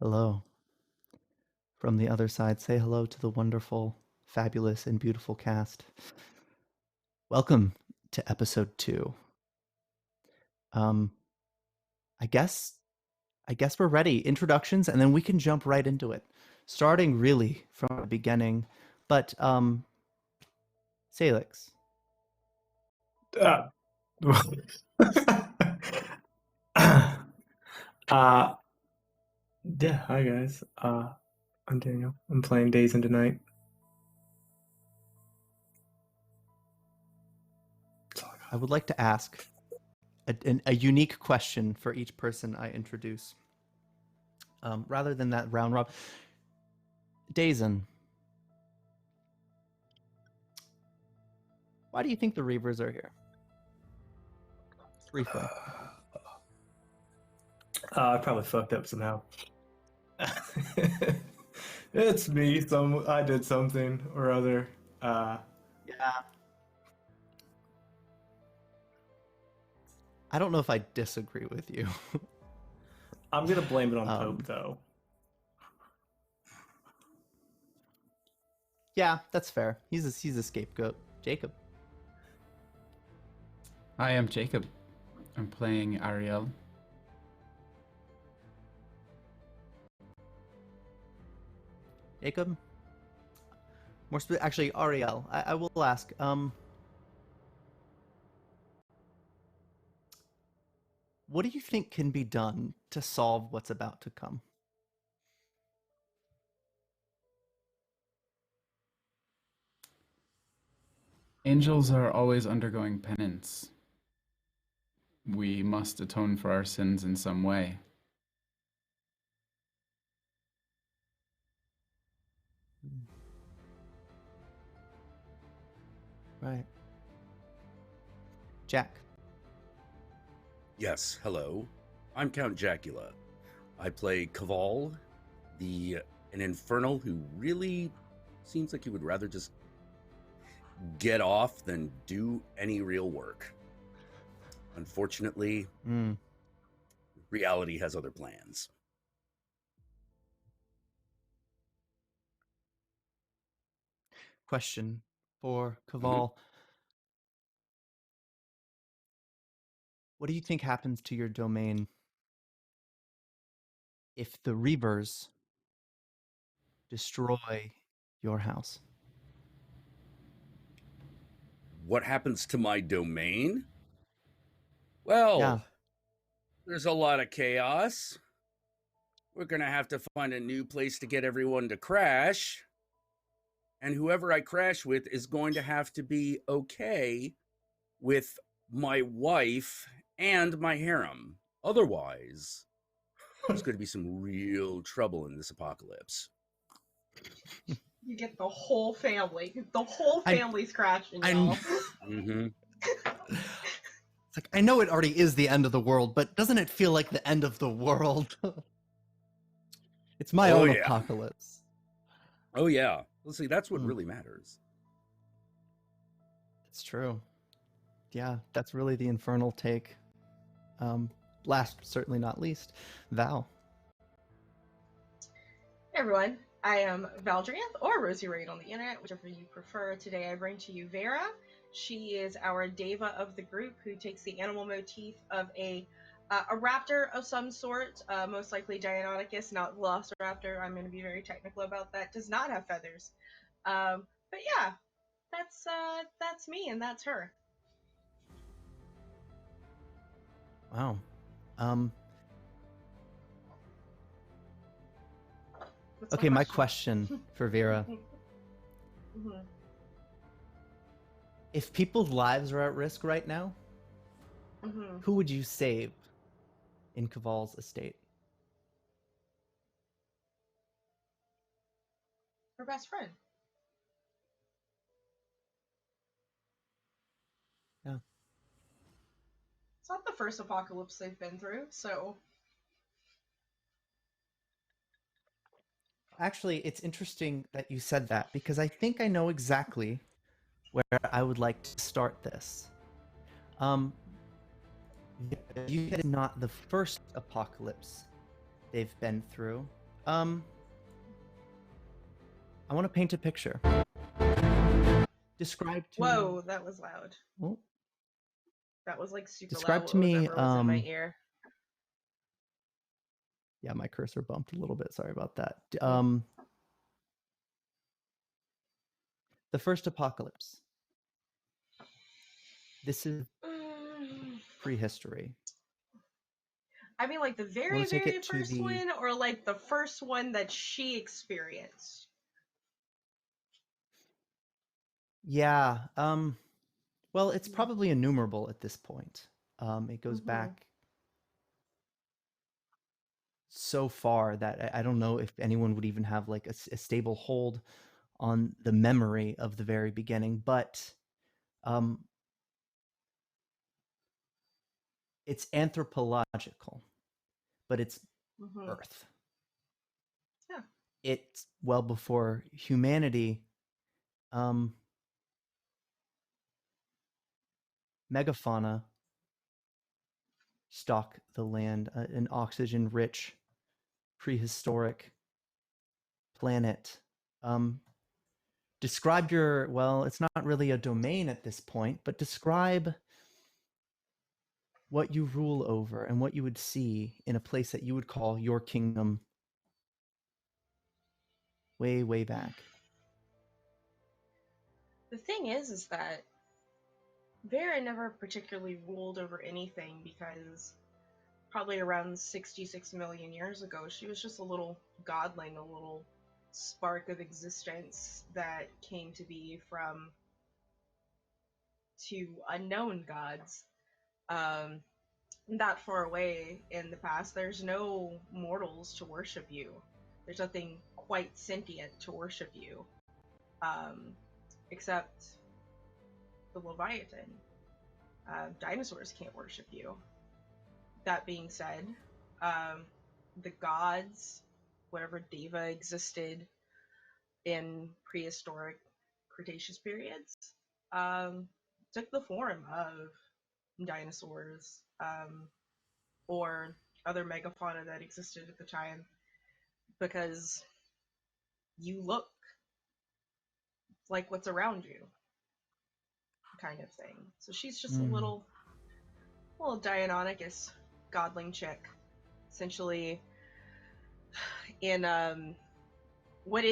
Hello. From the other side, say hello to the wonderful, fabulous, and beautiful cast. Welcome to episode 2. Um, I guess we're ready. Introductions, and then we can jump right into it. Starting really from the beginning. But Salix, Uh, uh, yeah, hi guys. I'm Daniel. I'm playing Days into Night. That's all I I got. would like to ask a unique question for each person I introduce. Rather than that round robin. Dazen, why do you think the Reavers are here? Briefly. I probably fucked up somehow. It's me. I did something or other. Yeah. I don't know if I disagree with you. I'm gonna blame it on Pope Um, though. Yeah, that's fair. He's a scapegoat. Jacob. Hi, I'm Jacob. I'm playing Ariel. Jacob. Actually, Ariel. I will ask. What do you think can be done to solve what's about to come? Angels are always undergoing penance. We must atone for our sins in some way. Right. Jack. Yes, hello. I'm Count Jacula. I play Caval, an infernal who really seems like he would rather just get off than do any real work. Unfortunately, reality has other plans. Question for Caval. What do you think happens to your domain if the Reavers destroy your house? What happens to my domain? Yeah. Well, there's a lot of chaos. We're going to have to find a new place to get everyone to crash. And whoever I crash with is going to have to be okay with my wife and my harem. Otherwise, there's going to be some real trouble in this apocalypse. You get the whole family. The whole family's crashing, y'all. Mm-hmm. It's like, I know it already is the end of the world, but doesn't it feel like the end of the world? It's my own apocalypse. Oh, yeah. Let's see, that's what really matters. It's true. Yeah, that's really the infernal take. Last, but certainly not least, Val. Hey everyone, I am Valdrianth, or Rosie Raid on the internet, whichever you prefer. Today I bring to you Vera. She is our Deva of the group, who takes the animal motif of a raptor of some sort, most likely Deinonychus, not Velociraptor. I'm going to be very technical about that. Does not have feathers. But yeah, that's me and that's her. Wow. Okay, my question for Vera. If people's lives are at risk right now, who would you save in Caval's estate? Her best friend. Yeah. It's not the first apocalypse they've been through, so... Actually, it's interesting that you said that, because I think I know exactly where I would like to start this. You said it's not the first apocalypse they've been through. I want to paint a picture. Describe to me. Whoa, that was loud. Oh, That was like super describe loud. to me. Whatever was in my ear. Yeah, my cursor bumped a little bit. Sorry about that. The first apocalypse. This is prehistory. I mean, like the I very, want to take very it to first the. one, or like the first one that she experienced. Yeah. Well, it's probably innumerable at this point. It goes back so far that I don't know if anyone would even have like a stable hold on the memory of the very beginning, but it's anthropological, but it's Earth. Yeah. It's well before humanity. Megafauna stalk the land, an oxygen-rich, prehistoric planet. Describe your, well, it's not really a domain at this point, but describe what you rule over and what you would see in a place that you would call your kingdom way, way back. The thing is that Vera never particularly ruled over anything because probably around 66 million years ago, she was just a little godling, a little spark of existence that came to be from two unknown gods. That far away in the past, there's no mortals to worship you. There's nothing quite sentient to worship you, except the Leviathan. Dinosaurs can't worship you. That being said, the gods, whatever Deva existed in prehistoric Cretaceous periods, took the form of dinosaurs or other megafauna that existed at the time because you look like what's around you, kind of thing. So she's just a little Dionysus godling chick, essentially in what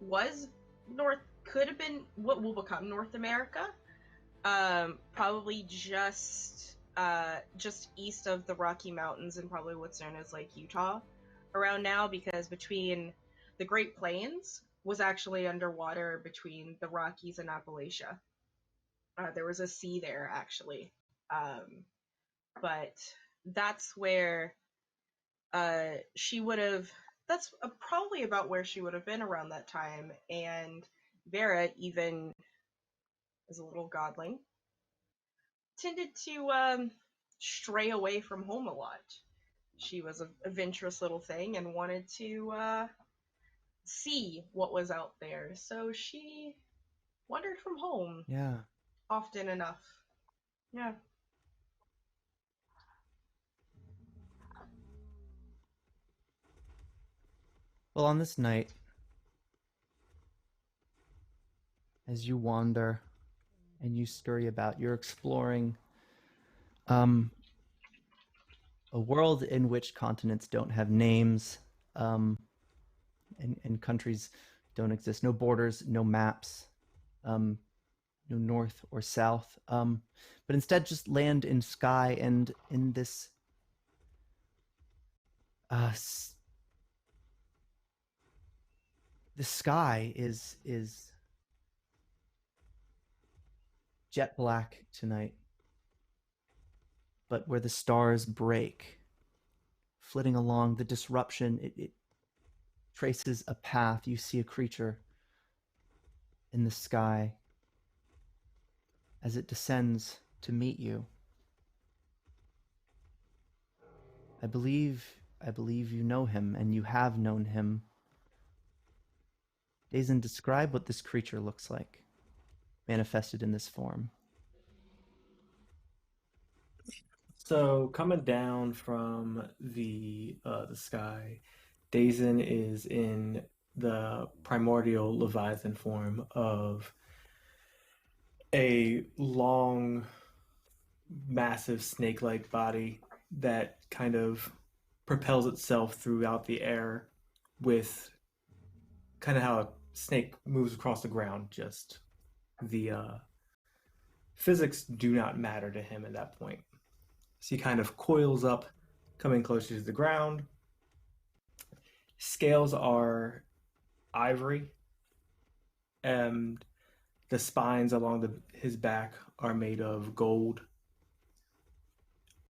was North, could have been what will become North America, probably just east of the Rocky Mountains and probably what's known as like Utah around now, because between the Great Plains was actually underwater between the Rockies and Appalachia. There was a sea there actually, but that's where she would have. That's probably about where she would have been around that time. And Vera, even as a little godling, tended to stray away from home a lot. She was a adventurous little thing and wanted to see what was out there. So she wandered from home. Yeah. Often enough. Yeah. Well, on this night, as you wander and you scurry about, you're exploring a world in which continents don't have names, and countries don't exist. No borders, no maps, no north or south, but instead just land and sky. And in this the sky is jet black tonight, but where the stars break, flitting along the disruption, it traces a path. You see a creature in the sky as it descends to meet you. I believe you know him, and you have known him. Dazen, describe what this creature looks like, manifested in this form. So coming down from the sky, Dazen is in the primordial Leviathan form of a long, massive snake-like body that kind of propels itself throughout the air with kind of how a snake moves across the ground. Just the physics do not matter to him at that point. So he kind of coils up, coming closer to the ground. Scales are ivory, and the spines along his back are made of gold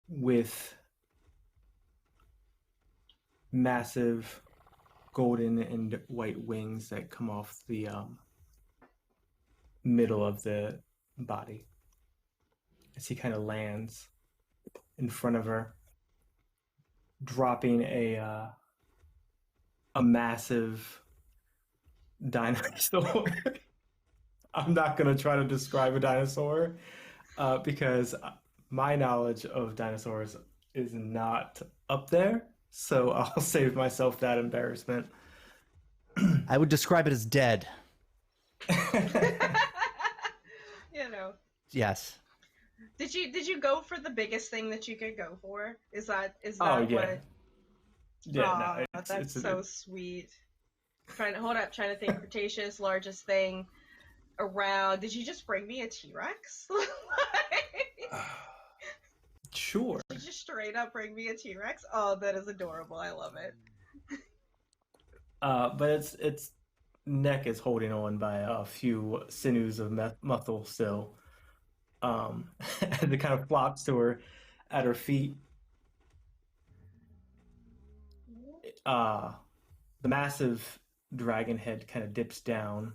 with massive golden and white wings that come off the middle of the body as he kind of lands in front of her, dropping a massive dinosaur. I'm not going to try to describe a dinosaur because my knowledge of dinosaurs is not up there. So I'll save myself that embarrassment. I would describe it as dead. You know. Yes. Did you go for the biggest thing that you could go for? Is that Oh, yeah. what? Yeah, Aw, no, that's so sweet. Trying to think Cretaceous, largest thing around. Did you just bring me a T-Rex? Sure. Did you just straight up bring me a T-Rex? Oh, that is adorable. I love it. But its neck is holding on by a few sinews of muscle still. And it kind of flops to her at her feet. The massive dragon head kind of dips down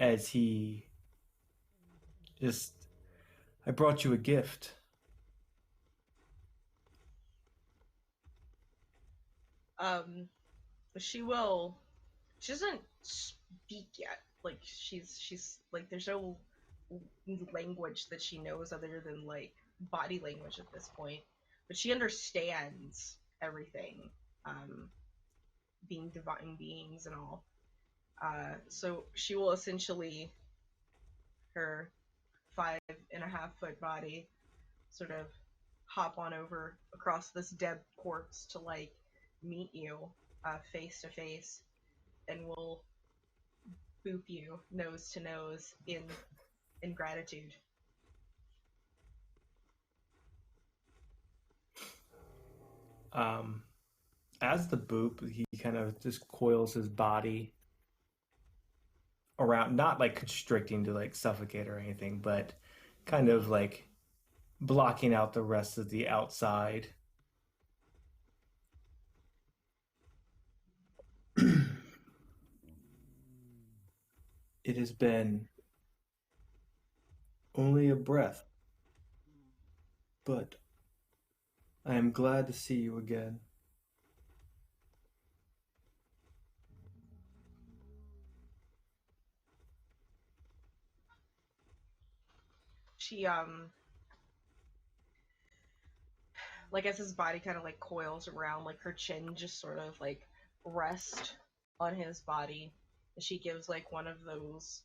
as he just, I brought you a gift. She doesn't speak yet. Like she's like there's no language that she knows other than like body language at this point. But she understands everything. Being divine beings and all. So she will essentially her 5.5-foot body sort of hop on over across this dead corpse to like meet you face to face, and will boop you nose to nose in gratitude. As the boop, he kind of just coils his body around, not like constricting to like suffocate or anything, but kind of like blocking out the rest of the outside. It has been only a breath, but I am glad to see you again. She like as his body kind of like coils around, like her chin just sort of like rests on his body. And she gives like one of those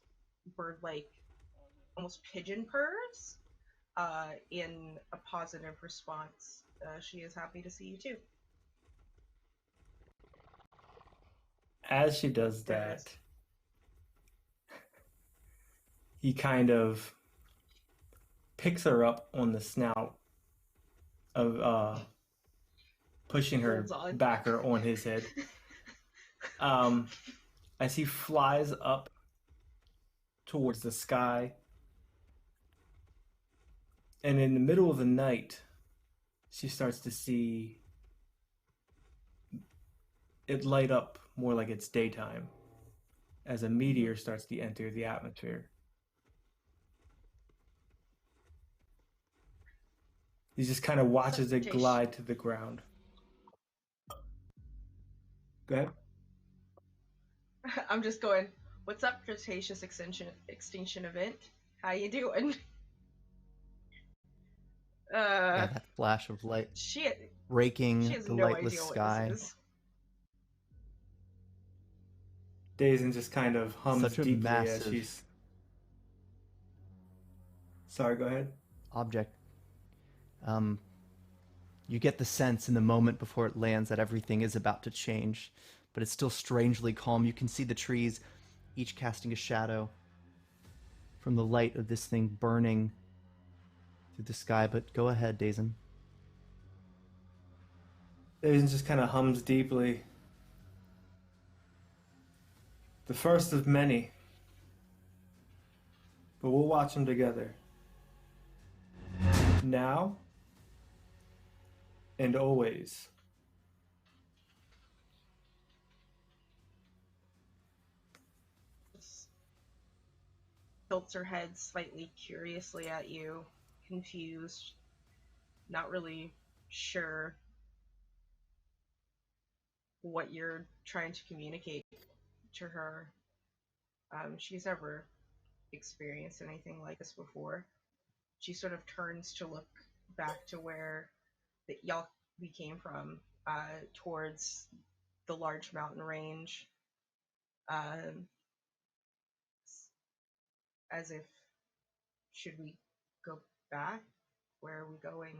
bird like almost pigeon purrs in a positive response. She is happy to see you too. As she does that, he kind of picks her up on the snout of pushing her backer on his head. As he flies up towards the sky, and in the middle of the night, she starts to see it light up more like it's daytime as a meteor starts to enter the atmosphere. He just kind of watches it glide to the ground. Go ahead. I'm just going, what's up, Cretaceous extinction event? How you doing? Yeah, that flash of light She raking has the no lightless idea sky. what this is. Daisy just kind of hums Such a deeply as massive she's. Sorry, go ahead. object. Um, you get the sense in the moment before it lands that everything is about to change, but it's still strangely calm. You can see the trees, each casting a shadow from the light of this thing burning through the sky. But go ahead, Dazen. Daisy just kind of hums deeply. The first of many. But we'll watch them together. Now and always. Just tilts her head slightly curiously at you, confused, not really sure what you're trying to communicate to her. She's never experienced anything like this before. She sort of turns to look back to where y'all we came from, towards the large mountain range, um, as if, should we go back? Where are we going?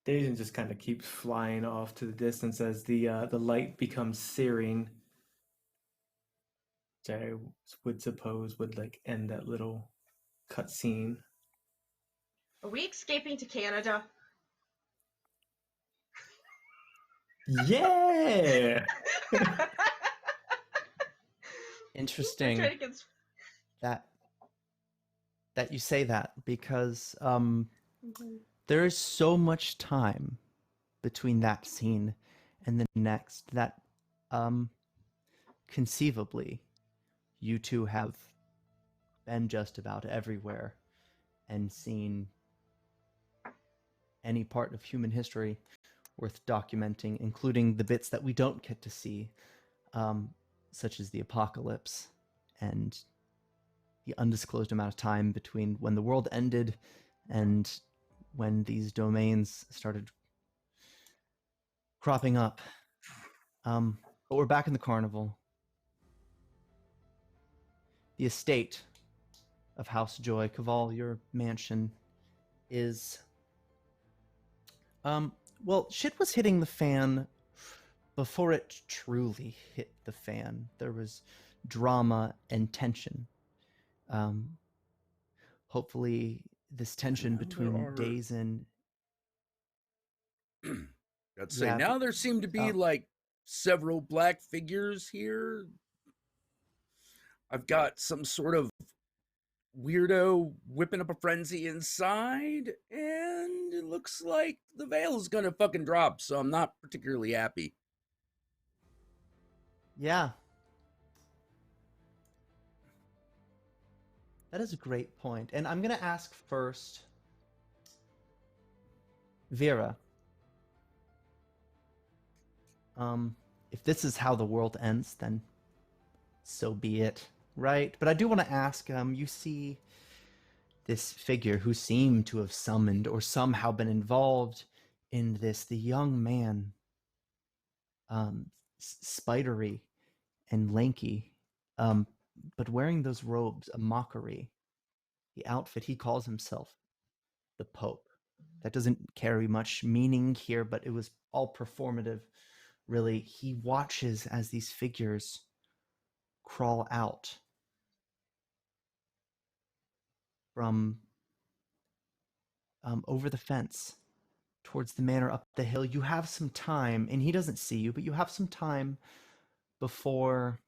Daisy just kind of keeps flying off to the distance as the light becomes searing. Which I would suppose would like end that little cutscene. Are we escaping to Canada? Yeah. Interesting Trying to get... that you say that because Mhm. there is so much time between that scene and the next that conceivably you two have been just about everywhere and seen any part of human history worth documenting, including the bits that we don't get to see, such as the apocalypse and the undisclosed amount of time between when the world ended and when these domains started cropping up. But we're back in the carnival. The estate of House Joy, Caval, your mansion, is well, shit was hitting the fan before it truly hit the fan. There was drama and tension. Um, hopefully, this tension Now there between are- Dazen. Let's say Yeah, now there seem to be like several black figures here. I've got some sort of weirdo whipping up a frenzy inside, and it looks like the veil is gonna fucking drop, so I'm not particularly happy. Yeah. That is a great point. And I'm going to ask first, Vera, if this is how the world ends, then so be it, right? But I do want to ask, you see this figure who seemed to have summoned or somehow been involved in this, the young man, spidery and lanky, but wearing those robes, a mockery, the outfit. He calls himself the Pope. That doesn't carry much meaning here, but it was all performative, really. He watches as these figures crawl out from over the fence towards the manor up the hill. You have some time, and he doesn't see you, but you have some time before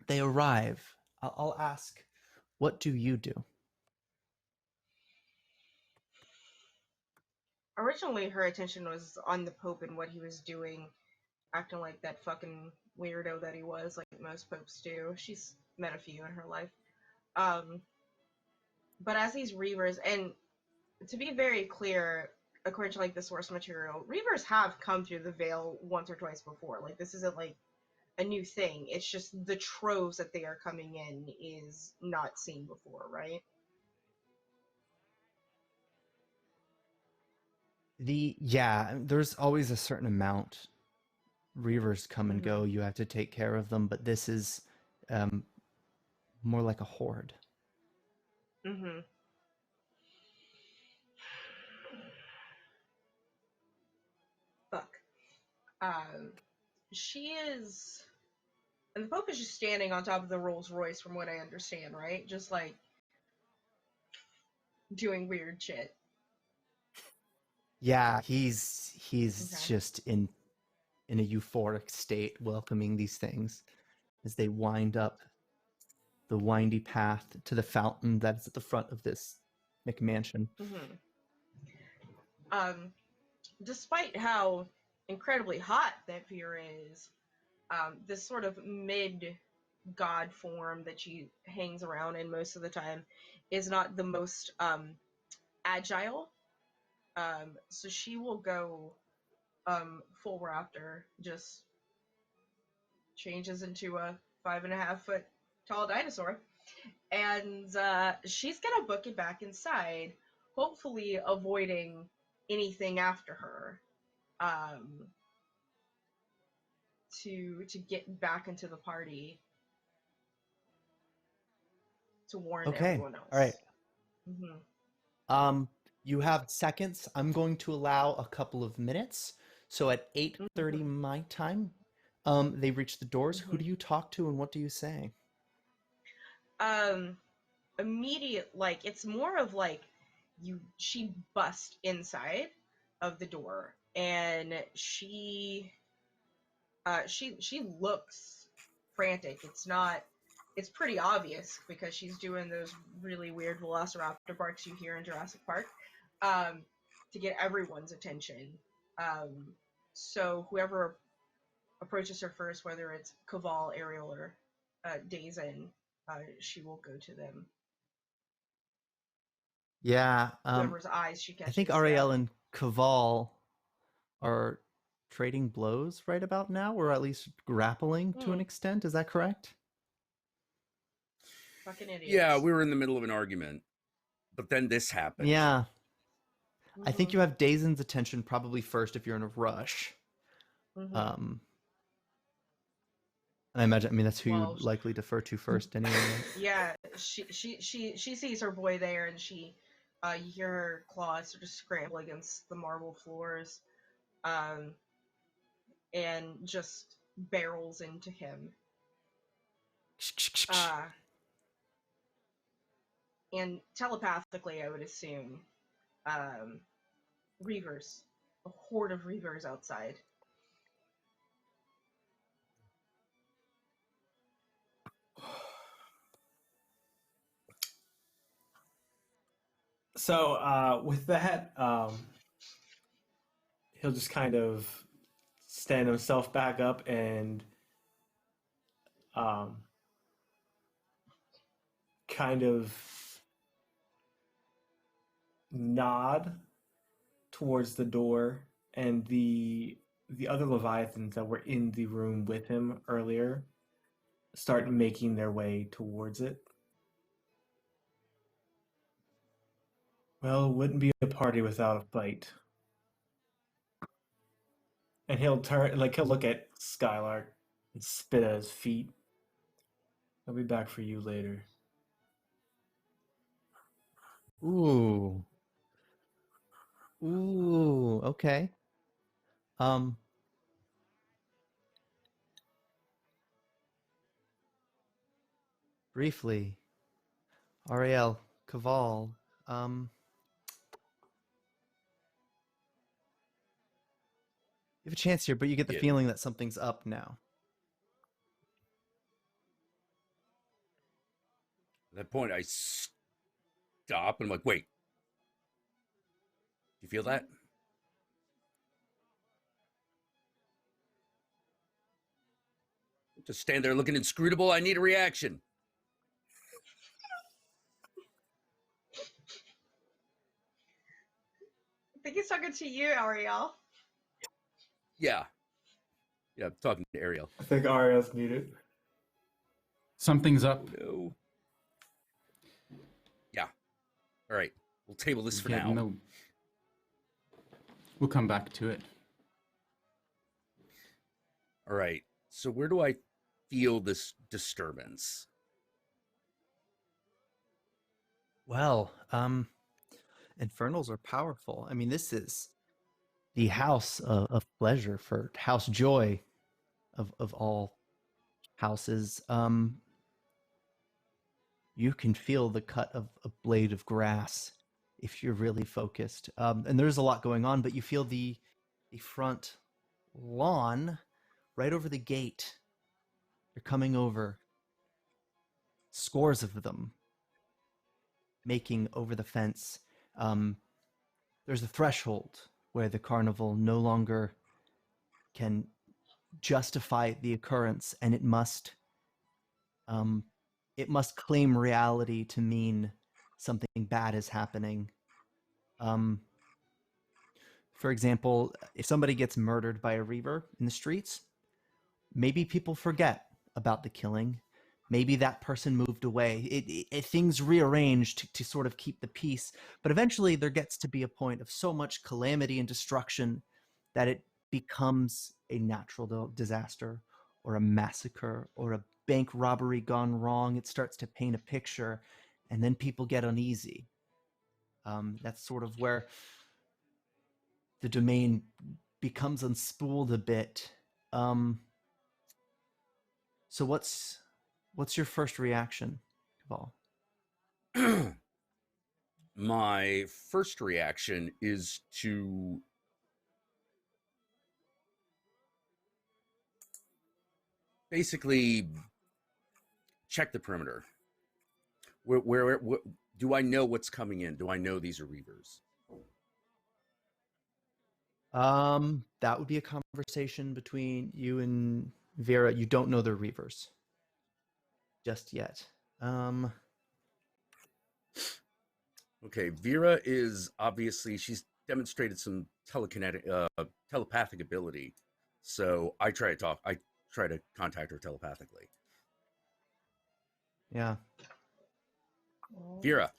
they arrive. I'll ask, what do you do? Originally, her attention was on the Pope and what he was doing, acting like that fucking weirdo that he was, like most popes do. She's met a few in her life. Um, but as these reavers, and to be very clear, according to like the source material, reavers have come through the veil once or twice before. Like this isn't like a new thing. It's just the troves that they are coming in is not seen before, right? There's always a certain amount. Reavers come and go. Mhm. You have to take care of them, but this is um, more like a horde. Mhm. Fuck. Um, she is, and the Pope is just standing on top of the Rolls Royce, from what I understand, right? Just like doing weird shit. Yeah, he's Okay. just in a euphoric state, welcoming these things as they wind up the windy path to the fountain that's at the front of this McMansion. Mhm. Um, Despite how incredibly hot that Vera is, this sort of mid god form that she hangs around in most of the time is not the most agile. So she will go full raptor, just changes into a 5.5 foot tall dinosaur, and she's gonna book it back inside, hopefully avoiding anything after her. Um, to get back into the party to warn Okay, everyone all right. else. Hmm. Um, you have seconds. I'm going to allow a couple of minutes. So at 8:30 Hmm. my time, they reach the doors. Who Hmm. do you talk to and what do you say? Um, Immediate, like it's more of like she bust inside of the door, and she looks frantic. It's pretty obvious because she's doing those really weird velociraptor barks you hear in Jurassic Park, um, to get everyone's attention. Um, so whoever approaches her first, whether it's Kaval, Ariel, or Dazen, she will go to them. Yeah, Whoever's eyes she I think catches, yeah. Ariel and Kaval are trading blows right about now, or at least grappling to an Hmm, extent. Is that correct? fucking Yeah, idiots. we were in the middle of an argument, but then this happened. Yeah, I think Hmm. you have Dazen's attention probably first if you're in a rush. Hmm. Um, and I imagine, I mean, that's who you Well, would likely defer to first anyway, right? yeah, she sees her boy there, and you hear her claws sort of scramble against the marble floors, um, and just barrels into him. Uh, and telepathically, I would assume, um, Reavers, a horde of Reavers outside. So with that, he'll just kind of stand himself back up and um, kind of nod towards the door, and the other leviathans that were in the room with him earlier start making their way towards it. Well, it wouldn't be a party without a fight. And he'll turn, like he'll look at Skylark and spit at his feet. I'll be back for you later. Ooh, ooh, okay. Um, briefly, Ariel, Kaval, um, you have a chance here, but you get the Yeah. feeling that something's up now. At that point, I stop and I'm like, wait, you feel that? Just stand there looking inscrutable. I need a reaction. I think he's talking to you, Ariel. Yeah. Yeah, I'm talking to Ariel. I think Ariel's muted. Something's up. Oh, no. Yeah. All right. We'll table this for Getting now. We'll come back to it. All right. So where do I feel this disturbance? Well, infernals are powerful. I mean, this is the house of pleasure for House Joy of all houses. You can feel the cut of a blade of grass if you're really focused. And there's a lot going on, but you feel the front lawn right over the gate. They're coming over, scores of them, making over the fence. There's a threshold where the carnival no longer can justify the occurrence, and it must claim reality to mean something bad is happening. For example, if somebody gets murdered by a reaver in the streets, maybe people forget about the killing. Maybe that person moved away. Things rearrange to sort of keep the peace. But eventually there gets to be a point of so much calamity and destruction that it becomes a natural disaster or a massacre or a bank robbery gone wrong. It starts to paint a picture, and then people get uneasy. That's sort of where the domain becomes unspooled a bit. So what's your first reaction, Kaval? My first reaction is to basically check the perimeter. Where do I know what's coming in? Do I know these are reavers? That would be a conversation between you and Vera. You don't know they're reavers just yet. Okay, Vera is obviously she's demonstrated some telepathic ability. So I try to contact her telepathically. Yeah. Vera.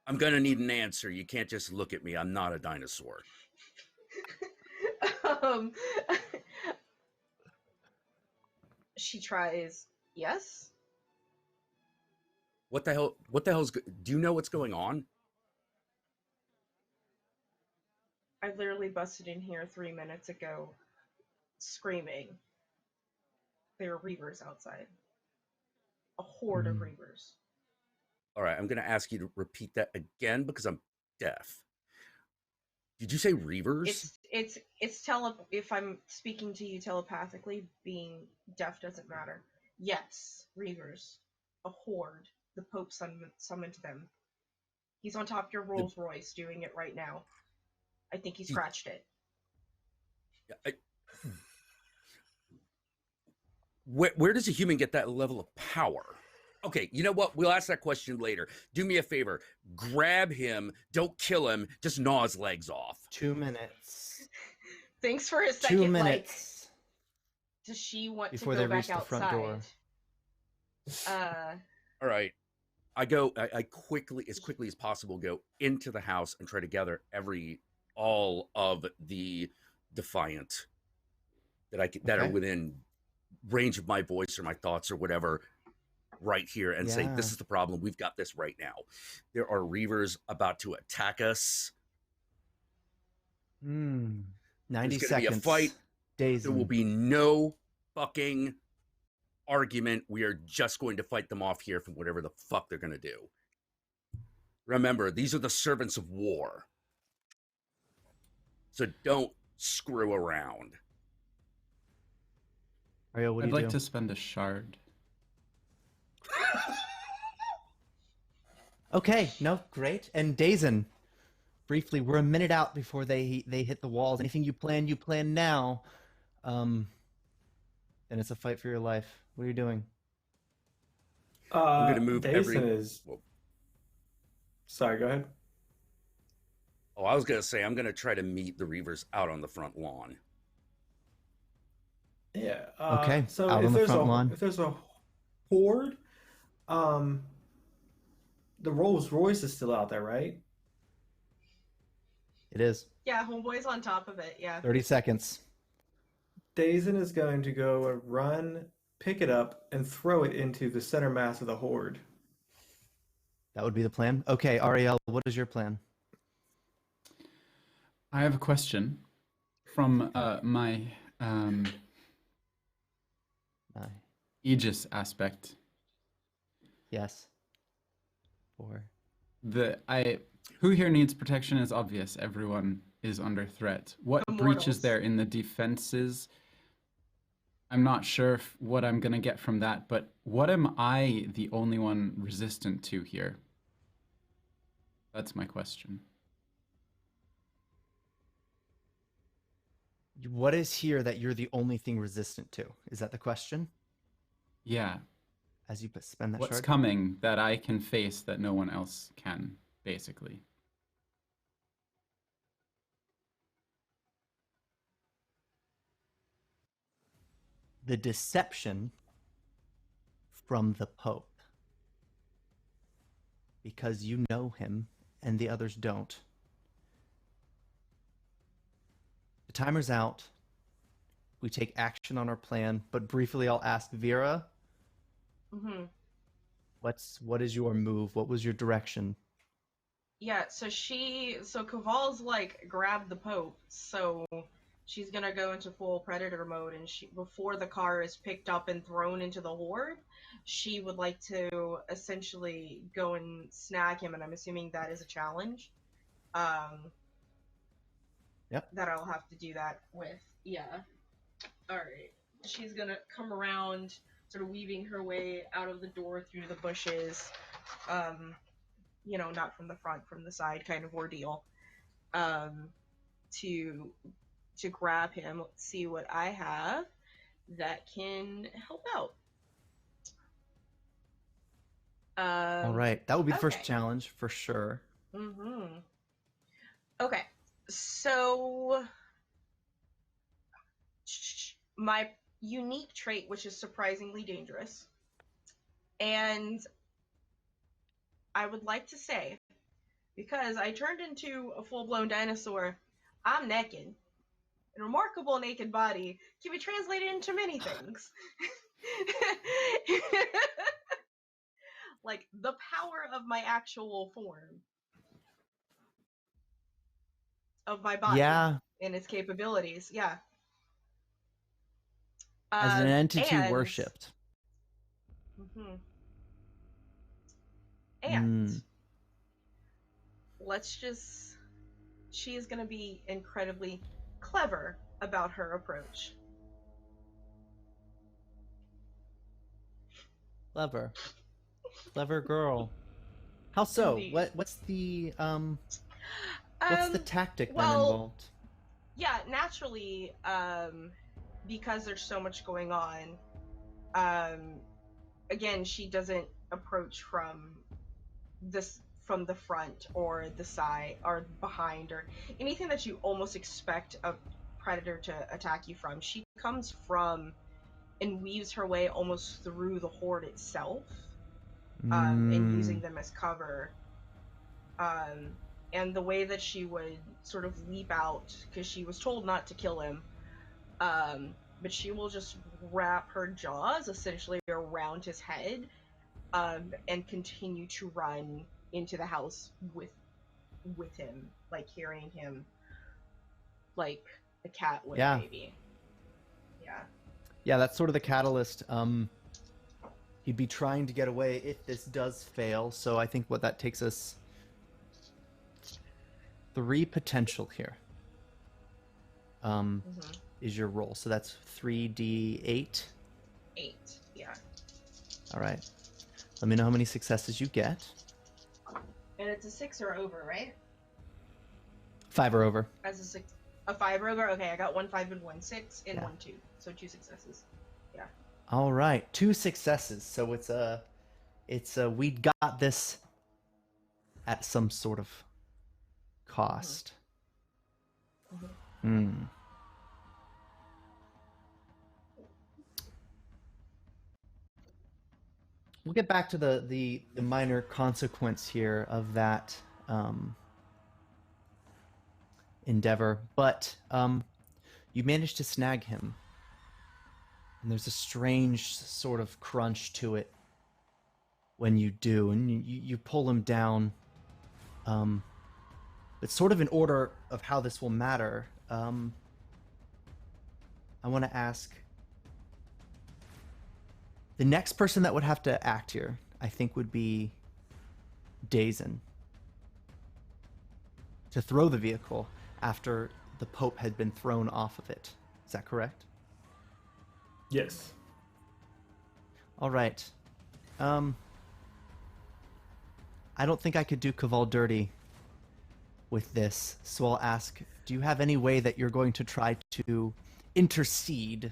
I'm gonna need an answer. You can't just look at me. I'm not a dinosaur. um, she tries, yes? What the hell? Do you know what's going on? I literally busted in here 3 minutes ago screaming. There are reavers outside. A horde of reavers. All right, I'm gonna ask you to repeat that again because I'm deaf. Did you say reavers? If I'm speaking to you telepathically, being deaf doesn't matter. Yes, reavers. A horde. The Pope summoned them. He's on top of your Rolls Royce doing it right now. I think he scratched it. Where does a human get that level of power? Okay, you know what? We'll ask that question later. Do me a favor. Grab him. Don't kill him. Just gnaw his legs off. 2 minutes. Thanks for a second. 2 minutes. Does she want before to go they back reach the outside? front door. All right. I quickly, as quickly as possible, go into the house and try to gather all of the Defiant that are within range of my voice or my thoughts or whatever right here and say, this is the problem. We've got this right now. There are reavers about to attack us. 90 There's seconds. going to be a fight. Days. There will be no fucking argument. We are just going to fight them off here from whatever the fuck they're going to do. Remember, these are the servants of war. So don't screw around. Ariel, what do I'd you do? like to spend a shard. Okay, no, great. And Dazen, briefly, we're a minute out before they hit the walls. Anything you plan now. And it's a fight for your life. What are you doing? I'm going to move Sorry, go ahead. Oh, I was going to say, I'm going to try to meet the reavers out on the front lawn. Yeah. Okay. So out if on the there's front lawn. if there's a horde, the Rolls Royce is still out there, right? It is. Yeah, homeboy's on top of it. Yeah. 30 seconds. Dazen is going to go and run, pick it up, and throw it into the center mass of the horde. That would be the plan. Okay, Ariel, what is your plan? I have a question from my Aye. Aegis aspect. Yes. 4. Who here needs protection is obvious. Everyone is under threat. What breach is Immortals. there in the defenses? I'm not sure what I'm gonna get from that, but what am I the only one resistant to here? That's my question. What is here that you're the only thing resistant to? Is that the question? Yeah. As you spend that What's shard? coming that I can face that no one else can, basically? The deception from the Pope. Because you know him and the others don't. The timer's out. We take action on our plan, but briefly I'll ask Vera, Mm-hmm. what is your move? What was your direction? Yeah, so Kaval's like grabbed the Pope, so she's gonna go into full predator mode, and before the car is picked up and thrown into the horde, she would like to essentially go and snag him, and I'm assuming that is a challenge. Yep. That I'll have to do that with. Yeah. Alright. She's gonna come around, sort of weaving her way out of the door through the bushes. Not from the front, from the side kind of ordeal. To grab him. Let's see what I have that can help out. All right. That would be the first Okay. challenge for sure. Mm-hmm. Okay. So my unique trait, which is surprisingly dangerous, and I would like to say, because I turned into a full-blown dinosaur, I'm naked. A remarkable naked body can be translated into many things. Like the power of my actual form, of my body, Yeah. and its capabilities. Yeah. As an entity And worshipped. mm-hmm. And Mm. she is going to be incredibly clever about her approach. Clever. Clever girl. How so? Indeed. What's the tactic then Well, involved? yeah, naturally, because there's so much going on, again, she doesn't approach from the front or the side or behind or anything that you almost expect a predator to attack you from. She comes from and weaves her way almost through the horde itself, and using them as cover. And the way that she would sort of leap out, because she was told not to kill him, but she will just wrap her jaws essentially around his head, and continue to run into the house with him, like carrying him like a cat would, Yeah. maybe. Yeah. Yeah, that's sort of the catalyst. He'd be trying to get away if this does fail, so I think what that takes us 3 potential here. Is your roll. So that's 3d8. 8, yeah. All right. Let me know how many successes you get. And it's a 6 or over, right? 5 or over. As a 5 or over? Okay, I got 1 5 and 1 6 and Yeah. 1 2. So 2 successes. Yeah. All right, 2 successes. So it's a we got this at some sort of cost. Hmm. we'll get back to the minor consequence here of that endeavor, but you managed to snag him, and there's a strange sort of crunch to it when you do, and you pull him down. But sort of in order of how this will matter, I want to ask the next person that would have to act here, I think, would be Dazen, to throw the vehicle after the Pope had been thrown off of it. Is that correct? Yes. All right. I don't think I could do Caval dirty with this, so I'll ask, do you have any way that you're going to try to intercede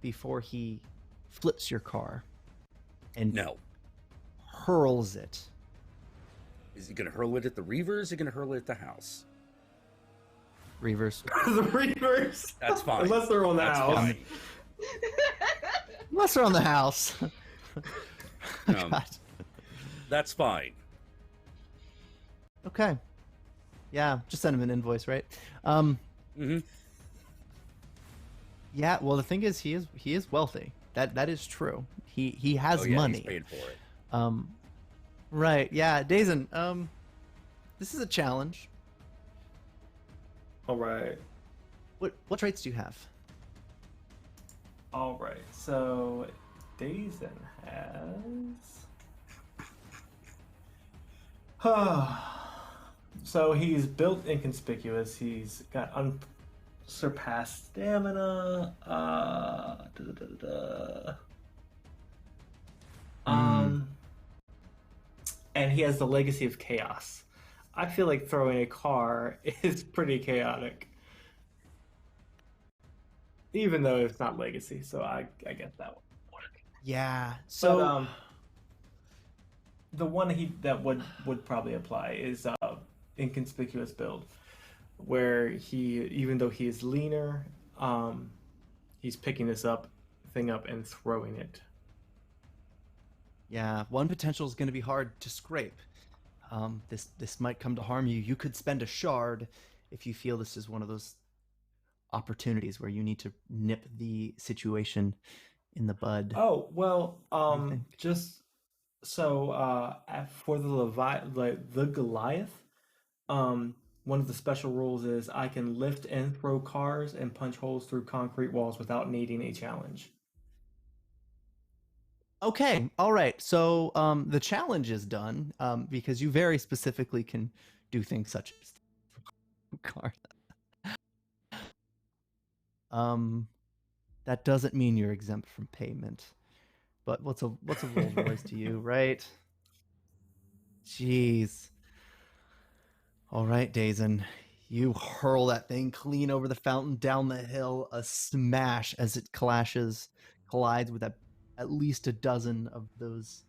before he flips your car and No. hurls it? Is he going to hurl it at the Reaver? Or is he going to hurl it at the house? Reavers. The Reavers. That's fine. Unless they're on the That's house. fine. Unless they're on the house. God. That's fine. Okay. Yeah, just send him an invoice, right? Mm-hmm. Yeah, well the thing is he is wealthy. That is true. He has money. He's paid for it. Right, yeah, Dazen, this is a challenge. All right. What traits do you have? All right. So Dazen has. So he's built inconspicuous. He's got unsurpassed stamina. And he has the legacy of chaos. I feel like throwing a car is pretty chaotic, even though it's not legacy. So I guess that one. Yeah. So But, the one that would probably apply is inconspicuous build, where he, even though he is leaner, he's picking this thing up and throwing it. yeah, one potential is going to be hard to scrape. This might come to harm you. You could spend a shard if you feel this is one of those opportunities where you need to nip the situation in the bud. Oh well, What do you think? just so for the Goliath, one of the special rules is I can lift and throw cars and punch holes through concrete walls without needing a challenge. Okay, all right. So the challenge is done because you very specifically can do things such as car. That doesn't mean you're exempt from payment. But what's a Rolls Royce to you, right? Jeez. All right, Dazen. You hurl that thing clean over the fountain, down the hill, a smash as it collides with at least a dozen of those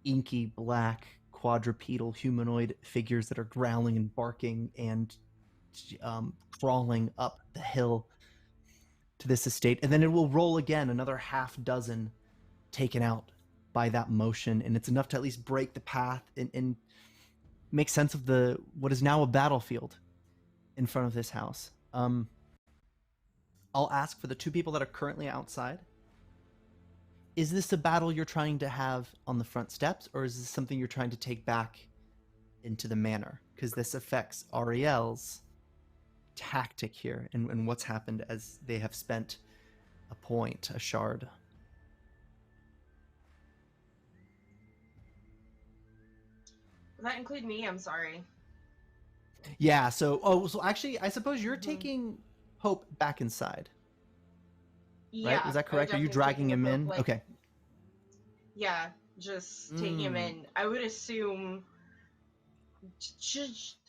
inky black quadrupedal humanoid figures that are growling and barking and crawling up the hill to this estate. And then it will roll again, another half dozen taken out by that motion, and it's enough to at least break the path and make sense of what is now a battlefield in front of this house. I'll ask for the two people that are currently outside. Is this a battle you're trying to have on the front steps, or is this something you're trying to take back into the manor? Because this affects Ariel's tactic here and what's happened as they have spent a shard. Does that include me? I'm sorry. Yeah, so actually, I suppose you're taking Pope back inside. Yeah. Right? Is that I'm correct? Are you definitely dragging taking him the in? boat, like, Okay. Yeah, just taking him in. I would assume.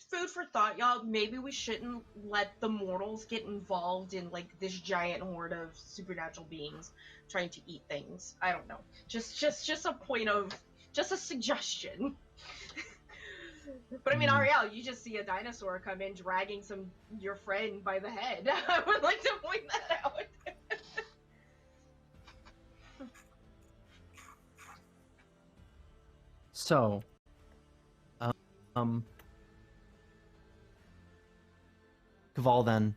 Food for thought, y'all. Maybe we shouldn't let the mortals get involved in like this giant horde of supernatural beings trying to eat things. I don't know. Just a point of, just a suggestion. But I mean, Ariel, you just see a dinosaur come in dragging your friend by the head. I would like to point that out. So, um, Kaval, then,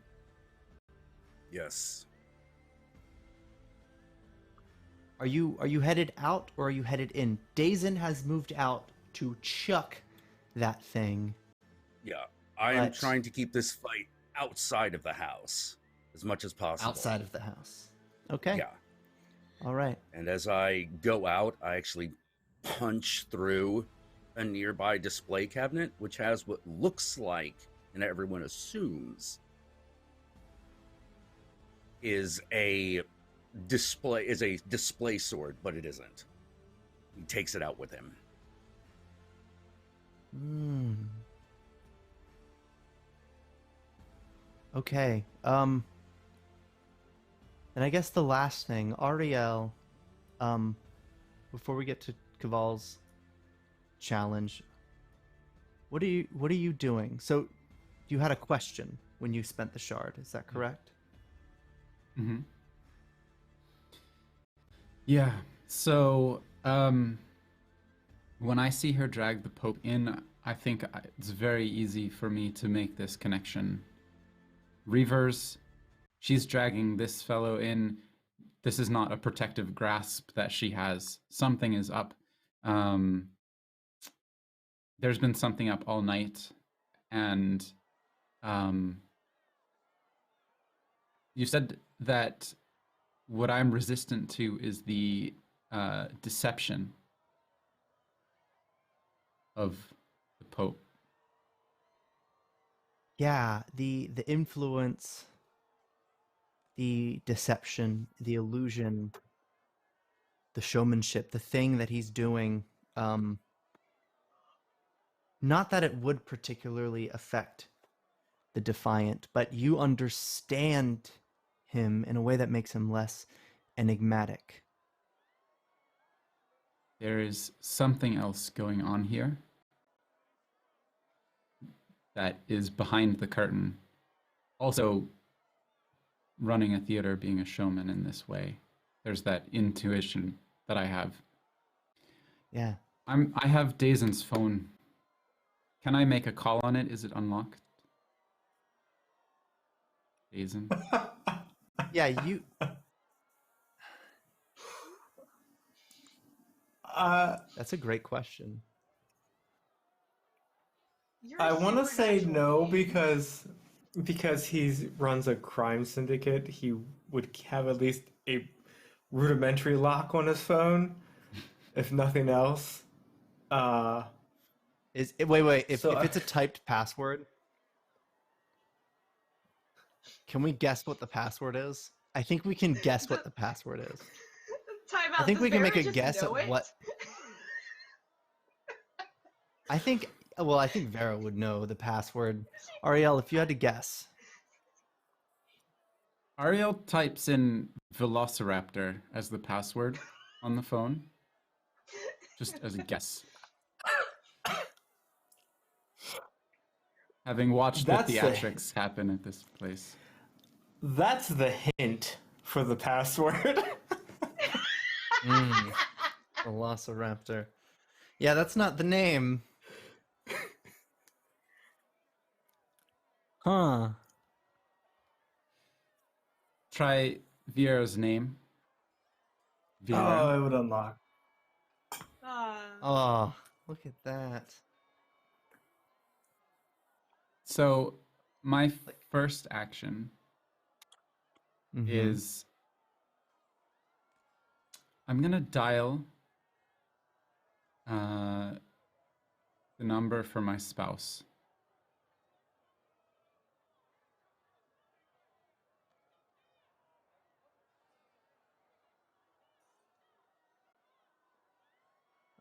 Yes. are you headed out or are you headed in? Dazen has moved out to chuck that thing. Yeah. I am But trying to keep this fight outside of the house as much as possible. outside of the house. Okay. Yeah. All right. And as I go out, I actually punch through a nearby display cabinet, which has what looks like, and everyone assumes, is a display sword, but it isn't. He takes it out with him. Okay. And I guess the last thing, Ariel, before we get to Kaval's challenge, what are you doing? So you had a question when you spent the shard, is that correct? Mm-hmm. Yeah. So, when I see her drag the Pope in, I think it's very easy for me to make this connection. Reavers, she's dragging this fellow in. This is not a protective grasp that she has. Something is up. There's been something up all night, and you said that what I'm resistant to is the deception of the Pope. Yeah, the influence, the deception, the illusion, the showmanship, the thing that he's doing. Not that it would particularly affect the Defiant, but you understand him in a way that makes him less enigmatic. There is something else going on here that is behind the curtain. Also, running a theater, being a showman in this way, there's that intuition that I have. Yeah. I have Dazen's phone. Can I make a call on it? Is it unlocked? Dazen? Yeah, you. That's a great question. You're I a want to say supernatural no being. because he runs a crime syndicate. He would have at least a rudimentary lock on his phone, if nothing else. Wait. If So it's a typed password, can we guess what the password is? I think we can guess what the password is. Time I out. think Does we can make Vera a just guess know at it? what. I think. Well, I think Vera would know the password. Ariel, if you had to guess. Ariel types in Velociraptor as the password on the phone, just as a guess. Having watched the That's the- theatrics happen at this place. that's the hint for the password. Velociraptor. Yeah, that's not the name. Huh. Try Vieira's name. Vieira. Oh, it would unlock. Oh, look at that. So my first action Mm-hmm. is I'm gonna dial the number for my spouse.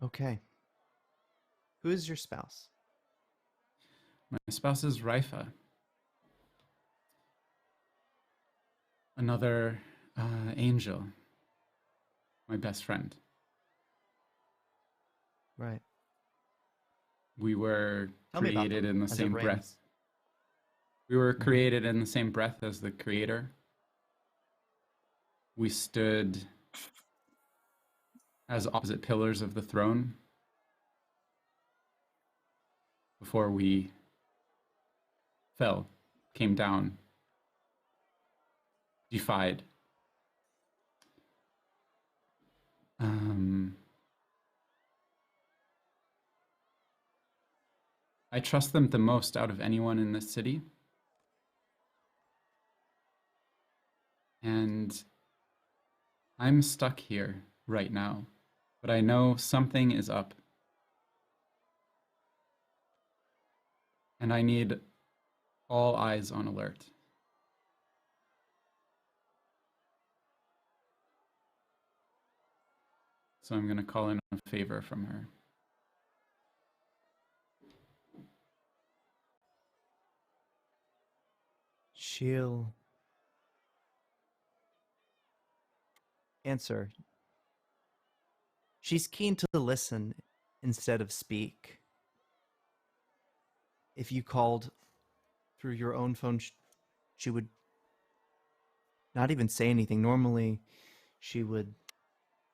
Okay. Who is your spouse? My spouse is Raifa. Another angel. My best friend. Right. We were Tell me about created them in the as it same rings. breath. We were Mhm. created in the same breath as the creator. We stood as opposite pillars of the throne. before we fell, came down, defied. I trust them the most out of anyone in this city. And I'm stuck here right now, but I know something is up. And I need all eyes on alert. So I'm going to call in a favor from her. She'll answer. She's keen to listen instead of speak. If you called through your own phone, she would not even say anything. Normally, she would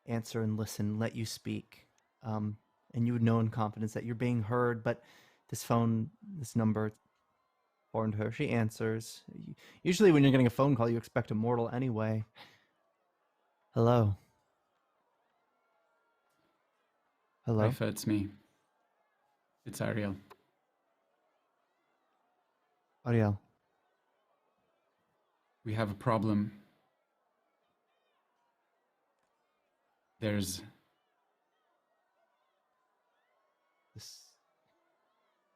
answer and listen, let you speak, and you would know in confidence that you're being heard. But this phone, this number, foreign to her. She answers. Usually, when you're getting a phone call, you expect a mortal anyway. Hello. Hello. Haifa, it's me. It's Ariel. Ariel. We have a problem. There's This.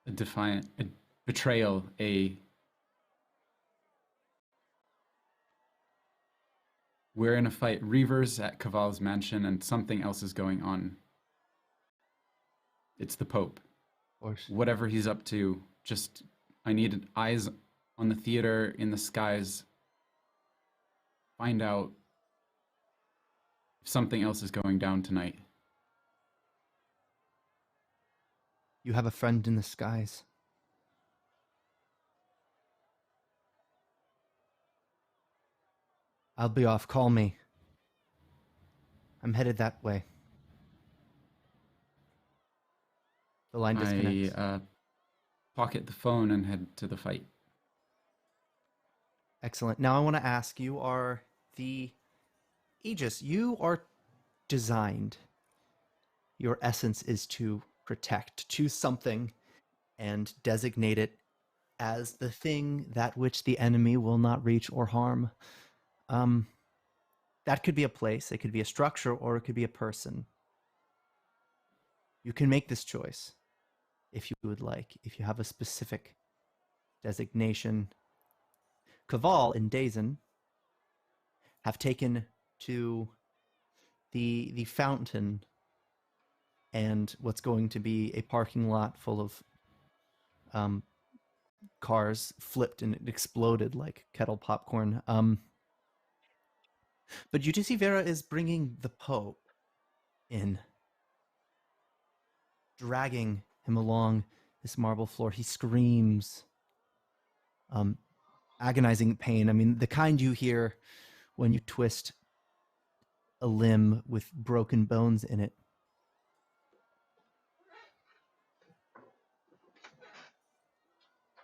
a defiant, a betrayal, We're in a fight. Reaver's at Caval's mansion, and something else is going on. It's the Pope. Of course. Whatever he's up to, I need eyes on the theater, in the skies. Find out if something else is going down tonight. You have a friend in the skies. I'll be off. Call me. I'm headed that way. The line disconnects. I pocket the phone and head to the fight. Excellent. Now I want to ask, you are the Aegis. You are designed. Your essence is to protect. Choose something and designate it as the thing that which the enemy will not reach or harm. That could be a place, it could be a structure, or it could be a person. You can make this choice if you would like, if you have a specific designation. Caval and Dazen have taken to the fountain and what's going to be a parking lot full of cars flipped and it exploded like kettle popcorn. But you do see Vera is bringing the Pope in, dragging him along this marble floor. He screams, agonizing pain. I mean, the kind you hear when you twist a limb with broken bones in it.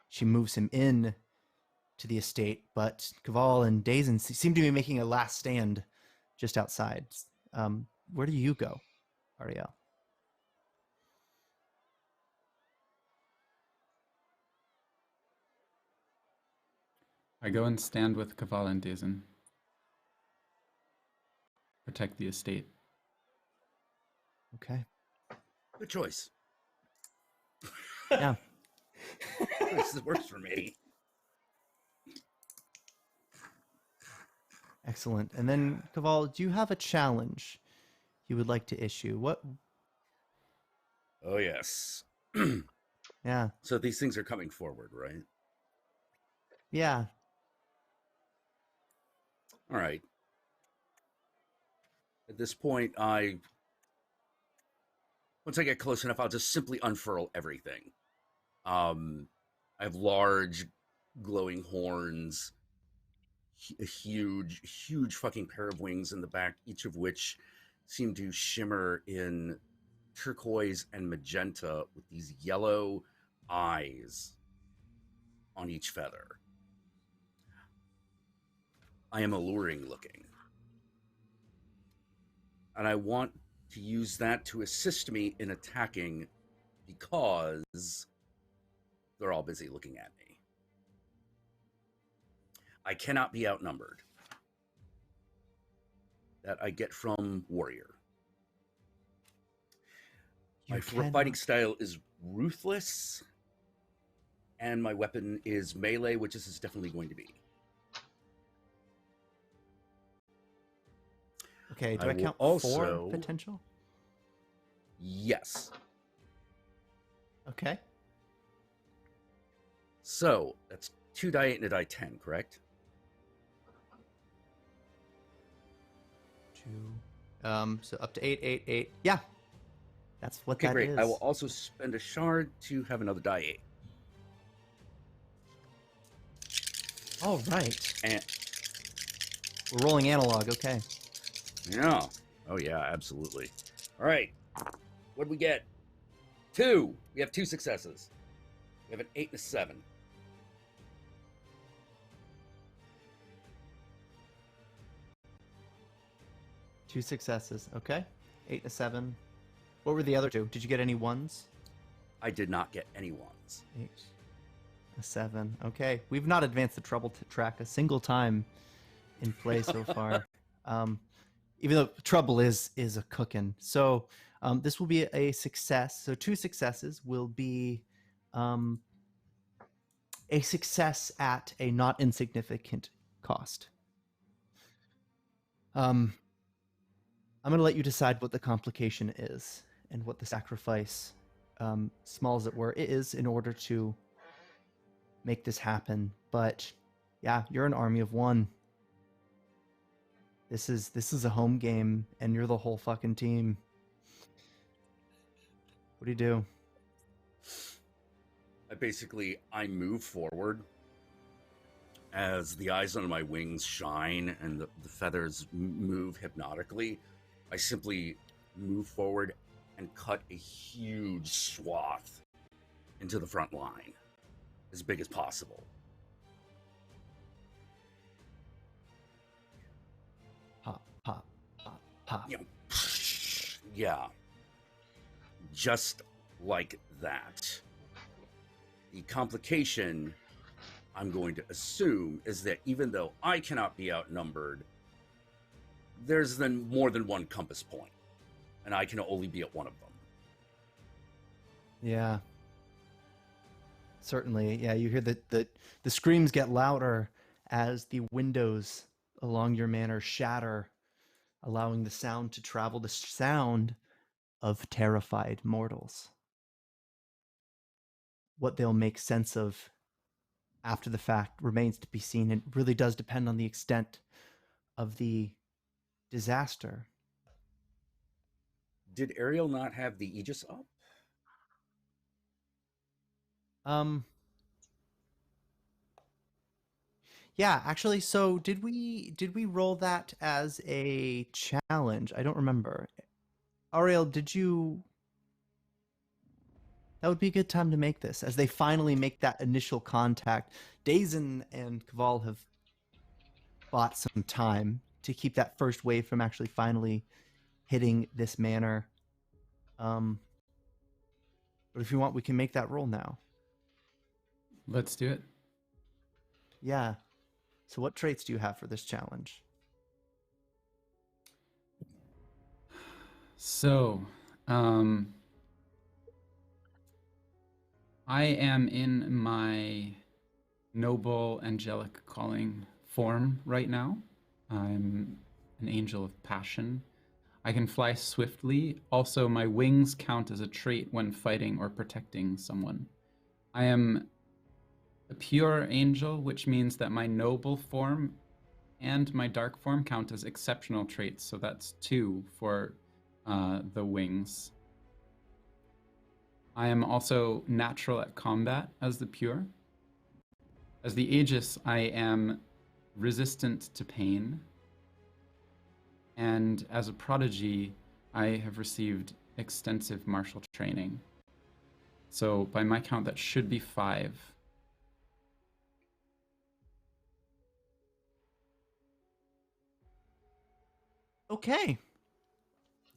She moves him in to the estate, but Caval and Dazen seem to be making a last stand just outside. Where do you go, Ariel? I go and stand with Caval and Dazen. Protect the estate. Okay. Good choice. Yeah. This works for me. Excellent. And then, Caval, do you have a challenge you would like to issue? What? Oh, yes. Yeah. So these things are coming forward, right? Yeah. All right. At this point, once I get close enough, I'll just simply unfurl everything. I have large, glowing horns, a huge fucking pair of wings in the back, each of which seem to shimmer in turquoise and magenta with these yellow, eyes on each feather. I am alluring looking. And I want to use that to assist me in attacking because they're all busy looking at me. I cannot be outnumbered. That I get from Warrior. My fighting style is ruthless, and my weapon is melee, which this is definitely going to be. Okay, do I I will count also- 4 potential? Yes. Okay. So that's 2 die 8 and a die 10, correct? 2. So up to 8, 8, 8. Yeah. That's what Okay, that great. is. I will also spend a shard to have another die 8. All right. And We're rolling analog. Okay. yeah. Oh yeah, absolutely. All right. What do we get? 2. We have 2 successes. We have an 8 and a 7. Two successes. Okay. 8 and a 7. What were the other 2? Did you get any 1s? I did not get any ones. 8. A 7. Okay. We've not advanced the trouble track a single time in play so far. Even though trouble is a cooking. So this will be a success. So 2 successes will be a success at a not insignificant cost. I'm going to let you decide what the complication is and what the sacrifice, small as it were, is in order to make this happen. But yeah, you're an army of 1. This is a home game, and you're the whole fucking team. What do you do? I move forward as the eyes on my wings shine and the feathers move hypnotically. I simply move forward and cut a huge swath into the front line, as big as possible. Pop, pop, pop, pop. Yeah. Just like that. The complication, I'm going to assume, is that even though I cannot be outnumbered, there's then more than one compass point, and I can only be at one of them. Yeah. Certainly. Yeah, you hear the screams get louder as the windows along your manor shatter, allowing the sound to travel, the sound of terrified mortals. What they'll make sense of after the fact remains to be seen. It really does depend on the extent of the disaster. Did Ariel not have the Aegis up? Yeah, actually, so did we roll that as a challenge? I don't remember. Ariel, did you? That would be a good time to make this, as they finally make that initial contact. Dazen and Kaval have bought some time to keep that first wave from actually finally hitting this manor. But if you want, we can make that roll now. Let's do it. Yeah. So what traits do you have for this challenge? So, I am in my noble angelic calling form right now. I'm an angel of passion. I can fly swiftly. Also, my wings count as a trait when fighting or protecting someone. I am a pure angel, which means that my noble form and my dark form count as exceptional traits. So that's 2 for the wings. I am also natural at combat as the pure. As the Aegis, I am resistant to pain. And as a prodigy, I have received extensive martial training. So by my count, that should be 5. Okay.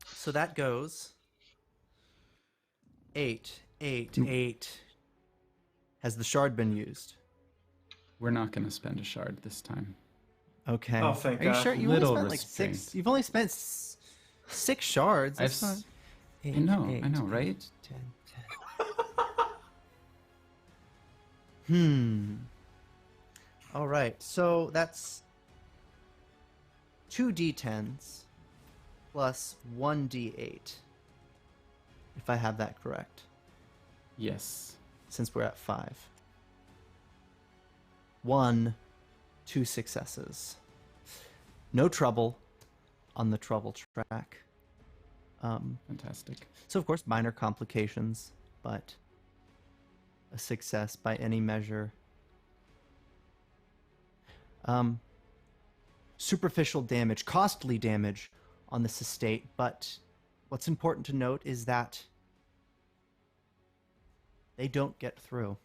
So that goes 8, 8, 8. Has the shard been used? We're not going to spend a shard this time. Okay. Oh, thank Are you God. sure? You Little only spent like restraint. 6. You've only spent 6 shards. I've That's not. s- I know, right? 10, 10. All right. So that's 2 d10s plus 1 d8. If I have that correct. Yes. Since we're at 5. 1, 2 successes. No trouble on the trouble track. Fantastic. So, of course, minor complications, but a success by any measure. Superficial damage, costly damage on this estate, but what's important to note is that they don't get through.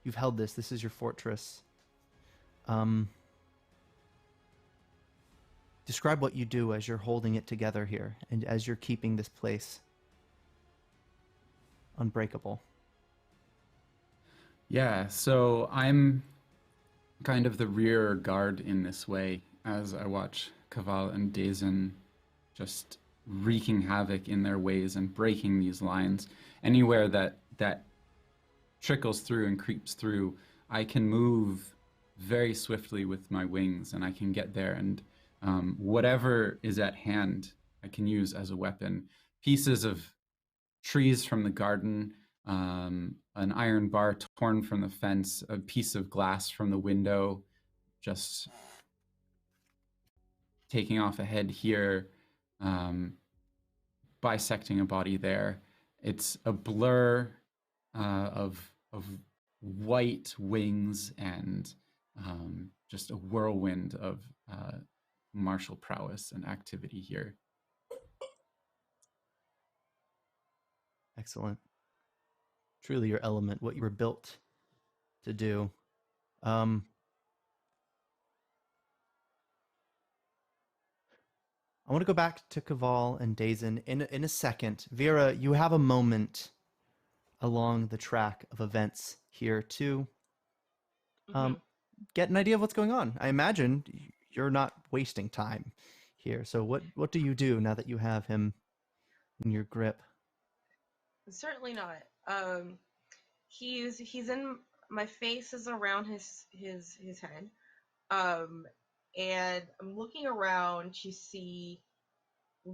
You've held this. This is your fortress. Describe what you do as you're holding it together here and as you're keeping this place unbreakable. Yeah, so I'm kind of the rear guard in this way as I watch Kaval and Dazen just wreaking havoc in their ways and breaking these lines. Anywhere that trickles through and creeps through, I can move very swiftly with my wings and I can get there, and whatever is at hand I can use as a weapon. Pieces of trees from the garden, an iron bar torn from the fence, a piece of glass from the window, just taking off a head here, bisecting a body there. It's a blur of white wings and just a whirlwind of martial prowess and activity here. Excellent. Truly your element, what you were built to do. I want to go back to Kaval and Dazen in a second. Vera, you have a moment along the track of events here to get an idea of what's going on. I imagine you're not wasting time here. So what do you do now that you have him in your grip? Certainly not. He's in my face is around his head. And I'm looking around to see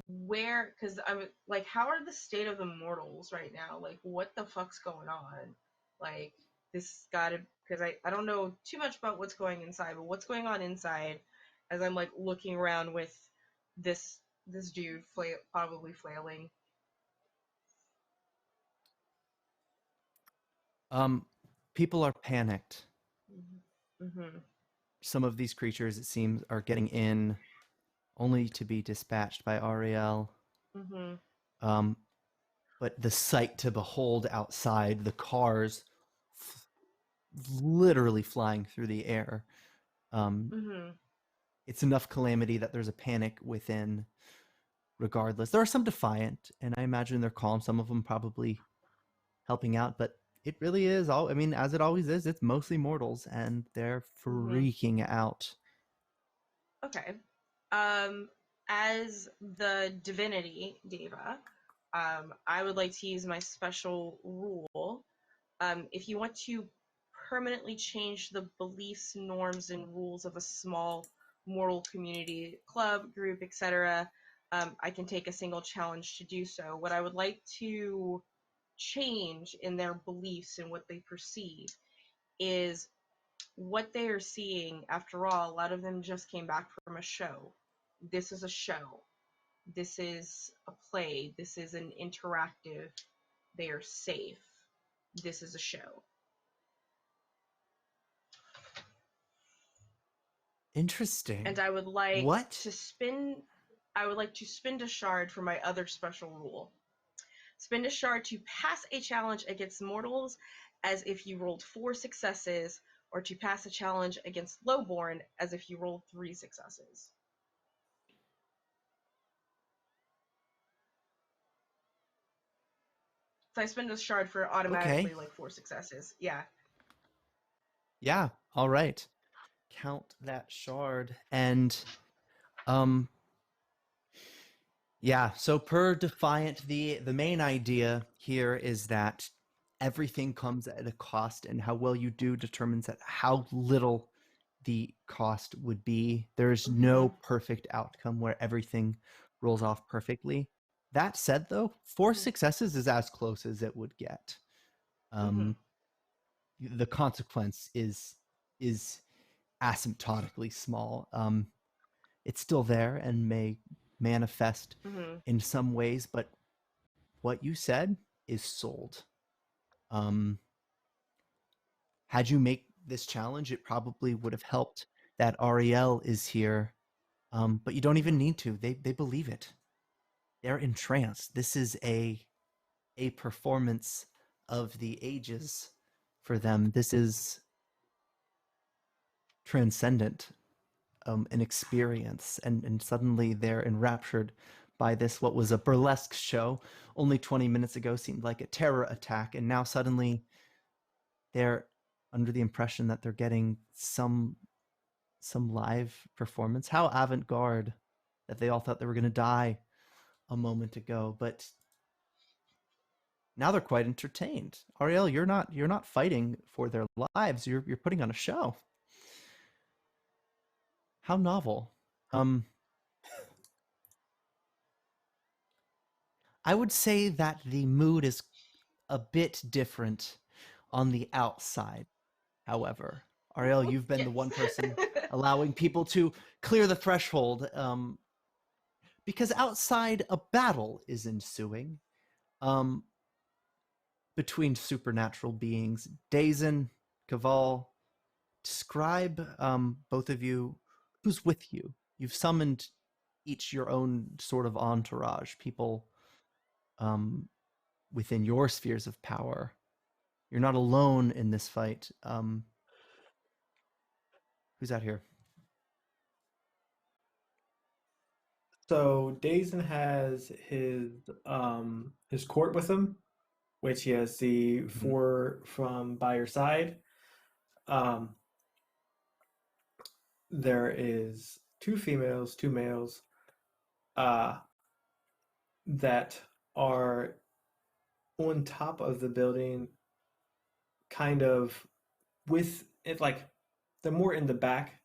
where, because I'm like, how are the state of the mortals right now? Like, what the fuck's going on? Like, this gotta, because I don't know too much about what's going inside, but what's going on inside as I'm like looking around with this dude probably flailing. People are panicked. Mm-hmm. Some of these creatures, it seems, are getting in only to be dispatched by Ariel. Mm-hmm. But the sight to behold outside, the cars literally flying through the air, it's enough calamity that there's a panic within regardless. There are some defiant, and I imagine they're calm. Some of them probably helping out, but it really is all, I mean, as it always is, it's mostly mortals, and they're freaking out. Okay. As the divinity, Deva, I would like to use my special rule. If you want to permanently change the beliefs, norms, and rules of a small mortal community, club, group, etc., I can take a single challenge to do so. What I would like to change in their beliefs and what they perceive is what they are seeing. After all, a lot of them just came back from a show. This is a show. This is a play. This is an interactive. They are safe. This is a show. Interesting. And I would like what? to spin. I would like to spend a shard for my other special rule. Spend a shard to pass a challenge against mortals as if you rolled 4 successes, or to pass a challenge against lowborn as if you rolled 3 successes. So I spend a shard for automatically Okay. like 4 successes. Yeah. Yeah. All right. Count that shard. And yeah, so per Defiant, the main idea here is that everything comes at a cost, and how well you do determines that how little the cost would be. There's no perfect outcome where everything rolls off perfectly. That said, though, 4 successes is as close as it would get. The consequence is asymptotically small. It's still there and may manifest in some ways, but what you said is sold. Had you make this challenge, it probably would have helped that Ariel is here, but you don't even need to. They believe it. They're entranced. This is a performance of the ages for them. This is transcendent, an experience, and suddenly they're enraptured by this. What was a burlesque show only 20 minutes ago seemed like a terror attack, and now suddenly they're under the impression that they're getting some live performance. How avant-garde that they all thought they were going to die a moment ago, but now they're quite entertained. Ariel, you're not fighting for their lives. You're putting on a show. How novel. I would say that the mood is a bit different on the outside. However, Ariel, you've been the Yes. one person allowing people to clear the threshold, because outside a battle is ensuing, um, between supernatural beings. Dazen, Kaval, describe, both of you, who's with you. You've summoned each your own sort of entourage, people, within your spheres of power. You're not alone in this fight. Who's out here? So Dazen has his court with him, which he has the Mm-hmm. 4 from by your side. Um, there is 2 females, 2 males, uh, that are on top of the building, kind of with it, like they're more in the back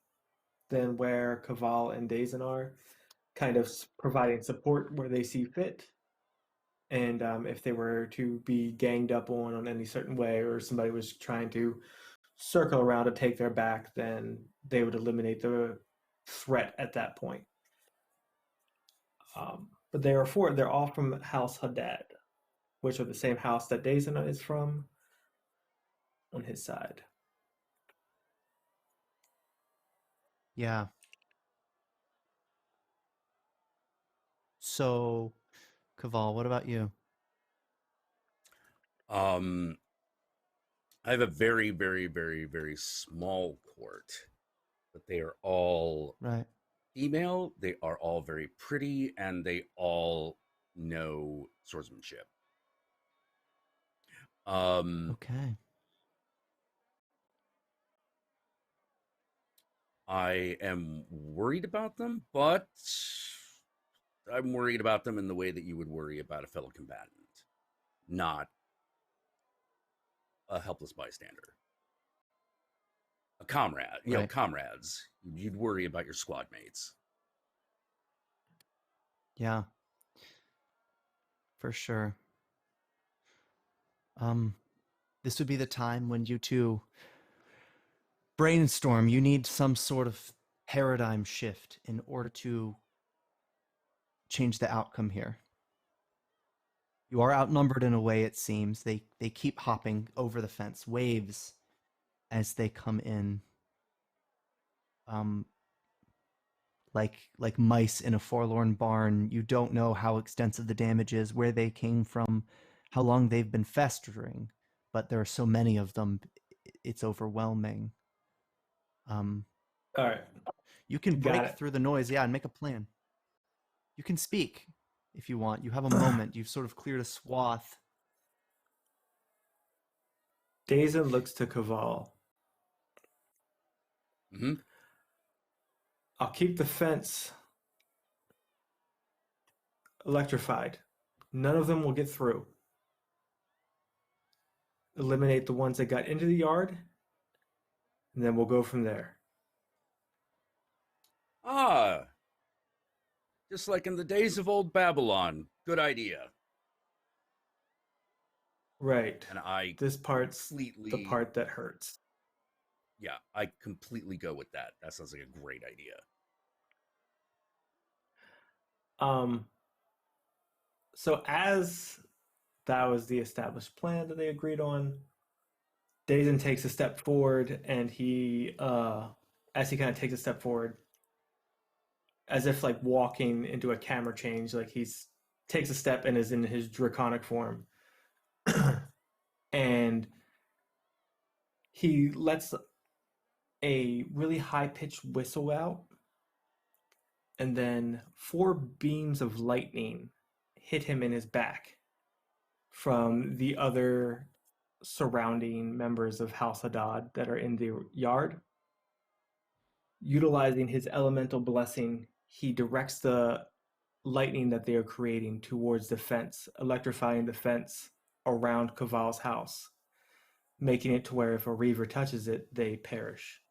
than where Kaval and Dazen are, kind of providing support where they see fit. And if they were to be ganged up on any certain way, or somebody was trying to circle around to take their back, then they would eliminate the threat at that point. But there are 4. They're all from House Haddad, which are the same house that Dazen is from on his side. Yeah. So, Kaval, what about you? I have a very, very, very, very small court, but they are all Right. female. They are all very pretty, and they all know swordsmanship. Okay. I am worried about them, but I'm worried about them in the way that you would worry about a fellow combatant, not a helpless bystander. A comrade, Right. comrades. You'd worry about your squad mates. Yeah. For sure. Um, this would be the time when you two brainstorm. You need some sort of paradigm shift in order to change the outcome here. You are outnumbered in a way, it seems. They keep hopping over the fence, waves, as they come in. like mice in a forlorn barn. You don't know how extensive the damage is, where they came from, how long they've been festering, but there are so many of them, it's overwhelming. Um, All right, you can got break it. through the noise, yeah, and make a plan. You can speak if you want. You have a moment. You've sort of cleared a swath. Dazen looks to Kaval. Hmm. I'll keep the fence electrified. None of them will get through. Eliminate the ones that got into the yard, and then we'll go from there. Ah, just like in the days of old Babylon. Good idea. Right. And I This part's the completely, part that hurts. yeah, I completely go with that. That sounds like a great idea. Um, so as that was the established plan that they agreed on, Dazen takes a step forward, and as he kind of takes a step forward, as if like walking into a camera change, like he's takes a step and is in his draconic form, and he lets a really high pitched whistle out, and then 4 beams of lightning hit him in his back from the other surrounding members of House Hadad that are in the yard. Utilizing his elemental blessing, he directs the lightning that they are creating towards the fence, electrifying the fence around Kaval's house, making it to where if a Reaver touches it, they perish.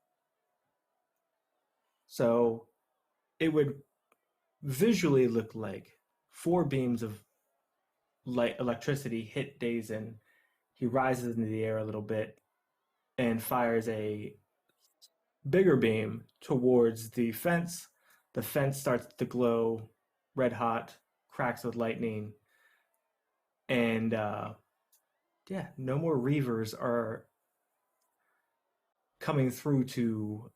So it would visually look like 4 beams of light electricity hit Dazen. He rises into the air a little bit and fires a bigger beam towards the fence. The fence starts to glow red hot, cracks with lightning, and yeah, no more Reavers are coming through to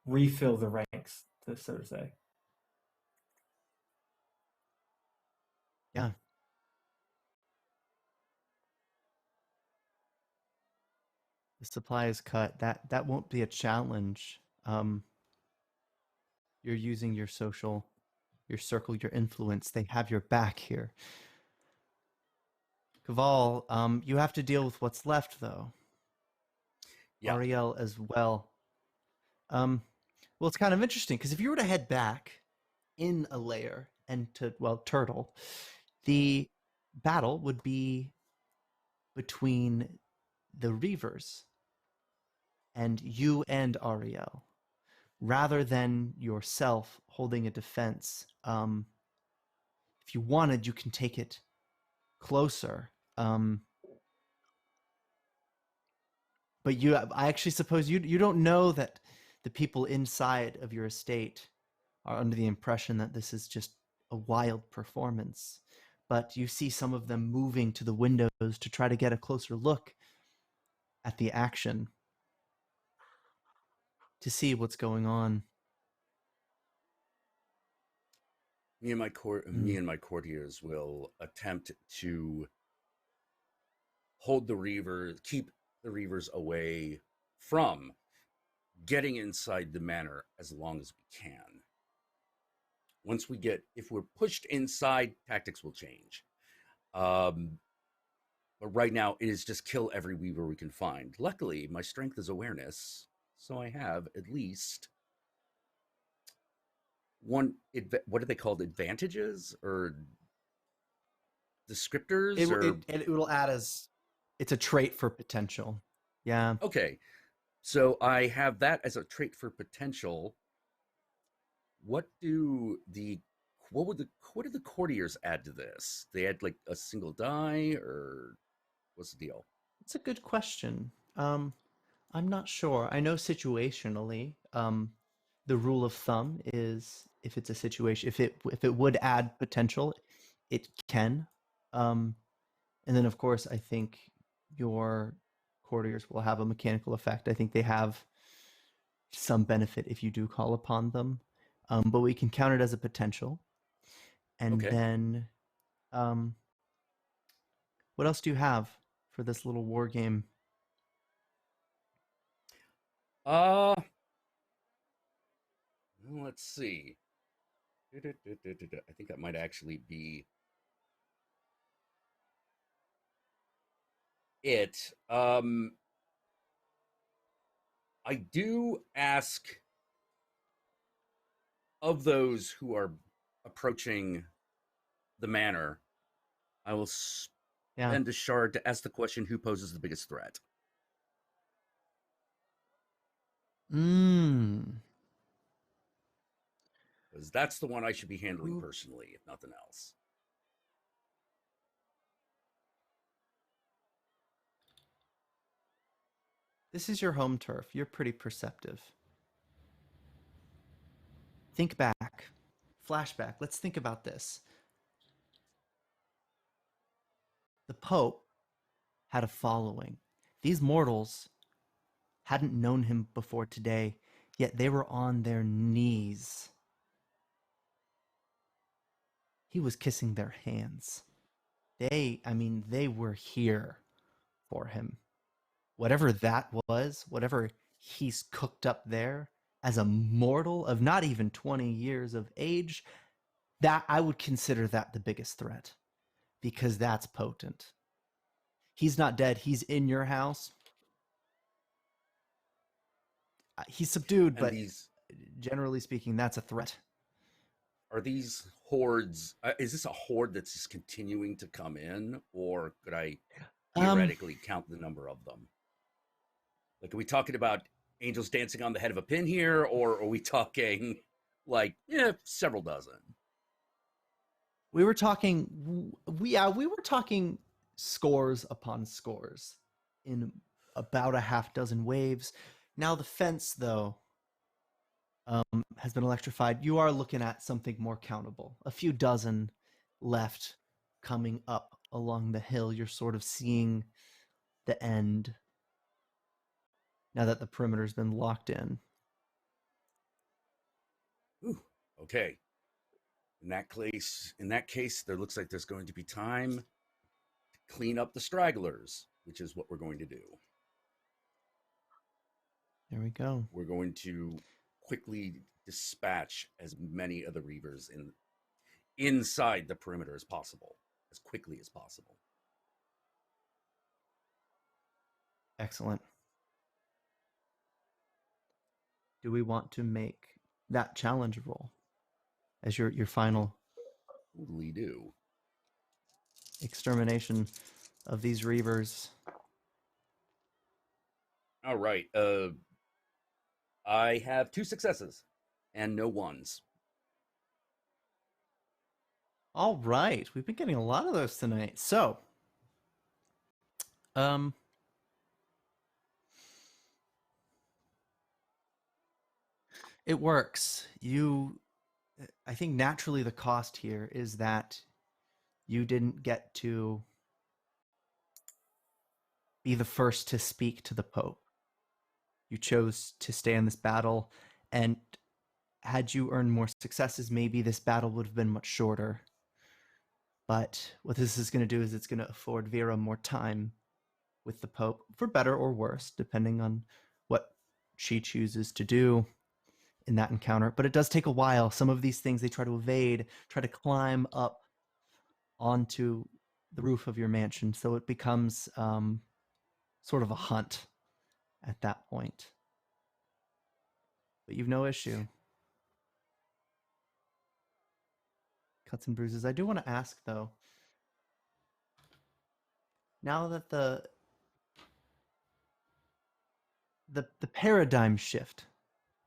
refill the ranks, so to say. Yeah. The supply is cut. That won't be a challenge. You're using your social, your circle, your influence. They have your back here. Kaval, you have to deal with what's left, though. Yeah. Ariel as well. Well, it's kind of interesting because if you were to head back in a layer and to, well, turtle, the battle would be between the Reavers and you and Ariel, rather than yourself holding a defense. If you wanted, you can take it closer. But I actually suppose you don't know that the people inside of your estate are under the impression that this is just a wild performance. But you see some of them moving to the windows to try to get a closer look at the action, to see what's going on. Me Mm. and my courtiers will attempt to hold the Reavers, keep the Reavers away from getting inside the manor as long as we can. Once we get, if we're pushed inside, tactics will change. But right now, it is just kill every Weaver we can find. Luckily, my strength is awareness, so I have at least one. What are they called? Advantages or descriptors? Or It will add as it's a trait for potential. Yeah. okay, so I have that as a trait for potential. What do the what do the courtiers add to this? They add like a single die, or what's the deal? It's a good question. I'm not sure. I know situationally, the rule of thumb is if it's a situation, if it would add potential, it can. Um, and then of course, I think your courtiers will have a mechanical effect. I think they have some benefit if you do call upon them, but we can count it as a potential. And Okay. then, what else do you have for this little war game? Let's see. I think that might actually be it. I do ask of those who are approaching the manor, I will Yeah. spend a shard to ask the question, who poses the biggest threat? Mm. Because that's the one I should be handling Who? personally, if nothing else. This is your home turf. You're pretty perceptive. Think back. Flashback. Let's think about this. The Pope had a following. These mortals hadn't known him before today, yet they were on their knees. He was kissing their hands. They were here for him. Whatever that was, whatever he's cooked up there as a mortal of not even 20 years of age, that I would consider that the biggest threat because that's potent. He's not dead. He's in your house. He's subdued, And but these generally speaking, that's a threat. are these hordes? Is this a horde that's just continuing to come in, or could I theoretically count the number of them? Like, are we talking about angels dancing on the head of a pin here, or are we talking like several dozen? We were talking, we were talking scores upon scores in about a half dozen waves. Now the fence, though, has been electrified. You are looking at something more countable. A few dozen left coming up along the hill. You're sort of seeing the end now that the perimeter's been locked in. Ooh, okay. In that case, there looks like there's going to be time to clean up the stragglers, which is what we're going to do. There we go. We're going to quickly dispatch as many of the Reavers inside the perimeter as possible, as quickly as possible. Excellent. Do we want to make that challenge roll as your final Totally do. extermination of these Reavers? All right. I have 2 successes and no ones. All right, we've been getting a lot of those tonight. So, it works. I think naturally the cost here is that you didn't get to be the first to speak to the Pope. You chose to stay in this battle, and had you earned more successes, maybe this battle would have been much shorter. But what this is going to do is it's going to afford Vera more time with the Pope, for better or worse, depending on what she chooses to do in that encounter. But it does take a while. Some of these things they try to evade, try to climb up onto the roof of your mansion. So it becomes sort of a hunt at that point. But you've no issue. Cuts and bruises. I do want to ask, though, now that the paradigm shift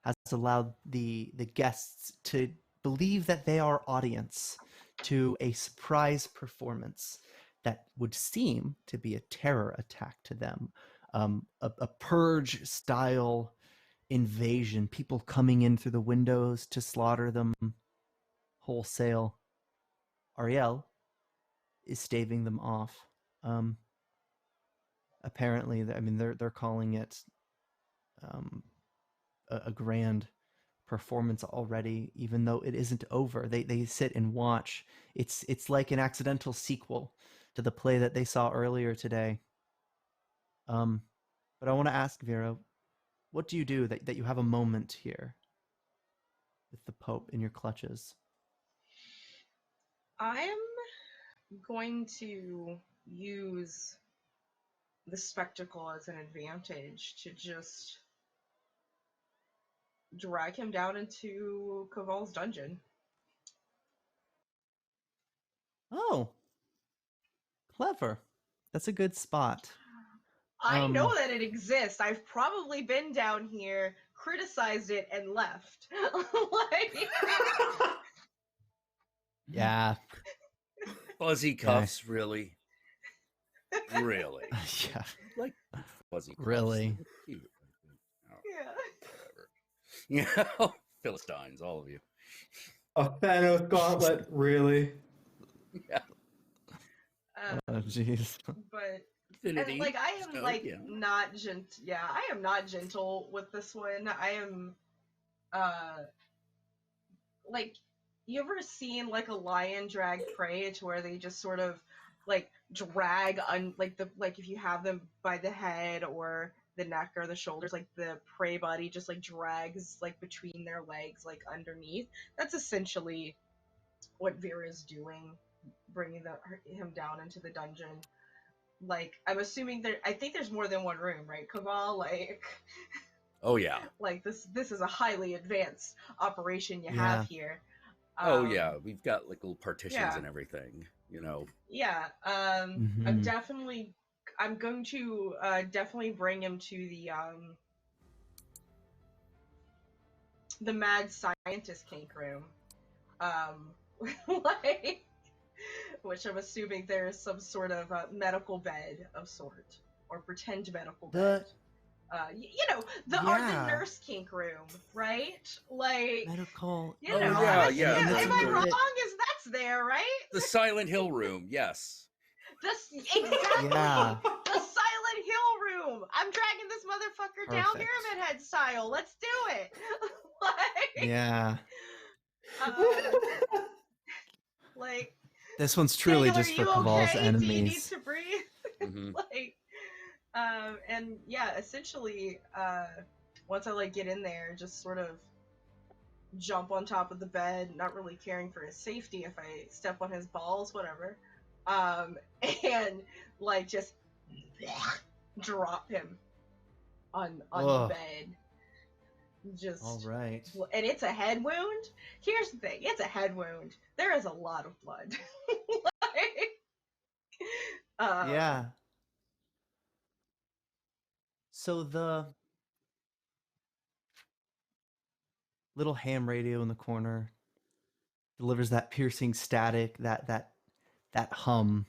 has allowed the guests to believe that they are audience to a surprise performance that would seem to be a terror attack to them, a purge style invasion, people coming in through the windows to slaughter them wholesale. Ariel is staving them off. Apparently, I mean, they're calling it a grand performance already, even though it isn't over. They sit and watch. It's like an accidental sequel to the play that they saw earlier today. But I want to ask Vera, what do you do that you have a moment here with the Pope in your clutches? I'm going to use the spectacle as an advantage to just drag him down into Caval's dungeon. Oh, clever. That's a good spot. I know that it exists. I've probably been down here, criticized it, and left. Like, Yeah. Fuzzy cuffs, really? Really? Yeah. Like fuzzy cuffs. Really? They're cute. Oh, yeah. whatever. You know, Philistines, all of you. A Thanos gauntlet, really? Yeah. Oh, jeez. But Infinity. and like I am So, like yeah. not gent. Yeah, I am not gentle with this one. I am, like, you ever seen like a lion drag prey to where they just sort of like drag like if you have them by the head or the neck or the shoulders, like the prey body just like drags like between their legs, like underneath. That's essentially what Vera's doing, bringing him down into the dungeon. Like, I'm assuming I think there's more than one room, right, Kaval? Like, Oh, yeah. like this is a highly advanced operation you Yeah. have here. Oh, yeah. We've got like little partitions yeah. and everything, you know. Yeah. Mhm. I'm going to definitely bring him to the mad scientist kink room. Like, which I'm assuming there's some sort of medical bed of sort, or pretend medical bed. You know, the nurse kink room, right? Like, medical. you Oh, know, yeah, am yeah. I wrong? Is that's there, right? The Silent Hill room, yes. Exactly. Yeah. The Silent Hill room. I'm dragging this motherfucker down Perfect. Pyramid Head style. Let's do it. Like, Yeah. like, This one's truly Daniel, just are for you Caval's okay? Do you need enemies. to breathe? Mm-hmm. Like, and yeah, essentially, once I like get in there, just sort of jump on top of the bed, not really caring for his safety if I step on his balls, whatever. And like just drop him on the bed. Just all right. And it's a head wound. Here's the thing, it's a head wound. There is a lot of blood. Like, Yeah. So the little ham radio in the corner delivers that piercing static, that hum,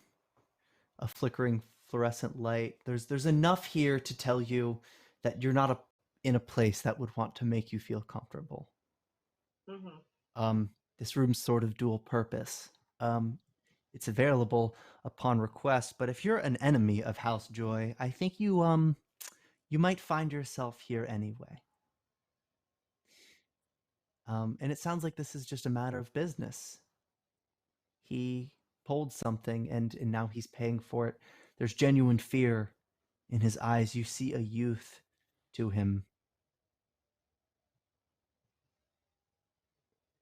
a flickering fluorescent light. There's enough here to tell you that you're not in a place that would want to make you feel comfortable. mm-hmm. This room's sort of dual purpose. It's available upon request, but if you're an enemy of House Joy, I think you might find yourself here anyway. And it sounds like this is just a matter of business. He pulled something and now he's paying for it. There's genuine fear in his eyes. You see a youth to him.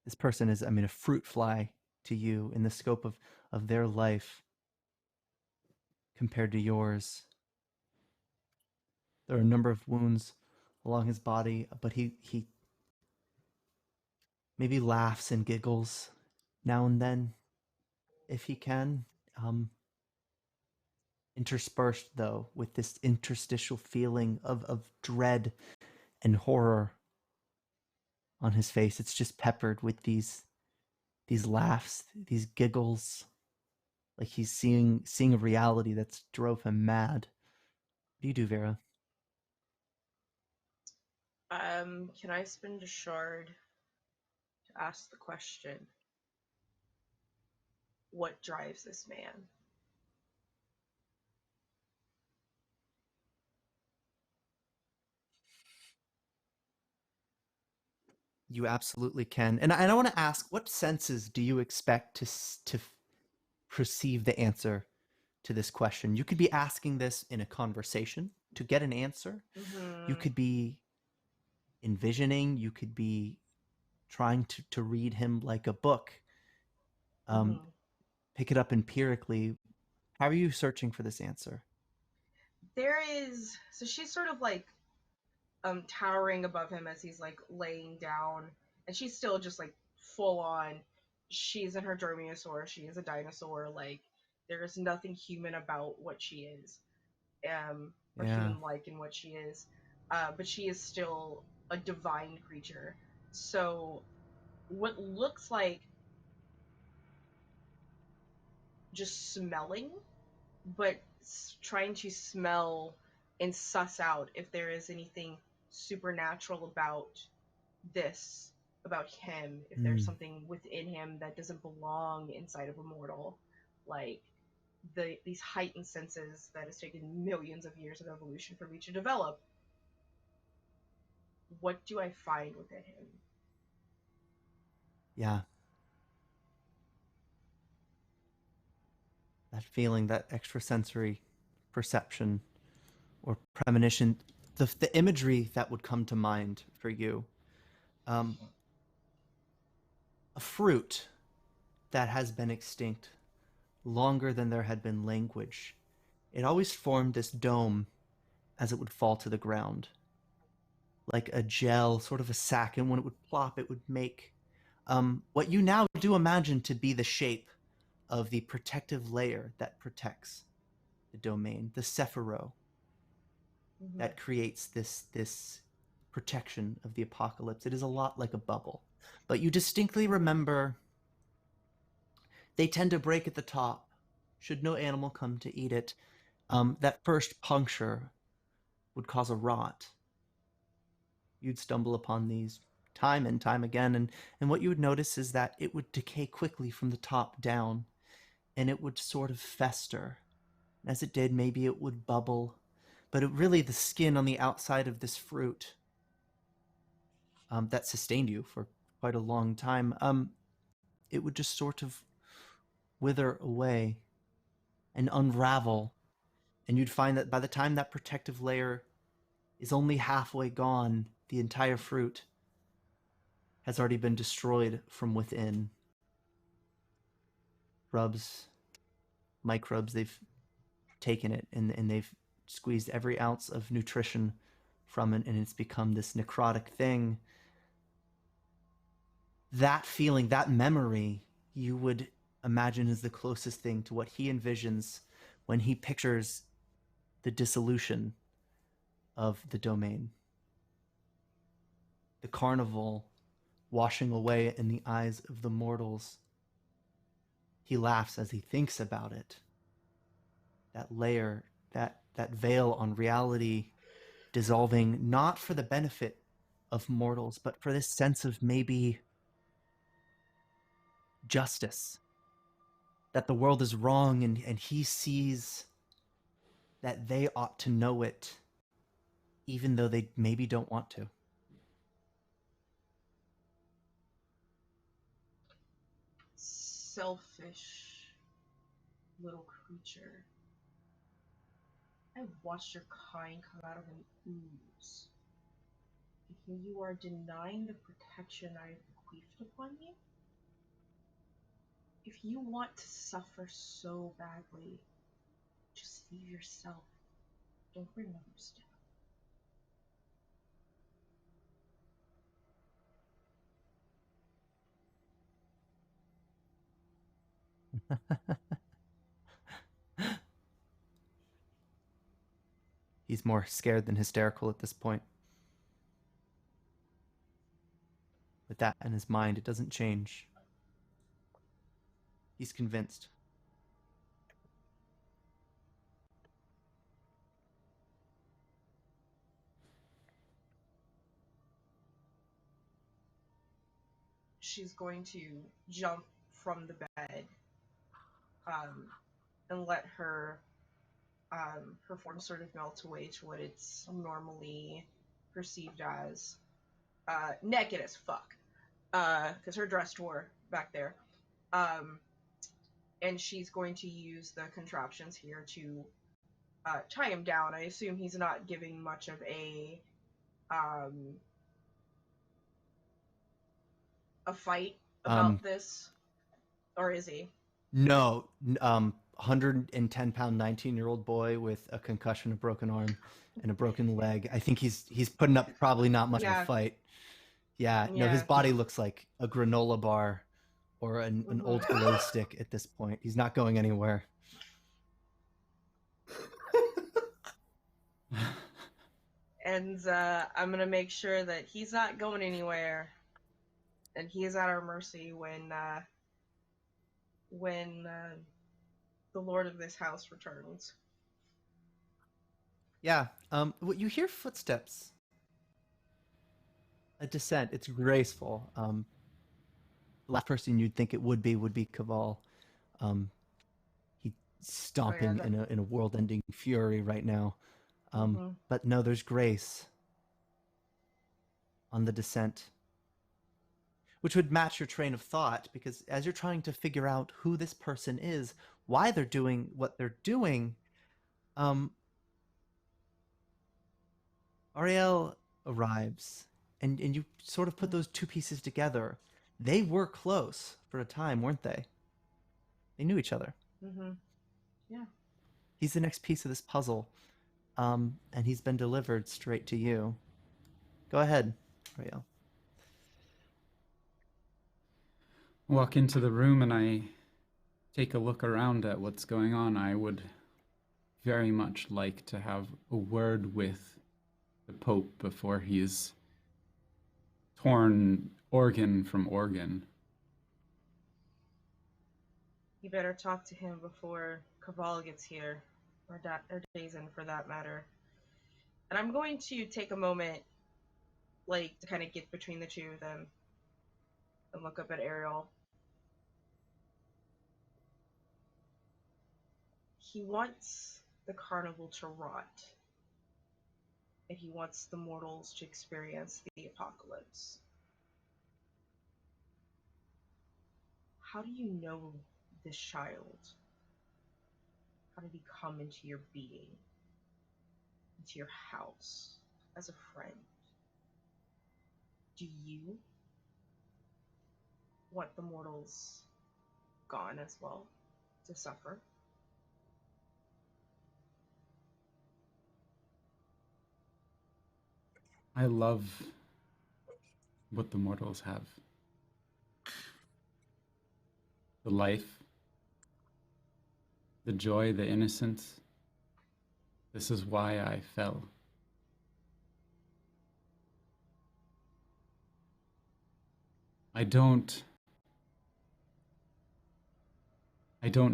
This person is, a fruit fly to you in the scope of their life compared to yours. There are a number of wounds along his body, but he maybe laughs and giggles now and then, if he can. Interspersed, though, with this interstitial feeling of dread and horror on his face. It's just peppered with these laughs, these giggles, like he's seeing a reality that's drove him mad. What do you do, Vera? Can I spend a shard to ask the question, what drives this man? You absolutely can. And I want to ask, what senses do you expect to perceive the answer to this question? You could be asking this in a conversation to get an answer. You Mm-hmm. could be envisioning. You could be trying to read him like a book. Mm-hmm. Pick it up empirically. How are you searching for this answer? There is, so she's sort of like towering above him as he's like laying down, and she's still just like full on. She's in her dromaeosaur. She is a dinosaur. Like there is nothing human about what she is, or Yeah. human-like in what she is. But she is still a divine creature. So what looks like just smelling, but trying to smell and suss out if there is anything supernatural this about him, if there's Mm. something within him that doesn't belong inside of a mortal, like these heightened senses that has taken millions of years of evolution for me to develop. What do I find within him? Yeah. That feeling, that extrasensory perception or premonition, the imagery that would come to mind for you. Um, a fruit that has been extinct longer than there had been language. It always formed this dome as it would fall to the ground, like a gel, sort of a sack, and when it would plop, it would make what you now do imagine to be the shape of the protective layer that protects the domain, the Sephiro, Mm-hmm. that creates this protection of the apocalypse. It is a lot like a bubble, but you distinctly remember they tend to break at the top. Should no animal come to eat it, that first puncture would cause a rot. You'd stumble upon these time and time again, and what you would notice is that it would decay quickly from the top down, and it would sort of fester. As it did, maybe it would bubble, but really the skin on the outside of this fruit that sustained you for quite a long time, it would just sort of wither away and unravel. And you'd find that by the time that protective layer is only halfway gone, the entire fruit has already been destroyed from within. Rubs, microbes, they've taken it and they've squeezed every ounce of nutrition from it, and it's become this necrotic thing. That feeling, that memory, you would imagine is the closest thing to what he envisions when he pictures the dissolution of the domain. The carnival washing away in the eyes of the mortals. He laughs as he thinks about it. That layer, that veil on reality dissolving, not for the benefit of mortals, but for this sense of maybe justice. That the world is wrong, and he sees that they ought to know it, even though they maybe don't want to. Selfish little creature. I watched your kind come out of an ooze. And you are denying the protection I have bequeathed upon you? If you want to suffer so badly, just leave yourself. Don't bring others down. He's more scared than hysterical at this point. With that in his mind, it doesn't change. He's convinced. She's going to jump from the bed, um, and let her form sort of melt away to what it's normally perceived as naked as fuck. because her dress tore back there. And she's going to use the contraptions here to tie him down. I assume he's not giving much of a fight Um, about this, or is he? no, 110-pound 19-year-old boy with a concussion, a broken arm, and a broken leg. I think he's putting up probably not much of a Yeah. fight. Yeah, no, his Yeah. body looks like a granola bar or an old Mhm. glow stick at this point. He's not going anywhere. And I'm gonna make sure that he's not going anywhere, and he is at our mercy when the lord of this house returns. Yeah, what you hear footsteps, a descent. It's graceful. The last person you'd think it would be Caval. He's Oh yeah, stomping that. in a world-ending fury right now. Mhm. But no, there's grace on the descent, which would match your train of thought, because as you're trying to figure out who this person is, why they're doing what they're doing, um, Ariel arrives, and you sort of put those two pieces together. They were close for a time, weren't they? They knew each other. Mhm. Yeah. He's the next piece of this puzzle, and he's been delivered straight to you. Go ahead, Ariel. Walk into the room and I take a look around at what's going on. I would very much like to have a word with the Pope before he's torn organ from organ. You better talk to him before Caval gets here, or Dazen for that matter. And I'm going to take a moment, like, to kind of get between the two of them and look up at Ariel. He wants the carnival to rot, and he wants the mortals to experience the apocalypse. How do you know this child? How did he come into your being, into your house, as a friend? Do you want the mortals gone as well, to suffer? I love what the mortals have. The life, the joy, the innocence. This is why I fell. I don't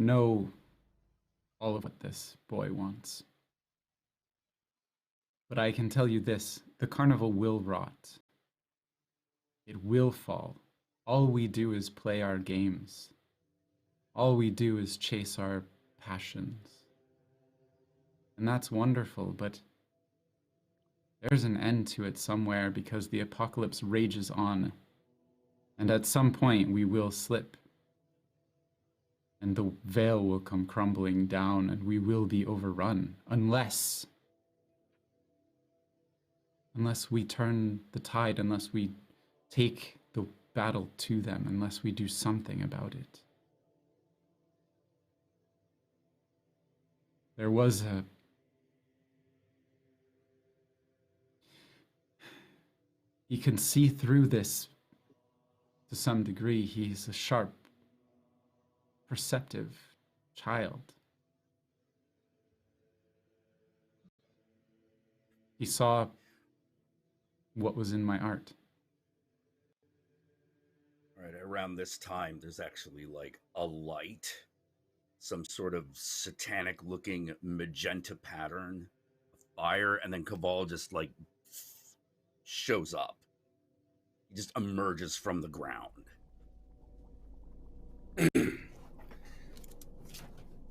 know all of what this boy wants. But I can tell you this, the carnival will rot. It will fall. All we do is play our games. All we do is chase our passions. And that's wonderful, but there's an end to it somewhere because the apocalypse rages on. And at some point we will slip. And the veil will come crumbling down and we will be overrun. Unless we turn the tide, unless we take the battle to them, unless we do something about it. There was a... He can see through this to some degree. He's a sharp, perceptive child. He saw what was in my art. Right around this time, there's actually like a light, some sort of satanic looking magenta pattern of fire, and then Caval just like shows up. He just emerges from the ground.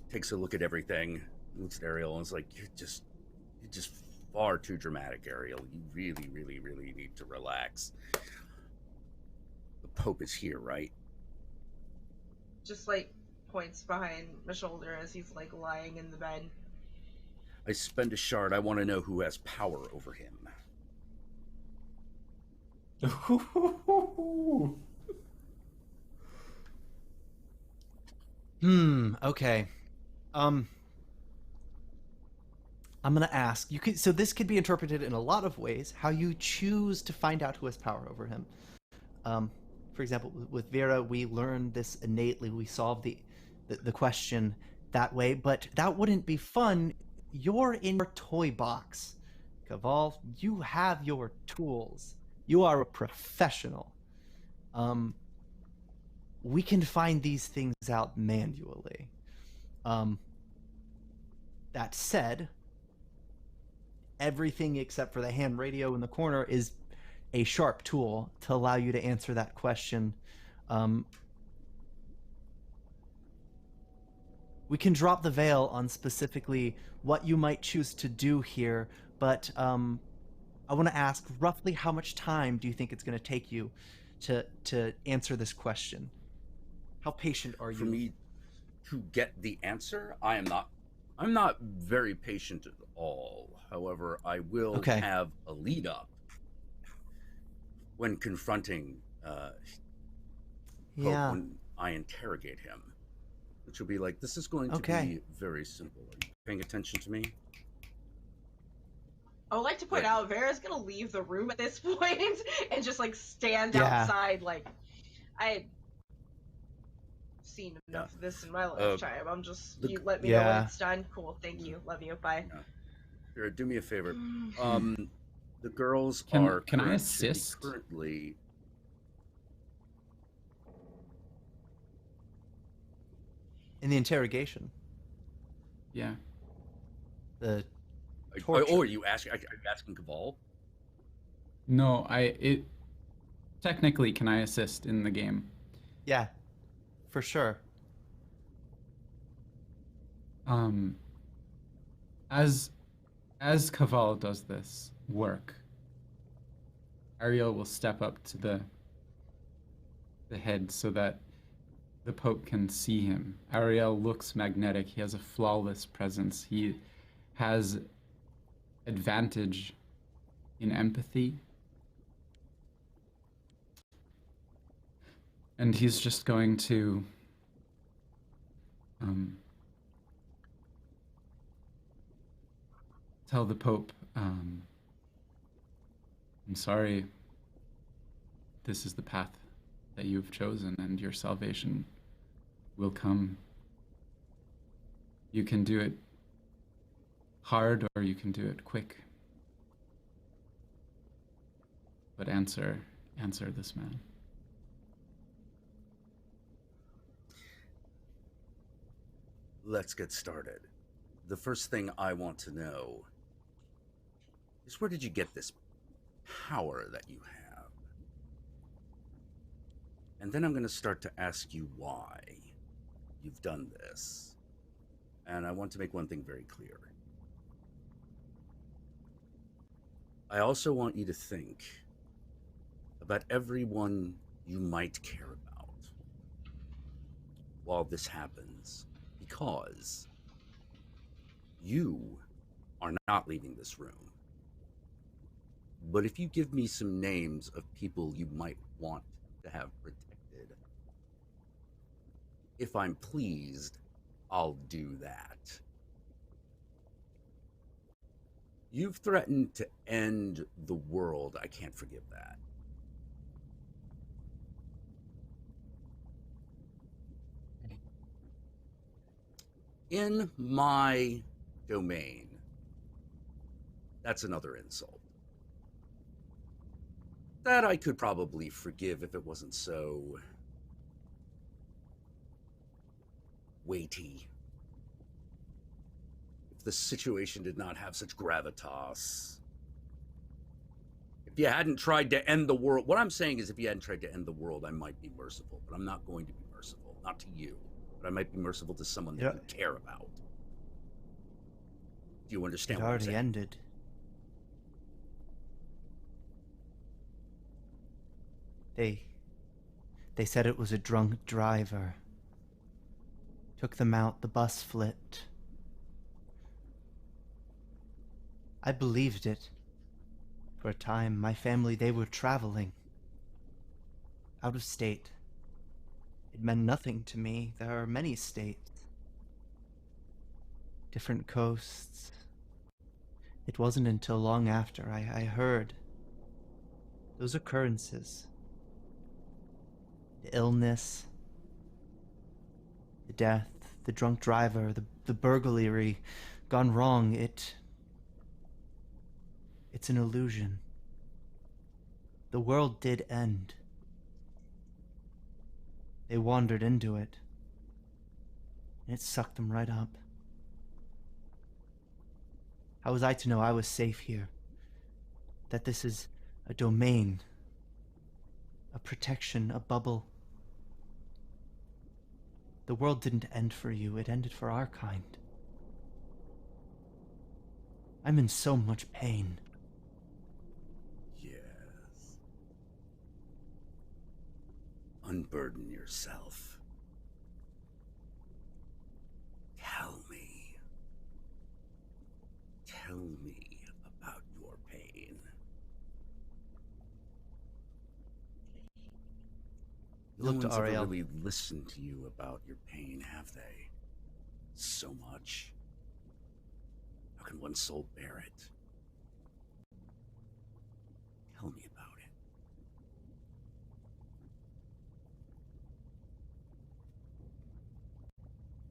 Takes a look at everything, looks at Ariel, and is like, you're just far too dramatic, Ariel. You really, really, really need to relax. The Pope is here, right? Just like points behind my shoulder as he's like lying in the bed. I spend a shard. I want to know who has power over him. Okay. I'm gonna ask. You could so this could be interpreted in a lot of ways. How you choose to find out who has power over him. For example, with Vera, we learned this innately. We solved the question that way, but that wouldn't be fun. You're in your toy box, Caval. You have your tools. You are a professional. We can find these things out manually. That said, everything except for the hand radio in the corner is a sharp tool to allow you to answer that question. We can drop the veil on specifically what you might choose to do here, but I want to ask roughly how much time do you think it's going to take you to answer this question? How patient are For you? me to get the answer, I'm not very patient at all. However, I will Okay. have a lead up when confronting Pope Yeah. when I interrogate him, which will be like, this is going to Okay. be very simple. Are you paying attention to me? I would like to point Good. out Vera's gonna leave the room at this point and just like stand Yeah. outside. Like I've seen enough of this in my lifetime. I'm just you let me know when Yeah. it's done. Cool, thank you, love you, bye. Vera, do me a favor. The girls Can are I should be assist? currently. In the interrogation, Yeah. the Oh, torture. are you asking Caval? No, technically, can I assist in the game? Yeah, for sure. As Caval does this work, Ariel will step up to the head so that the Pope can see him. Ariel looks magnetic. He has a flawless presence. He has advantage in empathy. And he's just going to tell the Pope, I'm sorry, this is the path that you've chosen, and your salvation will come. You can do it hard or you can do it quick. But answer this man. Let's get started. The first thing I want to know is, where did you get this power that you have? And then I'm going to start to ask you why you've done this. And I want to make one thing very clear. I also want you to think about everyone you might care about while this happens, because you are not leaving this room. But if you give me some names of people you might want to have protected, if I'm pleased, I'll do that. You've threatened to end the world. I can't forgive that. In my domain, that's another insult. That I could probably forgive if it wasn't so weighty. If the situation did not have such gravitas. If you hadn't tried to end the world, what I'm saying is, if you hadn't tried to end the world, I might be merciful, but I'm not going to be merciful. Not to you, but I might be merciful to someone that you care about. Do you understand It what I'm already saying? ended. They said it was a drunk driver. Took them out, the bus flipped. I believed it. For a time, my family, they were traveling. Out of state. It meant nothing to me. There are many states. Different coasts. It wasn't until long after I heard those occurrences. The illness, the death, the drunk driver, the burglary gone wrong. It's an illusion. The world did end. They wandered into it, and it sucked them right up. How was I to know I was safe here? That this is a domain, a protection, a bubble. The world didn't end for you, it ended for our kind. I'm in so much pain. Yes. Unburden yourself. Tell me. Tell me about your pain. No Look to one's ever Ariel. really listened to you about your pain, have they? So much. How can one soul bear it? Tell me about it.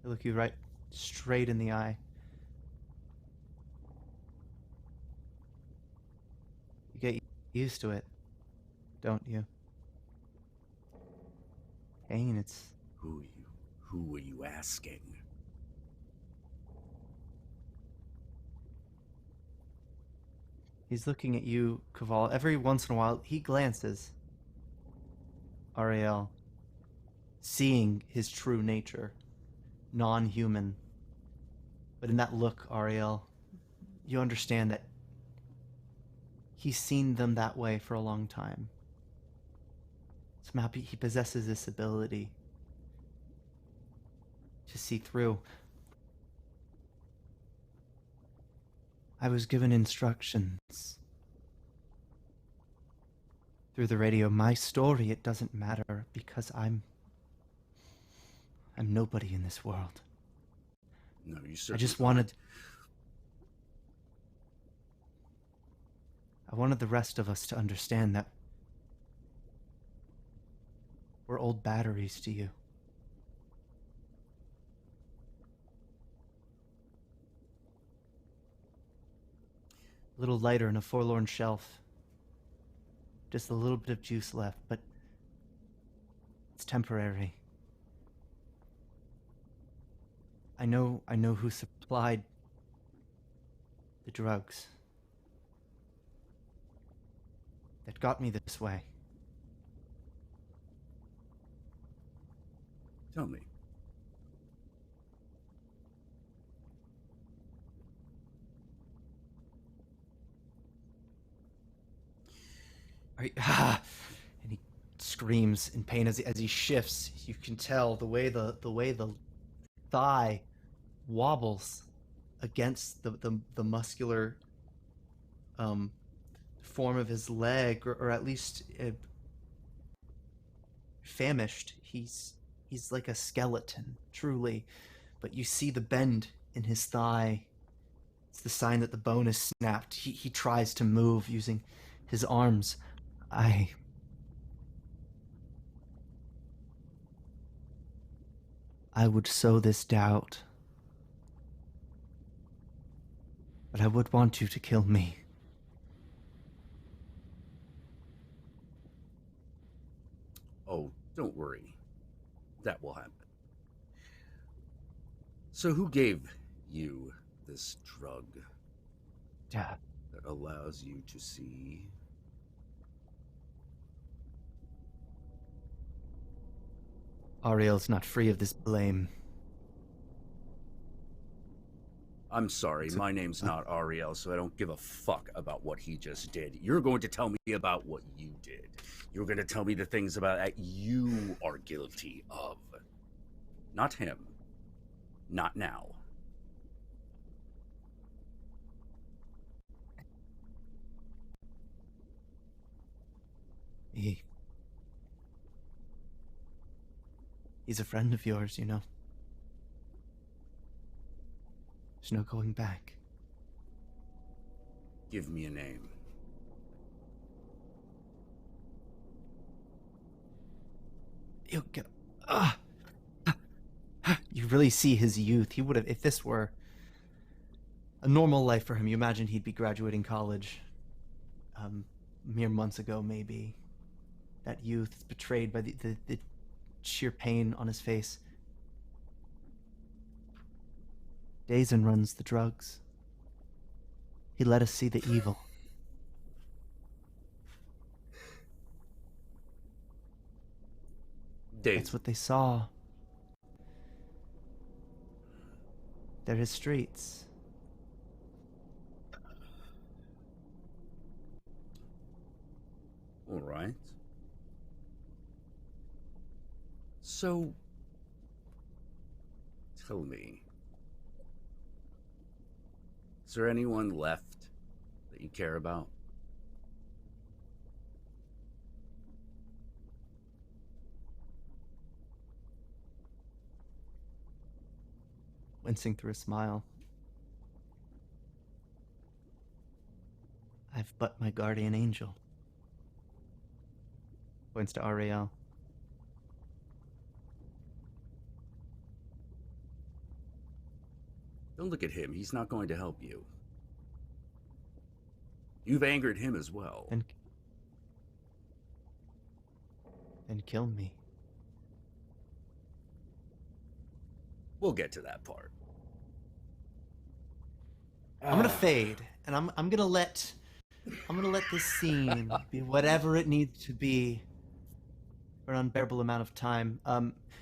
I look you right straight in the eye. You get used to it, don't you? Pain, it's... Who are you asking? He's looking at you, Kaval. Every once in a while, he glances. Ariel, seeing his true nature, non-human. But in that look, Ariel, you understand that he's seen them that way for a long time. Somehow he possesses this ability to see through. I was given instructions through the radio. My story, it doesn't matter because I'm nobody in this world. No, you I certainly just aren't. I wanted the rest of us to understand that we're old batteries to you. A little lighter in a forlorn shelf. Just a little bit of juice left, but it's temporary. I know who supplied the drugs that got me this way. Tell me. And he screams in pain as he shifts. You can tell the way the thigh wobbles against the muscular form of his leg, or at least famished. He's like a skeleton, truly. But you see the bend in his thigh. It's the sign that the bone is snapped. He tries to move using his arms. I would sow this doubt. But I would want you to kill me. Oh, don't worry. That will happen. So who gave you this drug Yeah. that allows you to see? Ariel's not free of this blame. I'm sorry, my name's not Ariel, so I don't give a fuck about what he just did. You're going to tell me about what you did. You're going to tell me the things about that you are guilty of. Not him. Not now. He's a friend of yours, you know. There's no going back. Give me a name. You go. You really see his youth. He would have, if this were a normal life for him, you imagine he'd be graduating college mere months ago, maybe. That youth is betrayed by the sheer pain on his face. Dazen runs the drugs. He let us see the evil. That's what they saw. They're his streets. All right. So, tell me, is there anyone left that you care about? Wincing through a smile. I've but my guardian angel. Points to Ariel. Don't look at him. He's not going to help you. You've angered him as well. Then kill me. We'll get to that part. I'm gonna fade, and I'm gonna let this scene be whatever it needs to be for an unbearable amount of time.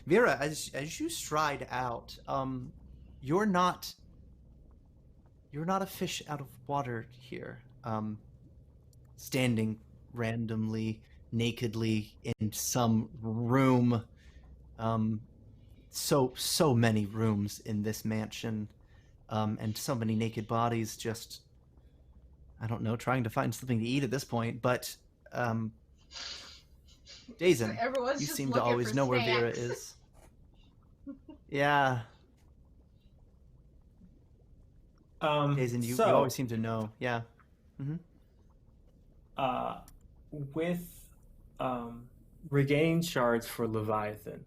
Vera, as you stride out, you're not a fish out of water here. Standing randomly, nakedly in some room. So many rooms in this mansion. And so many naked bodies just, I don't know, trying to find something to eat at this point, but Dazen, Everyone's you just seem to looking always for know where Vera snacks. is. Yeah. Dazen, you always seem to know. Yeah. Mm-hmm. With regain shards for Leviathan.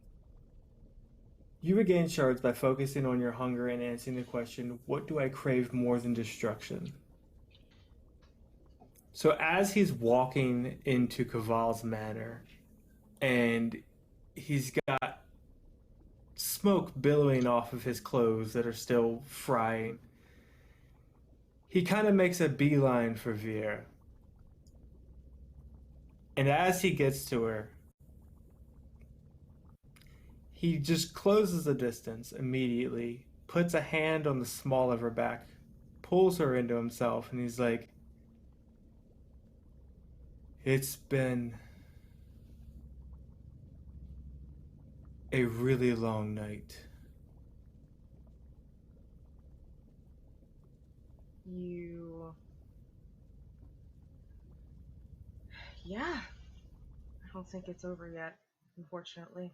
You regain shards by focusing on your hunger and answering the question, what do I crave more than destruction? So as he's walking into Kaval's manor, and he's got smoke billowing off of his clothes that are still frying, he kind of makes a beeline for Veer. And as he gets to her, he just closes the distance immediately, puts a hand on the small of her back, pulls her into himself, and he's like, it's been a really long night. Yeah. I don't think it's over yet, unfortunately.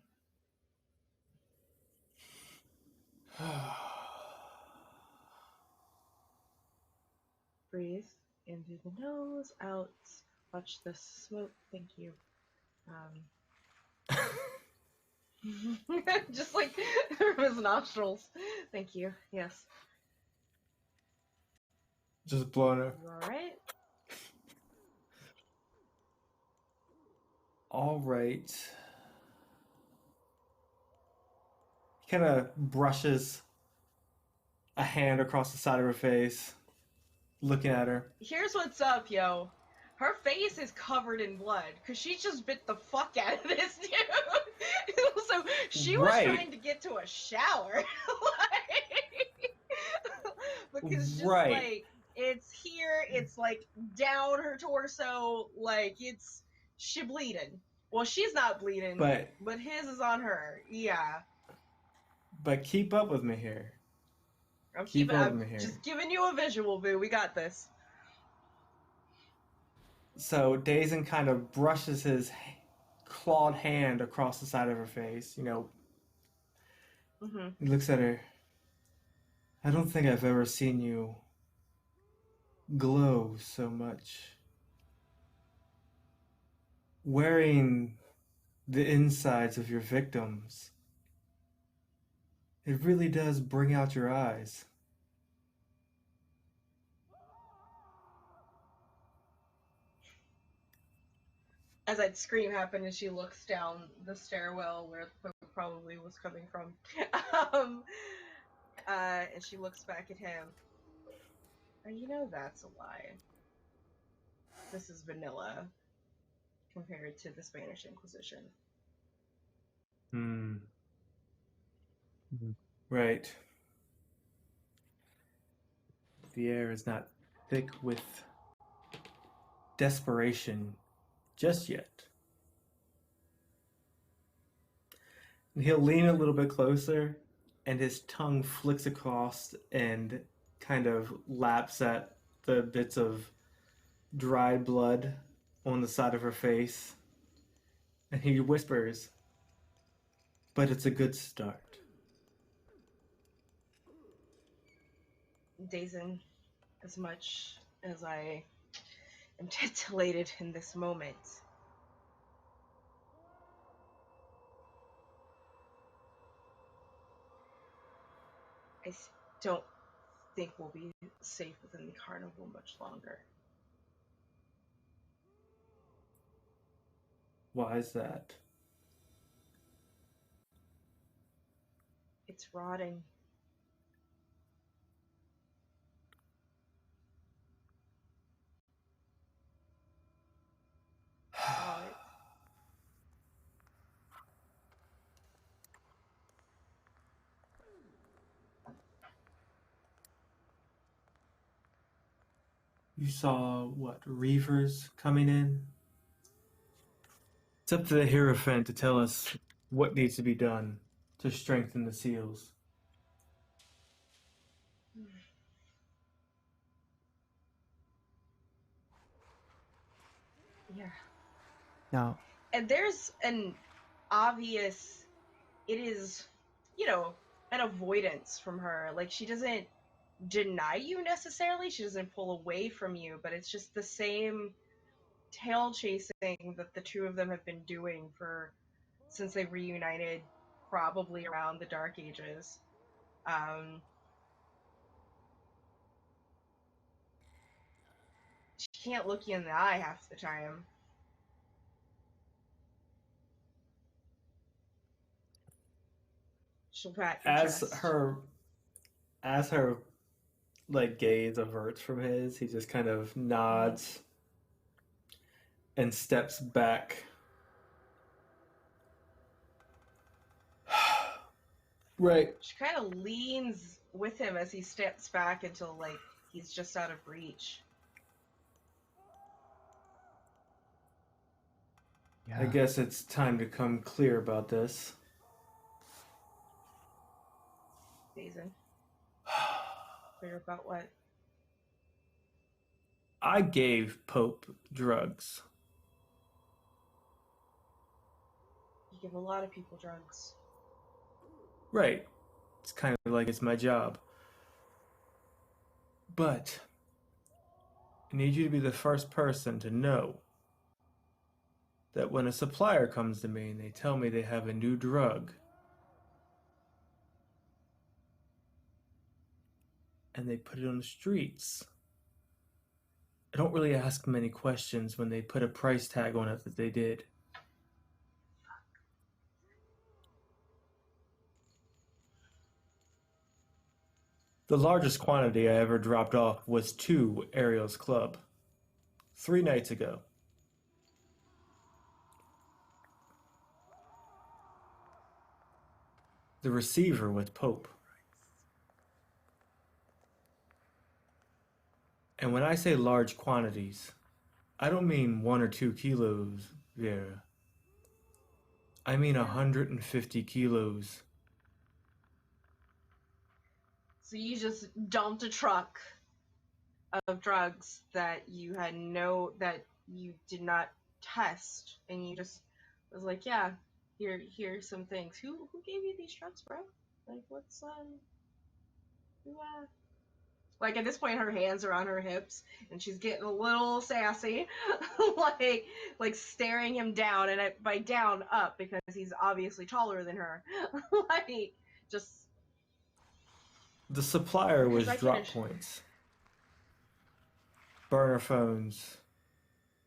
Breathe in through the nose, out. Watch the smoke. Thank you. Just like from his nostrils. Thank you. Yes. Just blowing her. You alright? All right. He kind of brushes a hand across the side of her face, looking at her. Here's what's up, yo. Her face is covered in blood because she just bit the fuck out of this dude. So she was Right. trying to get to a shower. is just Right. like it's here, it's like down her torso, like it's she bleeding. Well, she's not bleeding, But his is on her. Yeah. keep up with me here. I'm Keep up with me here. just giving you a visual, boo. We got this. So Dazen kind of brushes his clawed hand across the side of her face. Mm-hmm. He looks at her. I don't think I've ever seen you glow so much. Wearing the insides of your victims, it really does bring out your eyes. As that scream happened, and she looks down the stairwell where the Pope probably was coming from, um, and she looks back at him. You know that's a lie. This is vanilla compared to the Spanish Inquisition. Hmm. Mhm. Right. The air is not thick with desperation just yet. And he'll lean a little bit closer, and his tongue flicks across and kind of laps at the bits of dried blood on the side of her face. And he whispers, but it's a good start. Dazen, as much as I am titillated in this moment, I don't think we'll be safe within the carnival much longer. Why is that? It's rotting. Saw it. You saw what, reavers coming in? It's up to the Hierophant to tell us what needs to be done to strengthen the seals. Yeah. Now, And there's an obvious, it is, an avoidance from her. Like, she doesn't deny you necessarily, she doesn't pull away from you, but it's just the same tail chasing that the two of them have been doing for since they reunited, probably around the Dark Ages. Um, she can't look you in the eye half the time. She'll pat your As chest. her as her like gaze averts from his, he just kind of nods and steps back. Right. She kind of leans with him as he steps back until, like, he's just out of reach. yeah. I guess it's time to come clear about this. Dazen. Clear about what? I gave Pope drugs. You give a lot of people drugs. Right. It's kind of like it's my job. But I need you to be the first person to know that when a supplier comes to me and they tell me they have a new drug and they put it on the streets, I don't really ask many questions when they put a price tag on it that they did. The largest quantity I ever dropped off was 2 Ariel's Club, 3 nights ago. The receiver with Pope. And when I say large quantities, I don't mean 1 or 2 kilos, Vera. I mean 150 kilos. So you just dumped a truck of drugs that you did not test, and you just was like, yeah, here's some things. Who gave you these drugs, bro? Like, what's who like at this point her hands are on her hips and she's getting a little sassy, like staring him down, and by down up because he's obviously taller than her. Like, just The supplier because was I can drop points, burner phones,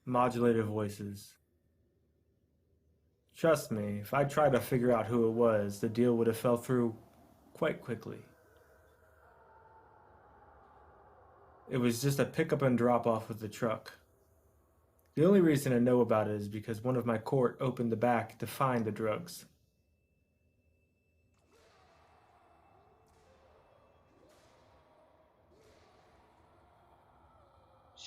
modulated voices. Trust me, if I tried to figure out who it was, the deal would have fell through quite quickly. It was just a pickup and drop off with the truck. The only reason I know about it is because one of my court opened the back to find the drugs.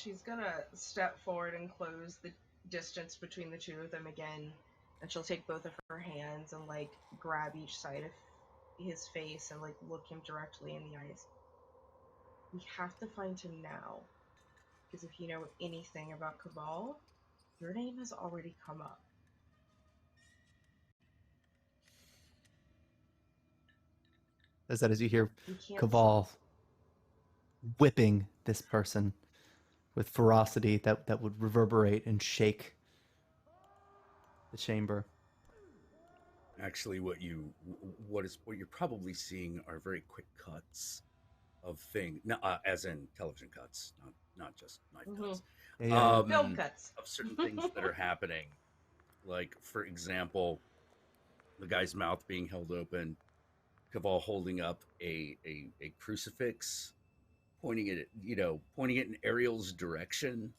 she's gonna step forward and close the distance between the two of them again, and she'll take both of her hands and like grab each side of his face and like look him directly in the eyes. We have to find him now, because if you know anything about Cabal, your name has already come up. Says that as you hear We can't. Caval whipping this person with ferocity that would reverberate and shake the chamber. Actually, what you're probably seeing are very quick cuts of things, as in television cuts, not just knife cuts. Film cuts. Of certain things that are happening. Like, for example, the guy's mouth being held open, Caval holding up a crucifix, pointing it in Ariel's direction.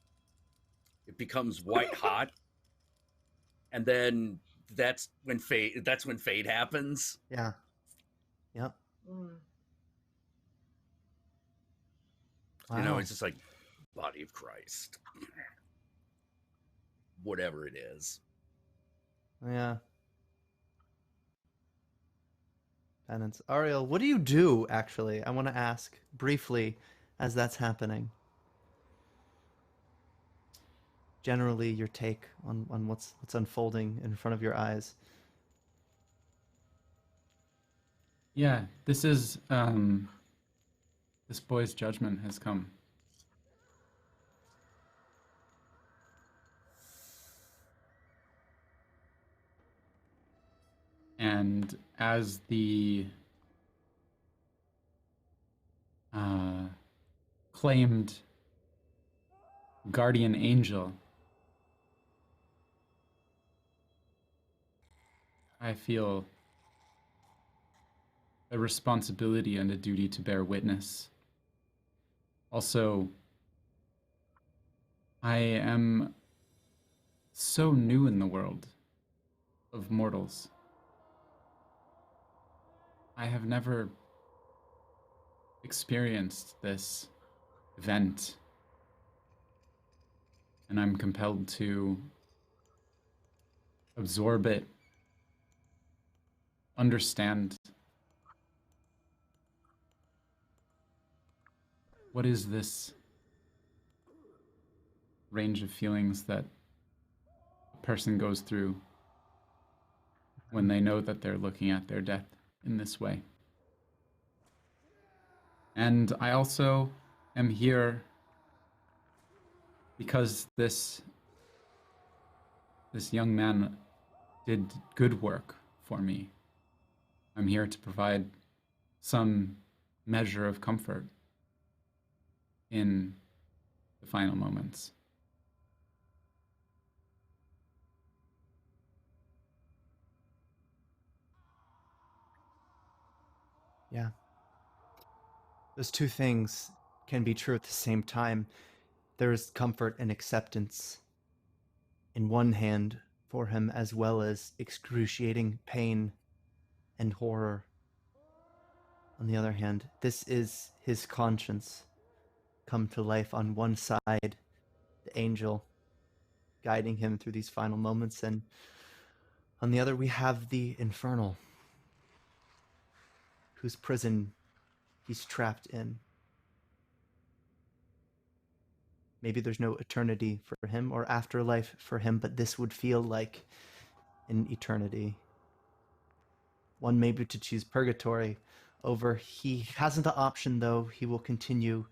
It becomes white hot, and then that's when fade happens. Yeah. Yep. Mm. Wow. It's just like body of Christ, whatever it is. Yeah. Penance. Ariel, what do you do, actually? I want to ask briefly as that's happening. Generally, your take on what's unfolding in front of your eyes. Yeah, this boy's judgment has come. And as the claimed guardian angel, I feel a responsibility and a duty to bear witness. Also, I am so new in the world of mortals. I have never experienced this event, and I'm compelled to absorb it, understand what is this range of feelings that a person goes through when they know that they're looking at their death in this way. And I also am here because this young man did good work for me. I'm here to provide some measure of comfort in the final moments. Yeah. Those two things can be true at the same time. There is comfort and acceptance in one hand for him, as well as excruciating pain and horror on the other hand. This is his conscience. come to life. On one side, the angel guiding him through these final moments, and on the other, we have the infernal, whose prison he's trapped in. Maybe there's no eternity for him or afterlife for him, but this would feel like an eternity. One maybe to choose purgatory over. He hasn't the option, though. He will continue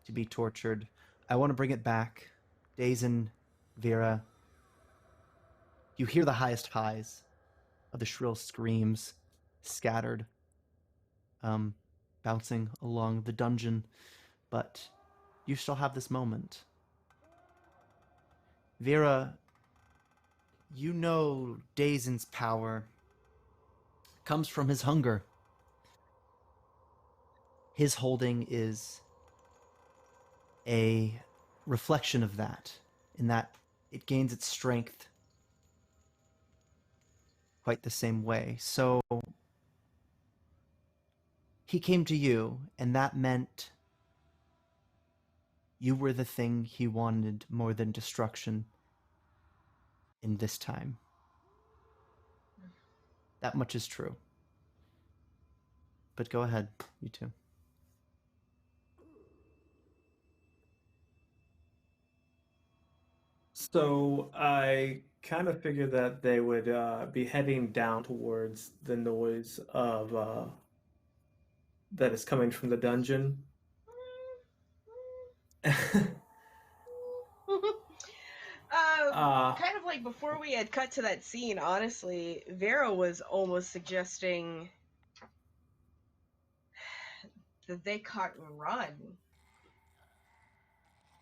to be tortured. I want to bring it back. Dazen, Vera, you hear the highest highs of the shrill screams scattered, bouncing along the dungeon, but you still have this moment. Vera, you know Dazen's power comes from his hunger. His holding is a reflection of that, in that it gains its strength quite the same way. So he came to you, and that meant you were the thing he wanted more than destruction in this time. That much is true. But go ahead, you two. So I kind of figured that they would be heading down towards the noise of that is coming from the dungeon. Kind of like before we had cut to that scene, honestly, Vera was almost suggesting that they cut and run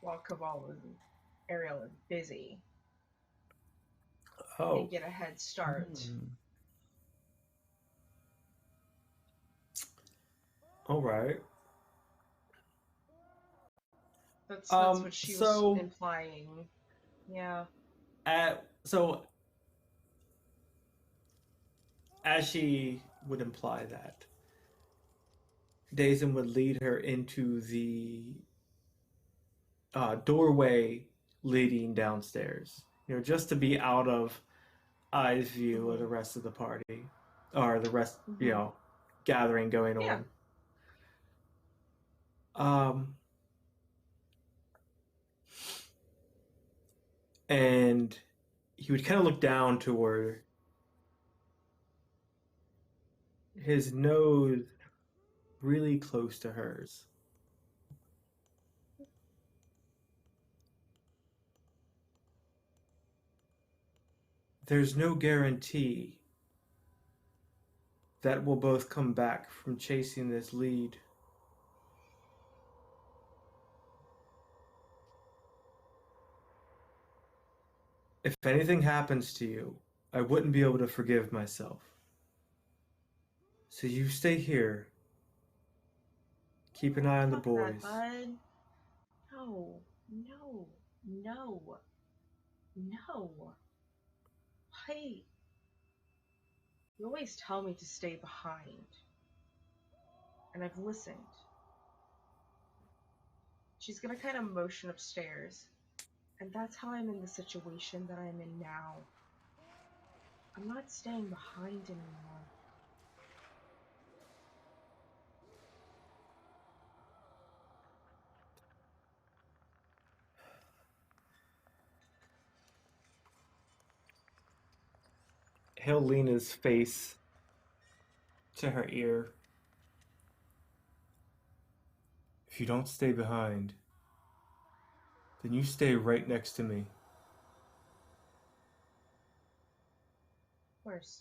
while Cabal and Ariel are busy and get a head start. All right. That's what she was implying. Yeah. So as she would imply that, Dazen would lead her into the doorway leading downstairs. You know, just to be out of eyes view of the rest of the party, or the rest, you know, gathering going on. And he would kind of look down toward his nose really close to hers. There's no guarantee that we'll both come back from chasing this lead. If anything happens to you, I wouldn't be able to forgive myself. So you stay here. Keep an eye on the boys. Bud. No, no, no, no. Why? You always tell me to stay behind. And I've listened. She's gonna kind of motion upstairs. And that's how I'm in the situation that I'm in now. I'm not staying behind anymore. He'll lean his face to her ear. If you don't stay behind, then you stay right next to me. Of course.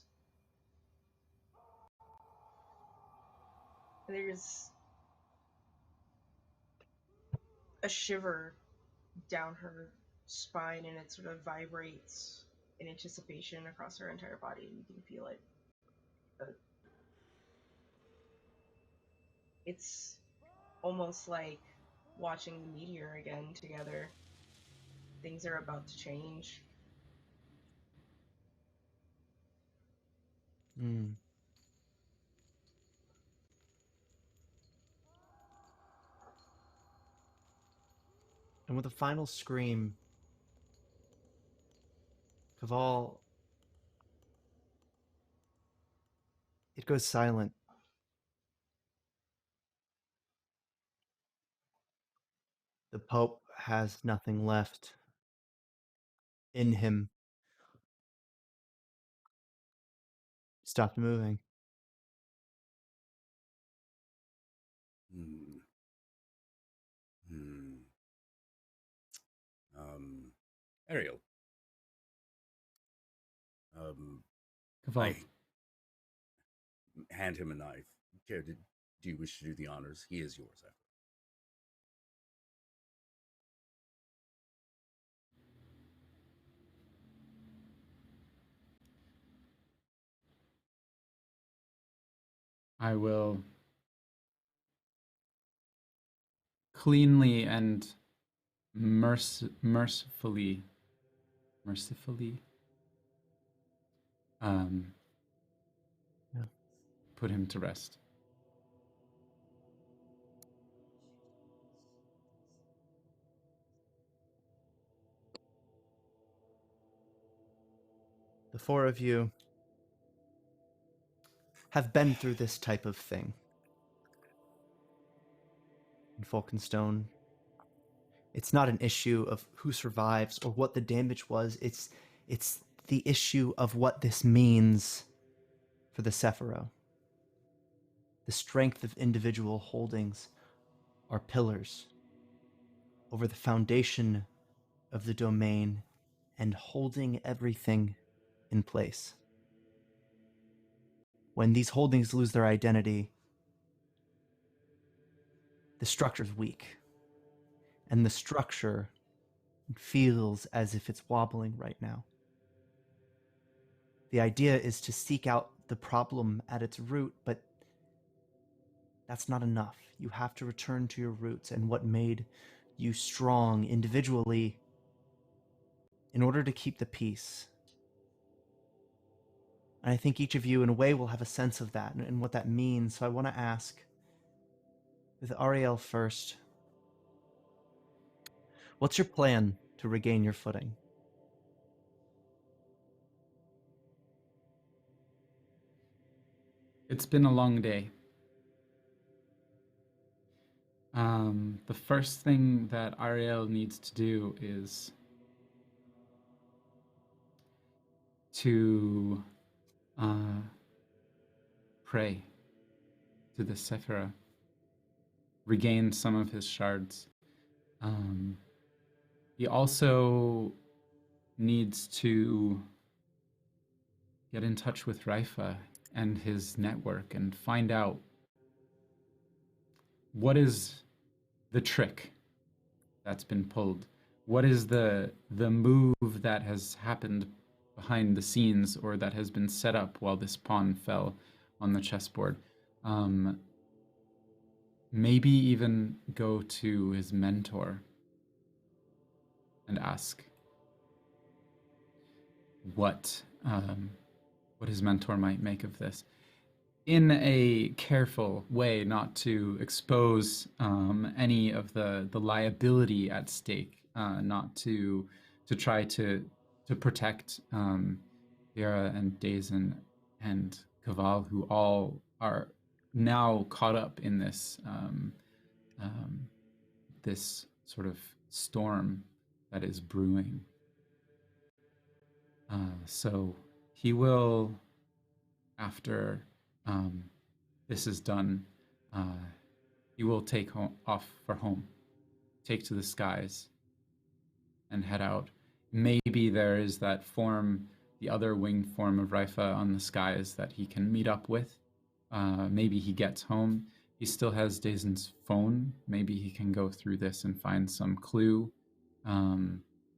There's a shiver down her spine, and it sort of vibrates in anticipation across her entire body, and you can feel it. It's almost like watching the meteor again together. Things are about to change. And with a final scream, Caval, it goes silent. The Pope has nothing left in him. Stopped moving. Hmm. Hmm. Ariel. Caval, I hand him a knife. Do you wish to do the honors? He is yours. I will cleanly and mercifully um, Yeah. put him to rest. The four of you have been through this type of thing in Falkenstone. It's not an issue of who survives or what the damage was. It's the issue of what this means for the Sephiroth. The strength of individual holdings are pillars over the foundation of the domain and holding everything in place. When these holdings lose their identity, the structure's weak. And the structure feels as if it's wobbling right now. The idea is to seek out the problem at its root, but that's not enough. You have to return to your roots and what made you strong individually in order to keep the peace. And I think each of you, in a way, will have a sense of that and what that means. So I want to ask, with Ariel first, what's your plan to regain your footing? It's been a long day. The first thing that Ariel needs to do is to pray to the Sephira, regain some of his shards. He also needs to get in touch with Raifa and his network and find out what is the trick that's been pulled. What is the move that has happened behind the scenes or that has been set up while this pawn fell on the chessboard? Maybe even go to his mentor and ask what his mentor might make of this in a careful way, not to expose any of the liability at stake, not to try to protect Vera and Dazen and Kaval, who all are now caught up in this this sort of storm that is brewing. So he will, after this is done, he will take off for home, take to the skies, and head out. Maybe there is that form, the other winged form of Raifa on the skies that he can meet up with. Maybe he gets home. He still has Dazen's phone. Maybe he can go through this and find some clue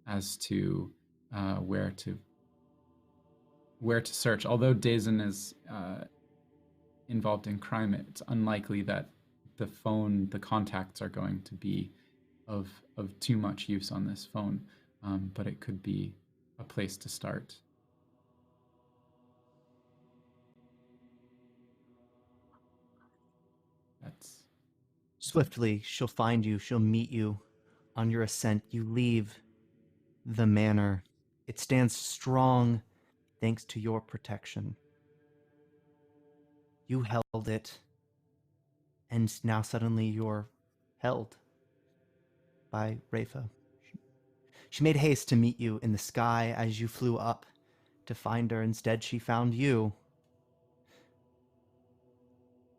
as to where to search. Although Dazen is involved in crime, it's unlikely that the contacts are going to be of too much use on this phone, but it could be a place to start. That's Swiftly, she'll find you, she'll meet you on your ascent, you leave the manor. It stands strong thanks to your protection. You held it, and now suddenly you're held by Rafa. She made haste to meet you in the sky as you flew up to find her. Instead, she found you.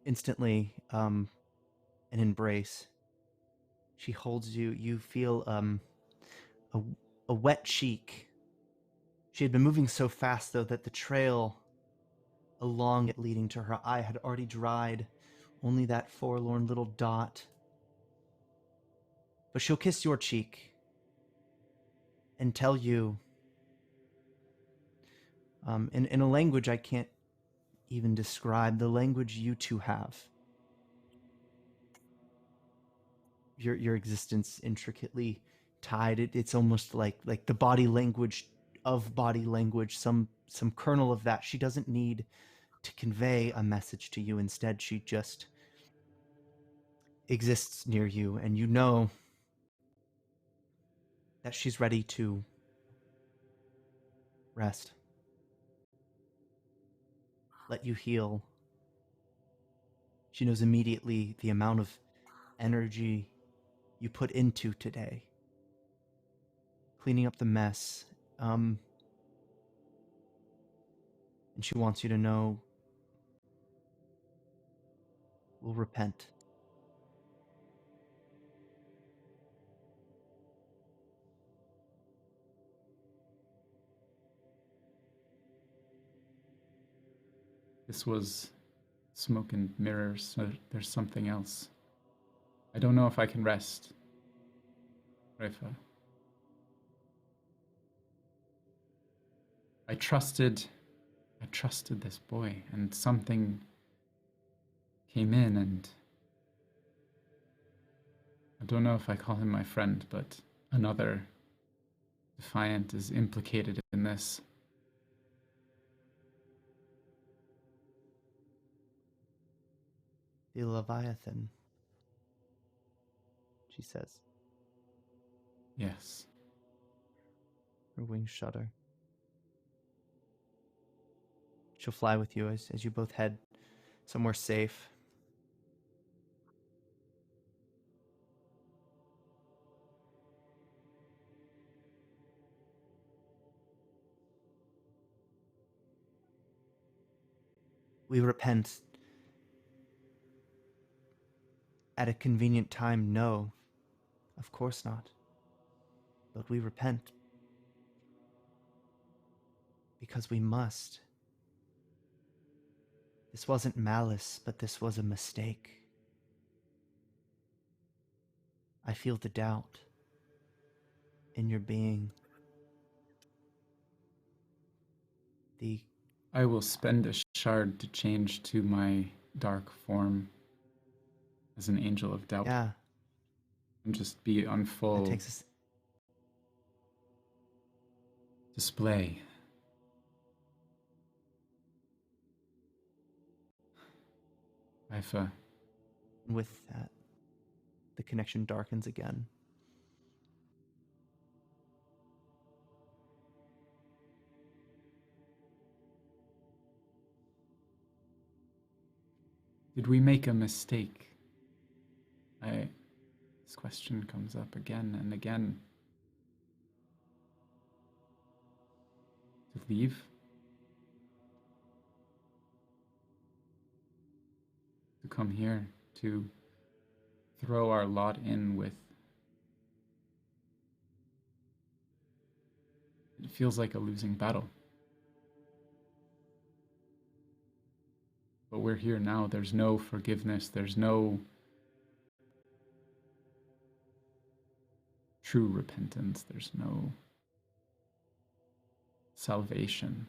Instantly, an embrace. She holds you. You feel a, a wet cheek. She had been moving so fast, though, that the trail along it leading to her eye had already dried. Only that forlorn little dot. But she'll kiss your cheek and tell you, in a language I can't even describe, the language you two have. Your existence intricately tied. It's almost like the body language of body language, some kernel of that. She doesn't need to convey a message to you. Instead, she just exists near you, and you know that she's ready to rest. Let you heal. She knows immediately the amount of energy you put into today. Cleaning up the mess. And she wants you to know we'll repent. This was smoke and mirrors. So there's something else. I don't know if I can rest, Rafa. I trusted this boy, and something came in, and I don't know if I call him my friend, but another Defiant is implicated in this. The Leviathan, she says. Yes. Her wings shudder. She'll fly with you as you both head somewhere safe. We repent. At a convenient time, no. Of course not. But we repent. Because we must. This wasn't malice, but this was a mistake. I feel the doubt in your being. I will spend a shard to change to my dark form as an angel of doubt. Yeah. And just be on full That takes us. display. Ifa. With that, the connection darkens again. Did we make a mistake? This question comes up again and again. To leave? To come here? To throw our lot in with... It feels like a losing battle. But we're here now. There's no forgiveness. There's no true repentance. There's no salvation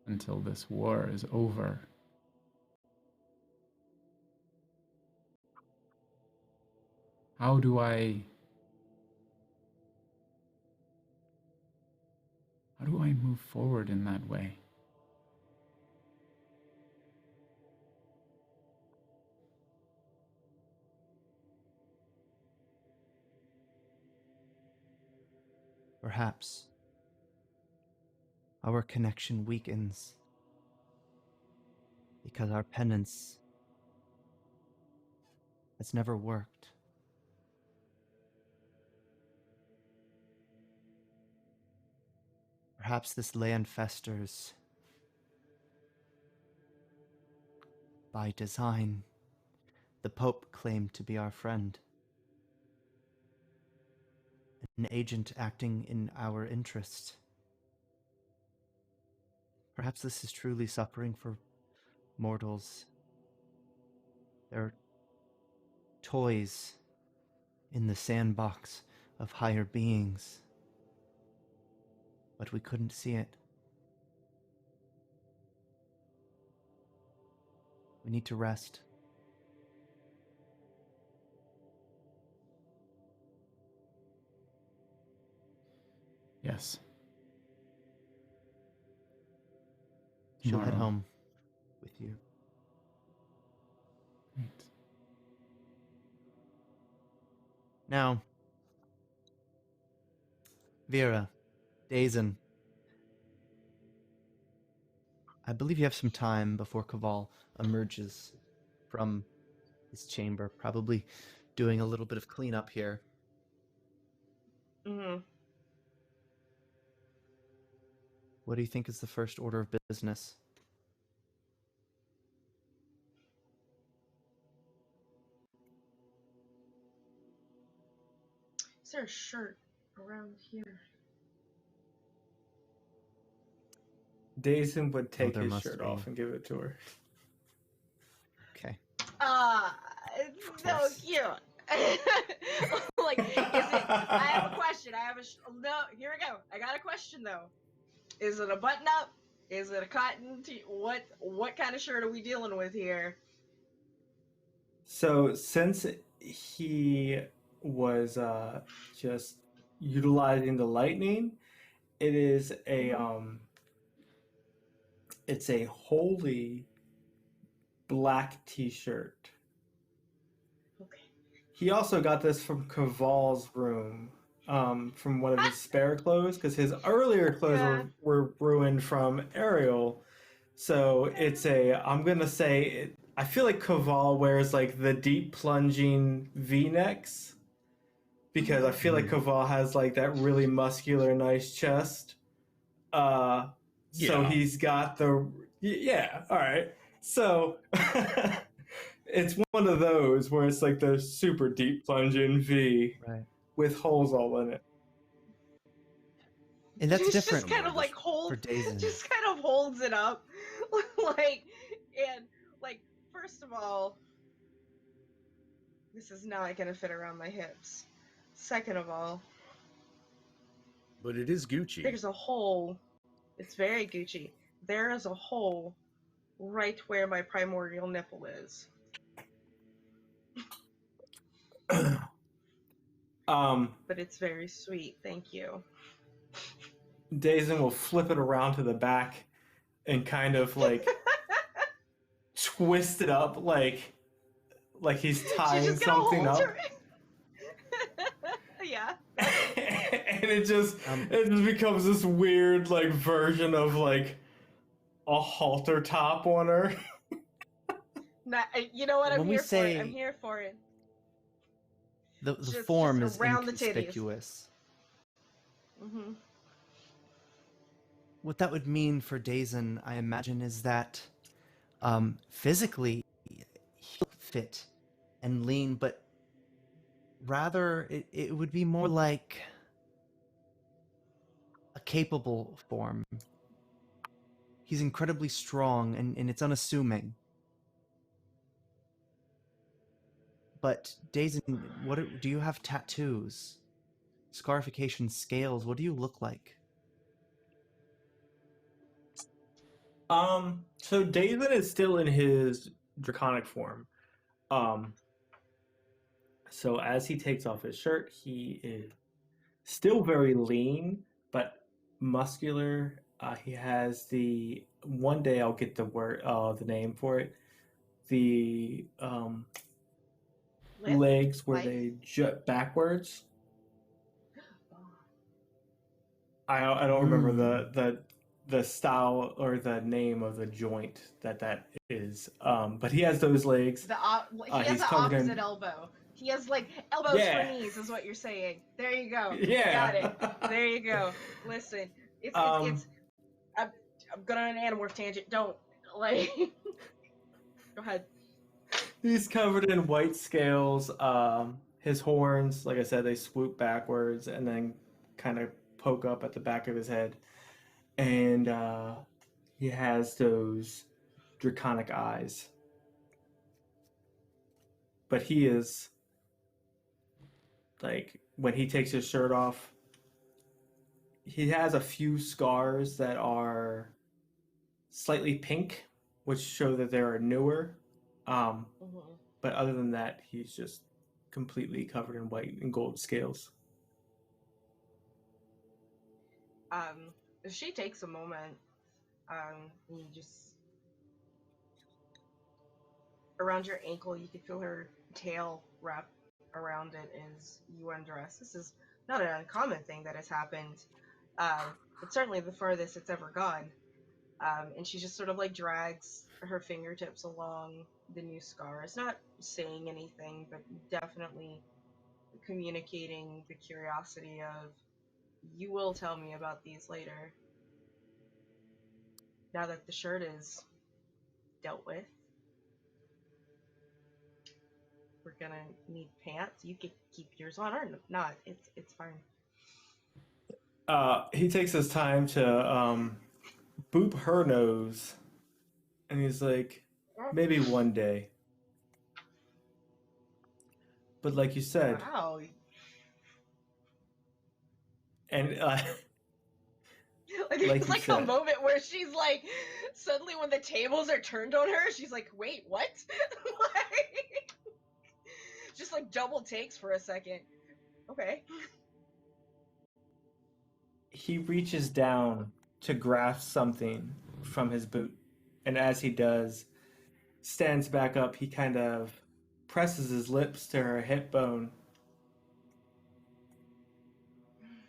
until this war is over. How do I move forward in that way? Perhaps our connection weakens because our penance has never worked. Perhaps this land festers by design. The Pope claimed to be our friend, an agent acting in our interest. Perhaps this is truly suffering for mortals. They're toys in the sandbox of higher beings, but we couldn't see it. We need to rest. Yes. She'll head Tomorrow. home with you. Great. Now, Vera, Dazen, I believe you have some time before Kaval emerges from his chamber, probably doing a little bit of cleanup here. Mm-hmm. What do you think is the first order of business? Is there a shirt around here? Dazen would take there his must shirt be. off and give it to her. Okay. It's so course. cute. Like, is it? I have a question. No. Here we go. I got a question though. Is it a button up? Is it a cotton tee? What kind of shirt are we dealing with here? So since he was just utilizing the lightning, it is a it's a wholly black t-shirt. Okay. He also got this from Kaval's room, from one of his spare clothes, because his earlier clothes Yeah. were ruined from Ariel. So it's I'm gonna say, I feel like Kaval wears like the deep plunging V-necks, because I feel like Kaval has like that really muscular, nice chest. So Yeah. he's got yeah, all right. So it's one of those where it's like the super deep plunging V Right. with holes all in it. And that's Just different kind of like for Dazen. just kind of holds it up, like, and like, first of all, this is not gonna fit around my hips. Second of all, But it is Gucci. there's a hole. It's very Gucci. There is a hole right where my primordial nipple is. But it's very sweet. Thank you. Dazen will flip it around to the back and kind of like twist it up like he's She's tying just gonna something hold up. her. Yeah. And it just becomes this weird like version of like a halter top on her. You know what? I'm When we here for it. say- I'm here for it. The Just form is around the titties. inconspicuous. Mm-hmm. What that would mean for Dazen, I imagine, is that physically he'll fit and lean, but rather it would be more like a capable form. He's incredibly strong and it's unassuming. But Dazen, do you have tattoos? Scarification, scales, what do you look like? So David is still in his draconic form. So as he takes off his shirt, he is still very lean, but muscular. He has one day I'll get the name for it. The Lift? legs where Life? they jut backwards. I don't remember the style or the name of the joint that is. But he has those legs. He has He's an covered opposite in elbow. He has like elbows for yeah knees, is what you're saying. There you go. Got it. yeah. There you go. Listen, it's um, I'm going on an Animorph tangent. Don't like. Go ahead. he's covered in white scales. His horns, like I said, they swoop backwards and then kind of poke up at the back of his head, and he has those draconic eyes. But he is like when he takes his shirt off, he has a few scars that are slightly pink, which show that they're newer. Mm-hmm. But other than that, he's just completely covered in white and gold scales. If she takes a moment, you just around your ankle, you can feel her tail wrap around it as you undress. This is not an uncommon thing that has happened. It's certainly the farthest it's ever gone. And she just sort of like drags her fingertips along the new scars, not saying anything, but definitely communicating the curiosity of, you will tell me about these later. Now that the shirt is dealt with, we're gonna need pants. You can keep yours on or not. It's fine. He takes his time to boop her nose, and he's like, maybe one day. But like you said, Wow. and Like like it's you like a said, moment where she's like, suddenly when the tables are turned on her, she's like, wait, what? Like, just like double takes for a second. Okay. he reaches down to grasp something from his boot, and as he does, stands back up. He kind of presses his lips to her hip bone,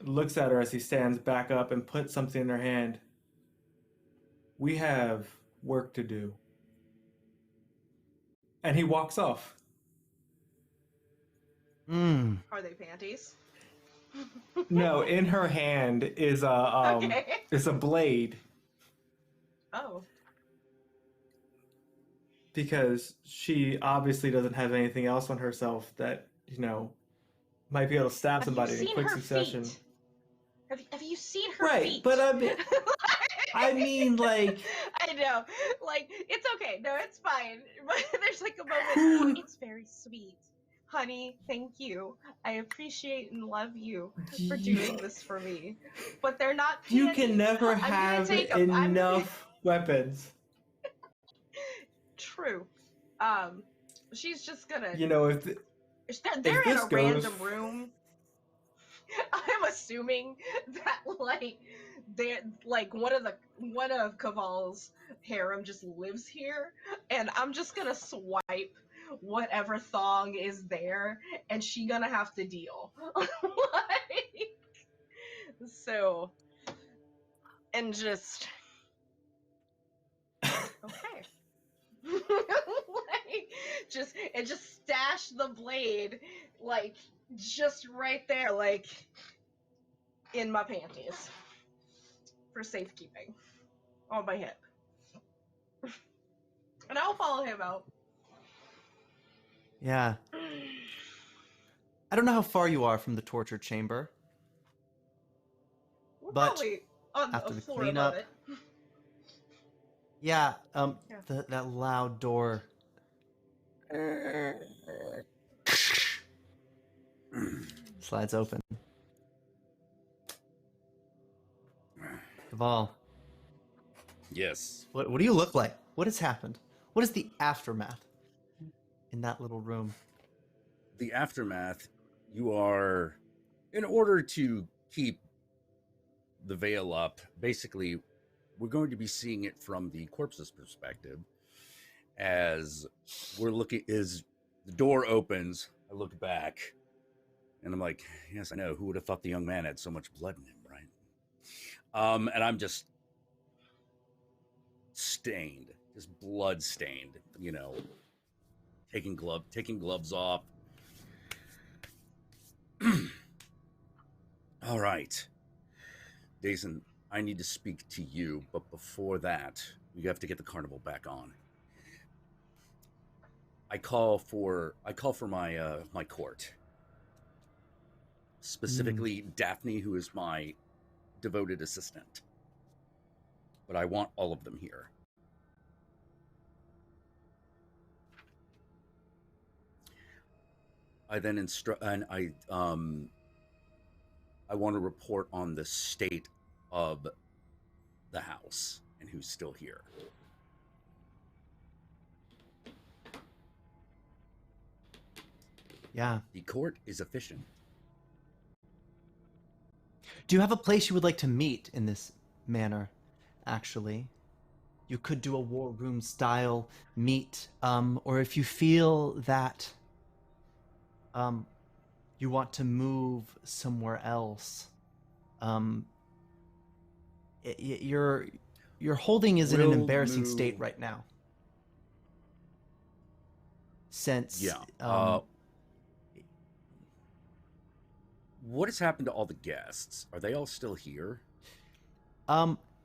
looks at her as he stands back up, and puts something in her hand. We have work to do. And he walks off. Mm. Are they panties? No, in her hand Okay. is a blade, Oh. because she obviously doesn't have anything else on herself that, might be able to stab Have you somebody in seen quick her succession. feet? Have you seen her Right, feet? but I mean, like, I know. Like, it's okay. No, it's fine. But there's like a moment. who It's very sweet. Honey, thank you. I appreciate and love you for you, doing this for me. But they're not you panties. can never I'm gonna have take them. enough weapons. True. She's just gonna. You know, if They're in this a goes, random room. I'm assuming that like they're like one of Caval's harem just lives here, and I'm just gonna swipe whatever thong is there, and she gonna have to deal. Like, so, and just okay. Like, just stash the blade like just right there, like in my panties for safekeeping on my hip. And I'll follow him out. Yeah. I don't know how far you are from the torture chamber, We're but probably on after the the floor above cleanup, it. yeah, Yeah. that loud door slides open. Kaval, Yes. what do you look like? What has happened? What is the aftermath in that little room? The aftermath, you are, in order to keep the veil up, basically, we're going to be seeing it from the corpse's perspective. As we're looking, as the door opens, I look back and I'm like, yes, I know. Who would have thought the young man had so much blood in him, right? And I'm just stained, just blood stained, taking gloves off. All right, Jason, I need to speak to you, but before that, we have to get the carnival back on. I call for my court, specifically Daphne, who is my devoted assistant. But I want all of them here. I then instruct, and I want to report on the state of the house and who's still here. Yeah. The court is efficient. Do you have a place you would like to meet in this manner, actually? You could do a war room style meet, or if you feel that you want to move somewhere else, your holding is in an We'll embarrassing state move- right now. Since Yeah. What has happened to all the guests? Are they all still here?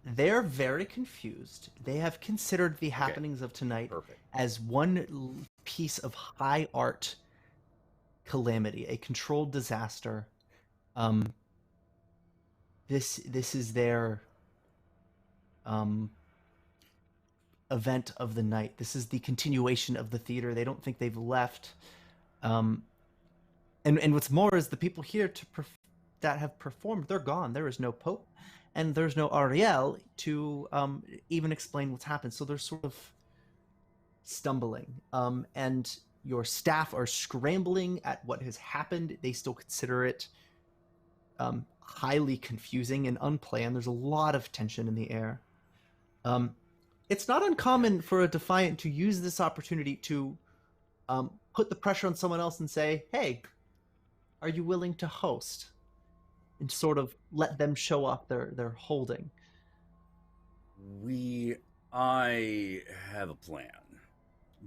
They're very confused. They have considered the happenings of tonight Perfect. as one piece of high art calamity, a controlled disaster. This is their event of the night. This is the continuation of the theater. They don't think they've left. And what's more is the people here that have performed, they're gone. There is no Pope, and there's no Ariel to even explain what's happened. So they're sort of stumbling. And your staff are scrambling at what has happened. They still consider it highly confusing and unplanned. There's a lot of tension in the air. It's not uncommon for a Defiant to use this opportunity to put the pressure on someone else and say, hey, are you willing to host? And sort of let them show off their holding. I have a plan,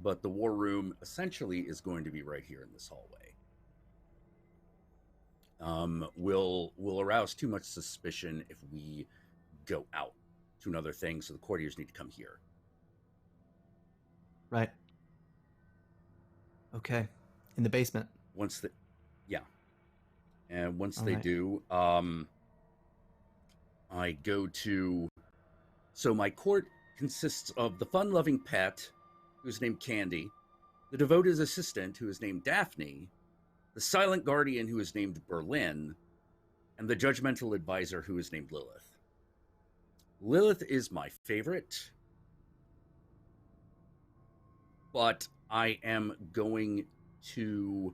but the war room essentially is going to be right here in this hallway. Will arouse too much suspicion if we go out to another thing, so the courtiers need to come here. Right. Okay. In the basement. And once All they right. do, I go to. So my court consists of the fun-loving pet, who's named Candy, the devoted assistant, who is named Daphne, the silent guardian, who is named Berlin, and the judgmental advisor, who is named Lilith. Lilith is my favorite, but I am going to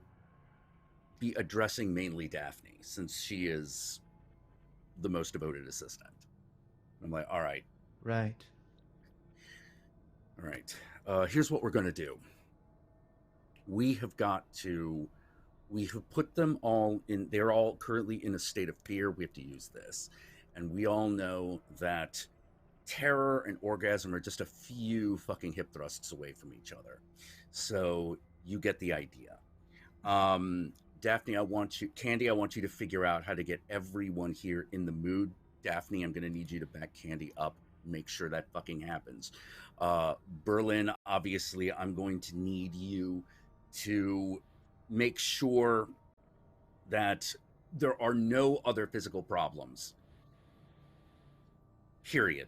be addressing mainly Daphne, since she is the most devoted assistant. I'm like, all right. Here's what we're going to do. We have put them all in, they're all currently in a state of fear. We have to use this. And we all know that terror and orgasm are just a few fucking hip thrusts away from each other. So you get the idea. Daphne, Candy, I want you to figure out how to get everyone here in the mood. Daphne, I'm going to need you to back Candy up, make sure that fucking happens. Berlin, obviously, I'm going to need you to make sure that there are no other physical problems. Period.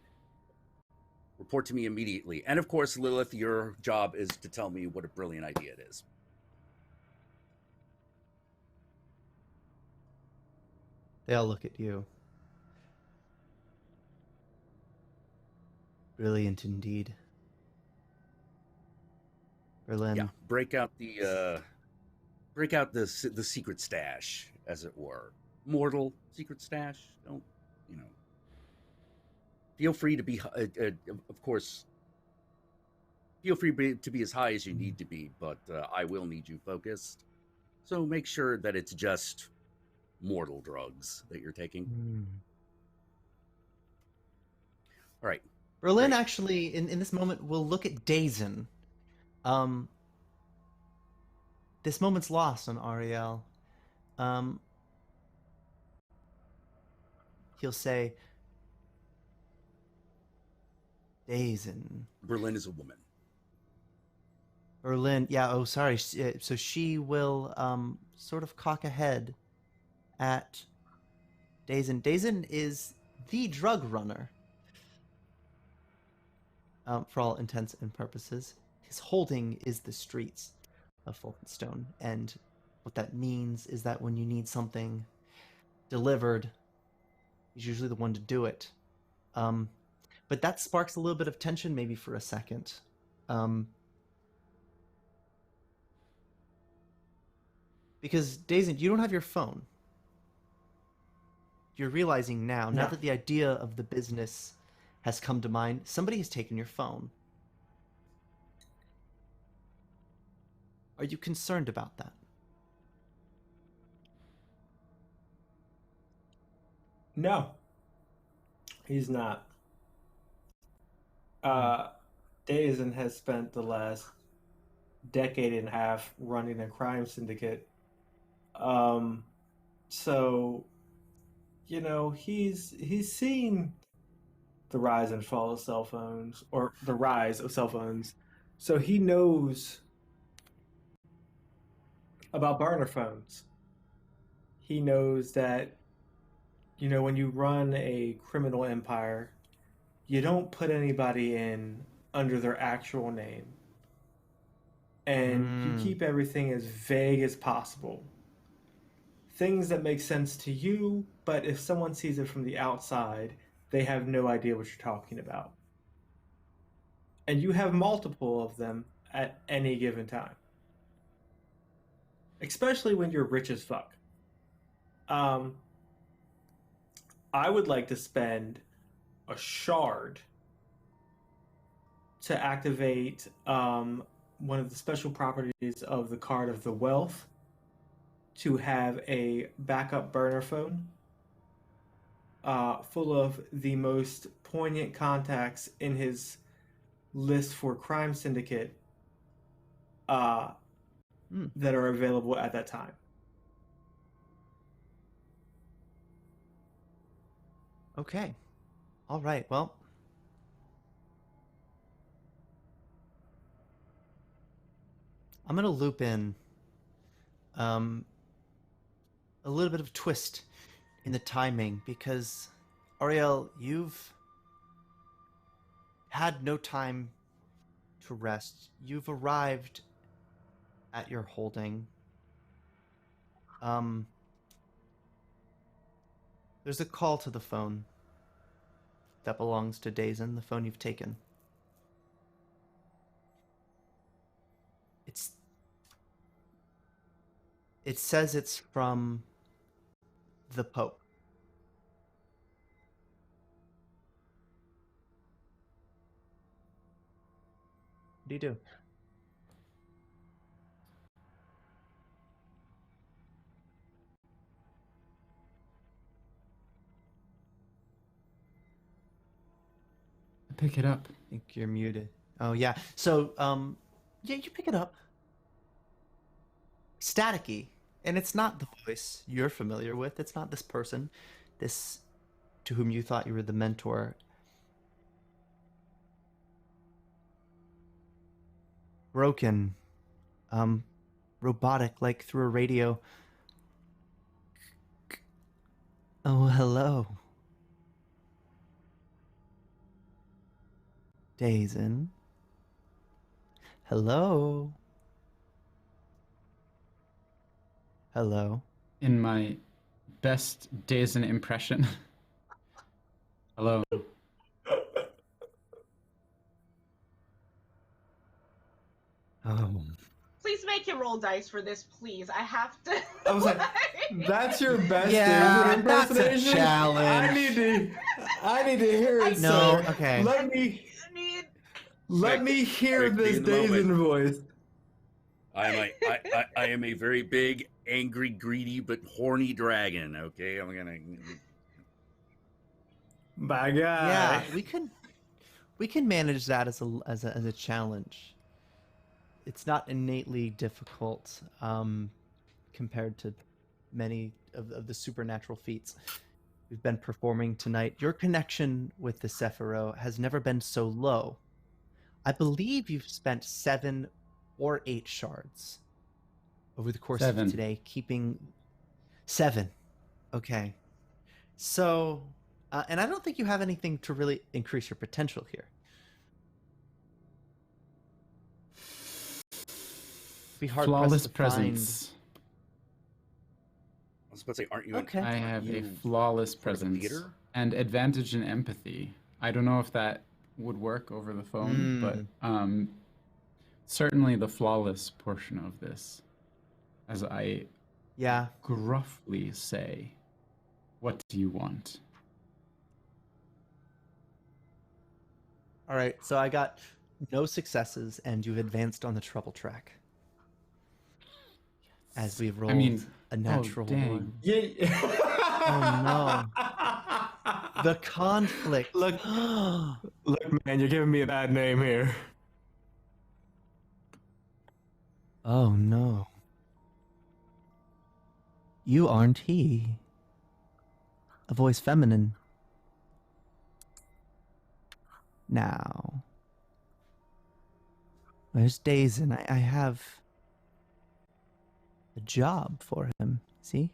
Report to me immediately. And of course, Lilith, your job is to tell me what a brilliant idea it is. They all look at you. Brilliant indeed. Berlin. Yeah, break out the secret stash, as it were. Mortal secret stash. Don't, feel free to be, of course, feel free to be as high as you need to be, but I will need you focused. So make sure that it's just mortal drugs that you're taking. All right. Berlin Great. actually, in this moment, will look at Dazen. Um, this moment's lost on Ariel. Um, he'll say, Dazen. Berlin is a woman. Berlin, yeah, oh, sorry. So she will sort of cock a head at Dazen. Dazen is the drug runner, for all intents and purposes. His holding is the streets of Folkenstone, and what that means is that when you need something delivered, he's usually the one to do it. But that sparks a little bit of tension, maybe for a second. Because Dazen, you don't have your phone. You're realizing now No. that the idea of the business has come to mind, somebody has taken your phone. Are you concerned about that? No, he's not. Dazen has spent the last decade and a half running a crime syndicate. So he's seen the rise and fall of cell phones, or the rise of cell phones. So he knows about burner phones. He knows that when you run a criminal empire, you don't put anybody in under their actual name. And you keep everything as vague as possible. Things that make sense to you, but if someone sees it from the outside, they have no idea what you're talking about. And you have multiple of them at any given time. Especially when you're rich as fuck. I would like to spend a shard to activate one of the special properties of the Card of the Wealth to have a backup burner phone full of the most poignant contacts in his list for crime syndicate that are available at that time. Okay. All right. Well, I'm going to loop in a little bit of twist in the timing because, Ariel, you've had no time to rest. You've arrived at your holding. There's a call to the phone that belongs to Dazen, the phone you've taken. It says it's from the Pope. What do you do? Pick it up. I think you're muted. Oh yeah. So yeah, you pick it up. Staticky. And it's not the voice you're familiar with. It's not this person, this to whom you thought you were the mentor. Broken. Robotic, like through a radio. Oh, hello. Dazen. Hello. Hello. In my best Dazen impression. Hello. Oh. Please make him roll dice for this, please. I have to. I was like, that's your best Yeah, Dazen that's a impersonation? challenge. I need to hear it. No, So okay. Let me hear Quick, this be in the moment. Dazen voice. I am a very big, angry, greedy, but horny dragon. Okay, I'm gonna. By God. Yeah, We can manage that as a challenge. It's not innately difficult compared to many of the supernatural feats we've been performing tonight. Your connection with the Sephiroth has never been so low. I believe you've spent 7 or 8 shards over the course of 7. today, keeping 7. Okay. So, and I don't think you have anything to really increase your potential here. Be hard Flawless pressed to find. presence. I was about to say, aren't you? Okay. I have a You flawless sort of a presence leader? and advantage in empathy. I don't know if that would work over the phone, but certainly the flawless portion of this, as I Yeah. gruffly say, what do you want? All right. So I got no successes, and you've advanced on the trouble track. As we've rolled I mean, a natural dang. 1. Yeah. Oh no. The conflict. Look, man, you're giving me a bad name here. Oh no. You aren't he. A voice feminine. Now. Where's Dazen? I have a job for him. See?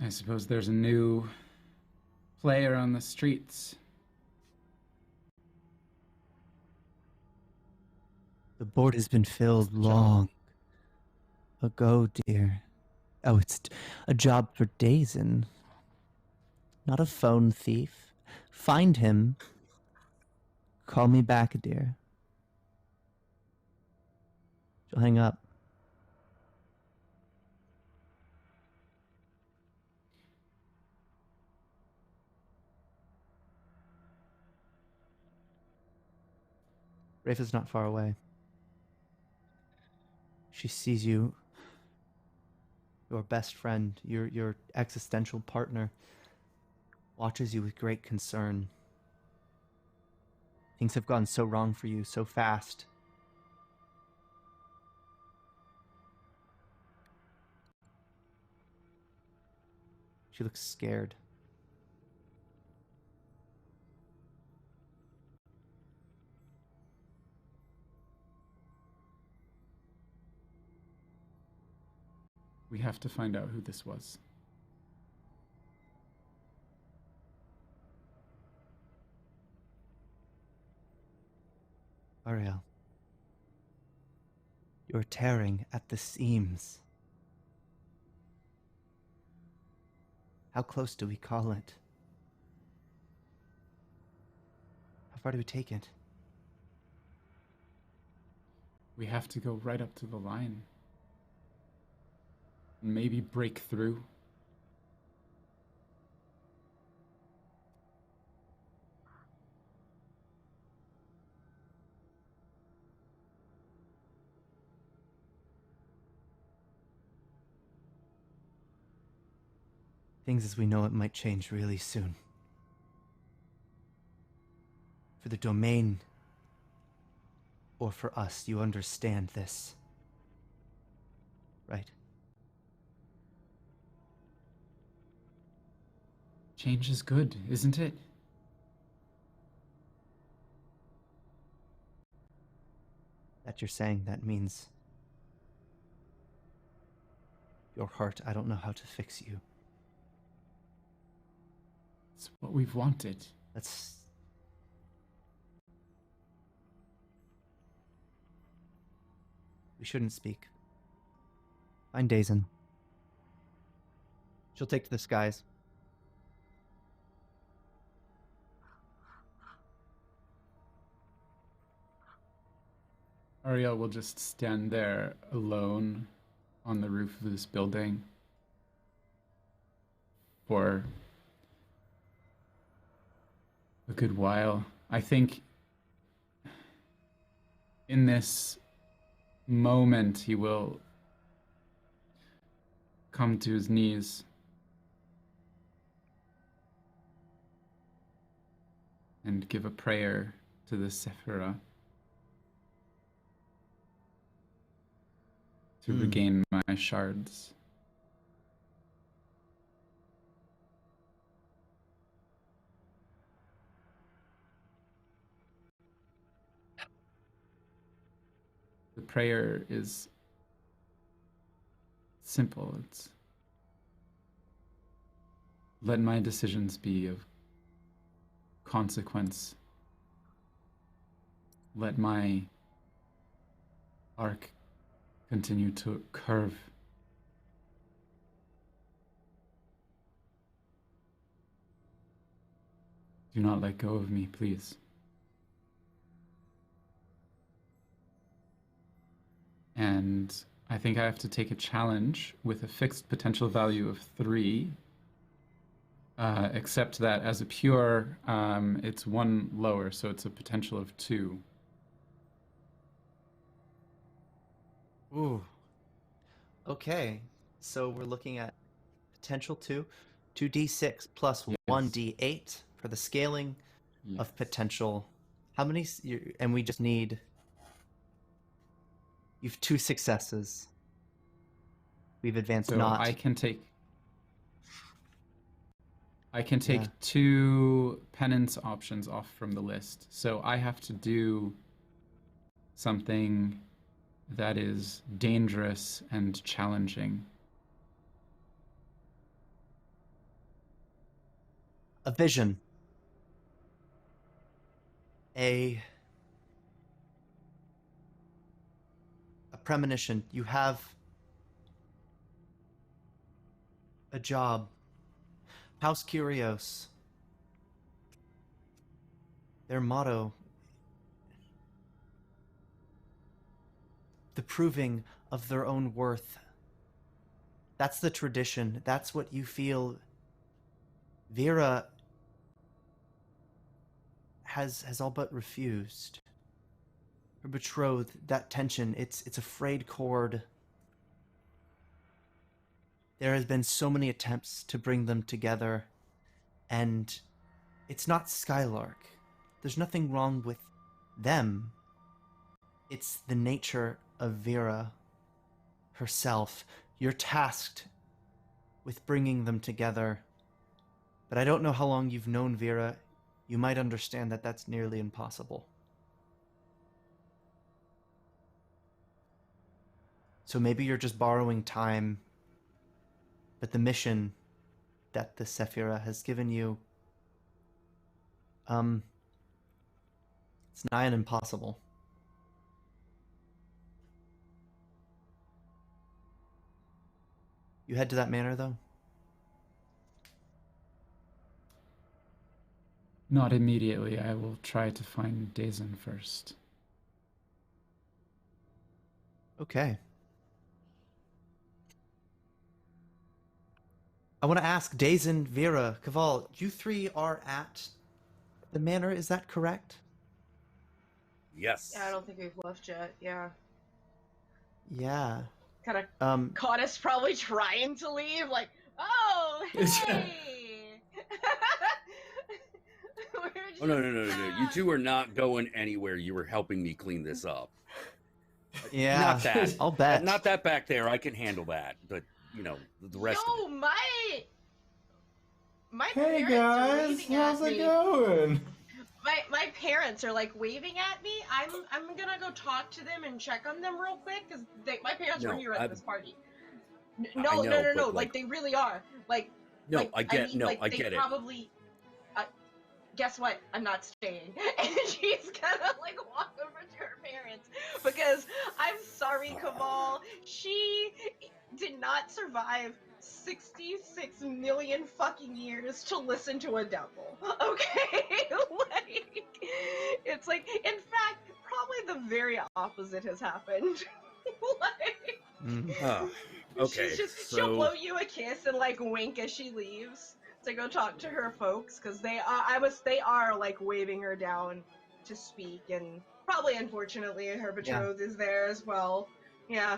I suppose there's a new player on the streets. The board has been filled long ago, dear. Oh, it's a job for Dazen. Not a phone thief. Find him. Call me back, dear. She'll hang up. Rafe is not far away. She sees you, your best friend, your existential partner, watches you with great concern. Things have gone so wrong for you so fast. She looks scared. We have to find out who this was. Ariel, you're tearing at the seams. How close do we call it? How far do we take it? We have to go right up to the line. And maybe break through. Things as we know it might change really soon. For the domain, or for us, you understand this. Right? Change is good, isn't it? That you're saying that means your heart, I don't know how to fix you. It's what we've wanted. That's... We shouldn't speak. Find Dazen. She'll take to the skies. Ariel will just stand there alone on the roof of this building for a good while. I think in this moment he will come to his knees and give a prayer to the Sephira to regain my shards. The prayer is simple. It's let my decisions be of consequence. Let my arc continue to curve. Do not let go of me, please. And I think I have to take a challenge with a fixed potential value of 3. Except that as a pure, it's 1 lower, so it's a potential of 2. Ooh. Okay. So we're looking at potential 2d6 plus Yes. 1d8 for the scaling Yes. of potential. How many? And we just need. You've 2 successes. We've advanced So not. I can take Yeah. 2 penance options off from the list. So I have to do something that is dangerous and challenging. A vision. A premonition. You have a job. House Curios. Their motto. The proving of their own worth. That's the tradition. That's what you feel. Vera has all but refused. Her betrothed, that tension, it's a frayed cord. There has been so many attempts to bring them together, and it's not Skylark. There's nothing wrong with them. It's the nature of Vera herself. You're tasked with bringing them together. But I don't know how long you've known Vera. You might understand that that's nearly impossible. So maybe you're just borrowing time, but the mission that the Sephira has given you, it's nigh on impossible. You head to that manor, though? Not immediately. I will try to find Dazen first. Okay. I want to ask Dazen, Vera, Kaval, you 3 are at the manor, is that correct? Yes. Yeah, I don't think we've left yet. Yeah. Yeah. Kind of caught us probably trying to leave, like, oh, hey! Oh, no. You 2 are not going anywhere. You were helping me clean this up. Yeah, Not that. I'll bet. Not that back there. I can handle that. But, the rest of it. My Hey parents are guys, waving how's at it me. going? My parents are like waving at me. I'm gonna go talk to them and check on them real quick because my parents were here at this party. No. But, Like they really are. Like no, like I get. No, like I they get it. probably. Guess what? I'm not staying. And she's gonna like walk over to her parents because I'm sorry, Kamal. She did not survive 66 million fucking years to listen to a devil. Okay? Like, it's like, in fact, probably the very opposite has happened. Like, Okay, she'll blow you a kiss and like wink as she leaves to go talk to her folks because they are like waving her down to speak, and probably unfortunately her betrothed is there as well. Yeah.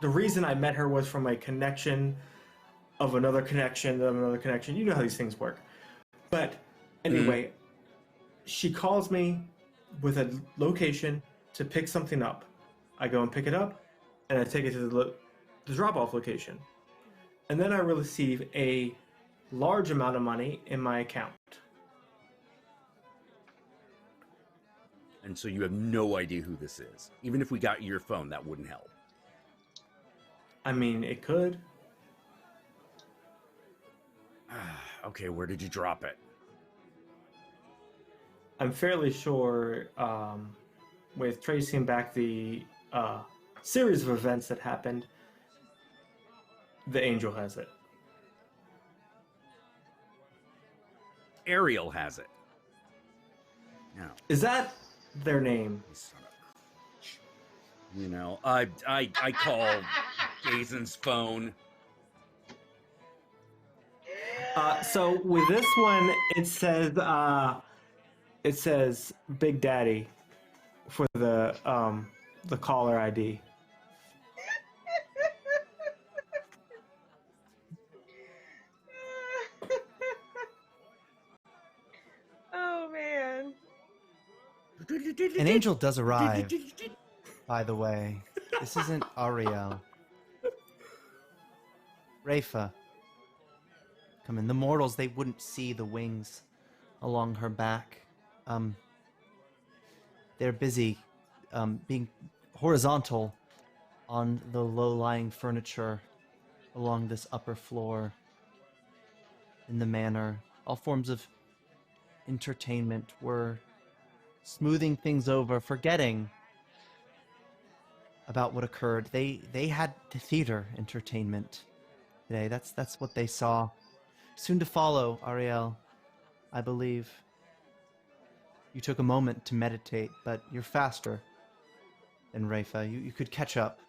the reason I met her was from a connection of another connection of another connection. You know how these things work. But anyway, she calls me with a location to pick something up. I go and pick it up, and I take it to the drop-off location. And then I receive a large amount of money in my account. And so you have no idea who this is. Even if we got your phone, that wouldn't help. I mean, it could. Okay, where did you drop it? I'm fairly sure, with tracing back the series of events that happened, the angel has it. Ariel has it. No. Is that their name? Son of a bitch. You know, I called Jason's phone. So with this one, it says Big Daddy for the caller ID. Oh man. An angel does arrive, by the way. This isn't Ariel. Rafa. Come in. The mortals, they wouldn't see the wings along her back. They're busy being horizontal on the low-lying furniture along this upper floor in the manor. All forms of entertainment were smoothing things over, forgetting about what occurred. They had the theater entertainment today. That's what they saw. Soon to follow, Ariel, I believe. You took a moment to meditate, but you're faster than Rafa. You could catch up.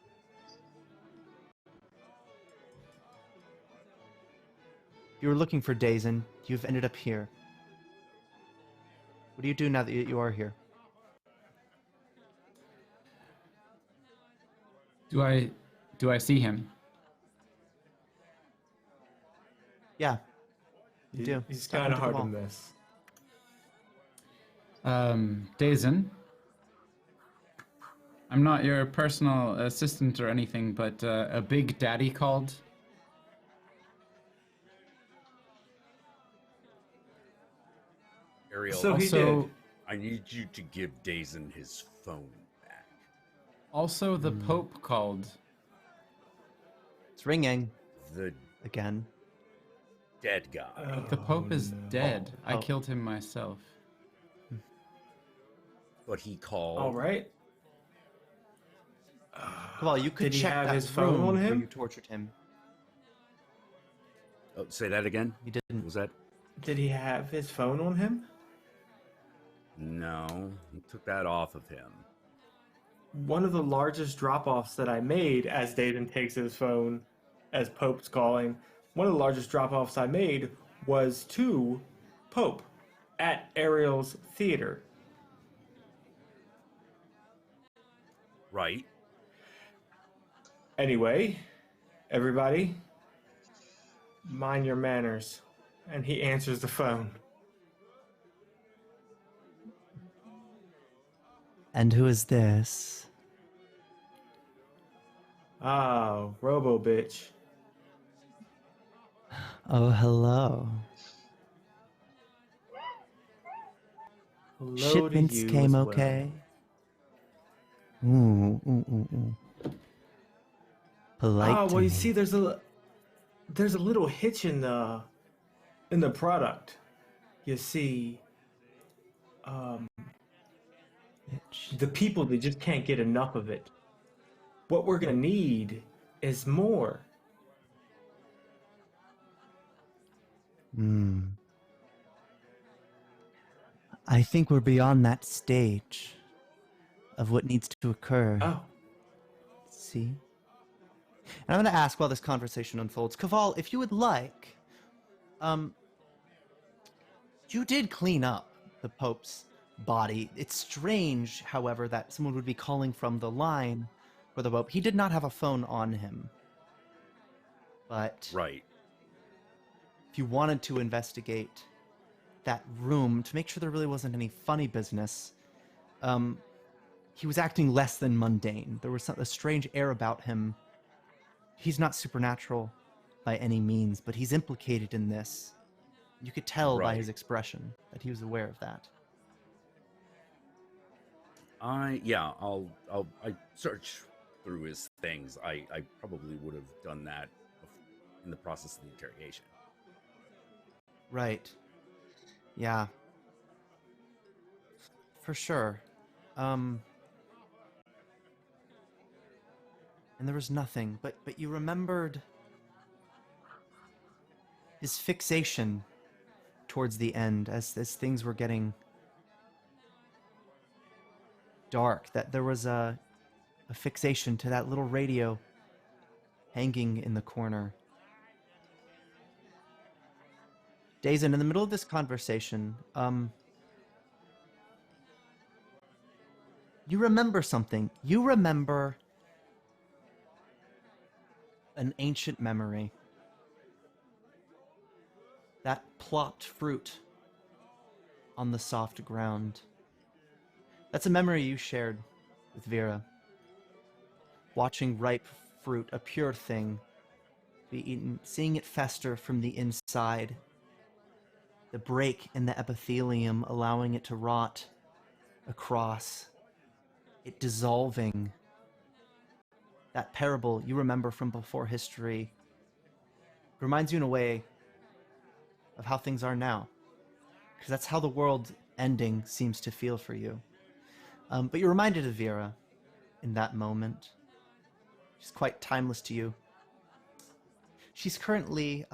You were looking for Dazen. You've ended up here. What do you do now that you are here? Do I see him? Yeah, you do. He's Step kind of into the hard to wall. miss. Dazen. I'm not your personal assistant or anything, but a Big Daddy called. Ariel, So he Also, did. I need you to give Dazen his phone back. also the Pope called. It's ringing The again. dead guy. The Pope is dead. I Oh. killed him myself. But he called. All right. Well, you could Did he check have that his phone room on where him? you tortured him. Oh, say that again. He didn't. Was that? Did he have his phone on him? No, he took that off of him. One of the largest drop-offs that I made as Dayton takes his phone, as Pope's calling, one of the largest drop-offs I made was to Pope at Ariel's theater. Right. Anyway, everybody, mind your manners. And he answers the phone. And who is this? Oh, Robo bitch. Oh, hello. Hello Shipments to you came as well. okay. Ooh. Polite. Oh, to well, you me. see, there's a little hitch in the product. You see, Bitch. the people, they just can't get enough of it. What we're gonna need is more. I think we're beyond that stage of what needs to occur. Oh, See? And I'm going to ask while this conversation unfolds. Kaval, if you would like, you did clean up the Pope's body. It's strange, however, that someone would be calling from the line for the rope. He did not have a phone on him. But Right. if you wanted to investigate that room to make sure there really wasn't any funny business, he was acting less than mundane. There was a strange air about him. He's not supernatural by any means, but he's implicated in this. You could tell by his Right. expression that he was aware of that. I search through his things. I probably would have done that in the process of the interrogation. Right. Yeah. For sure. And there was nothing, but you remembered his fixation towards the end as things were getting dark, that there was a fixation to that little radio hanging in the corner. Dazen, in the middle of this conversation, you remember something. You remember an ancient memory. That plopped fruit on the soft ground. That's a memory you shared with Vera. Watching ripe fruit, a pure thing, be eaten, seeing it fester from the inside, the break in the epithelium allowing it to rot across, it dissolving. That parable you remember from before history reminds you in a way of how things are now, because that's how the world ending seems to feel for you. But you're reminded of Vera in that moment. She's quite timeless to you. She's currently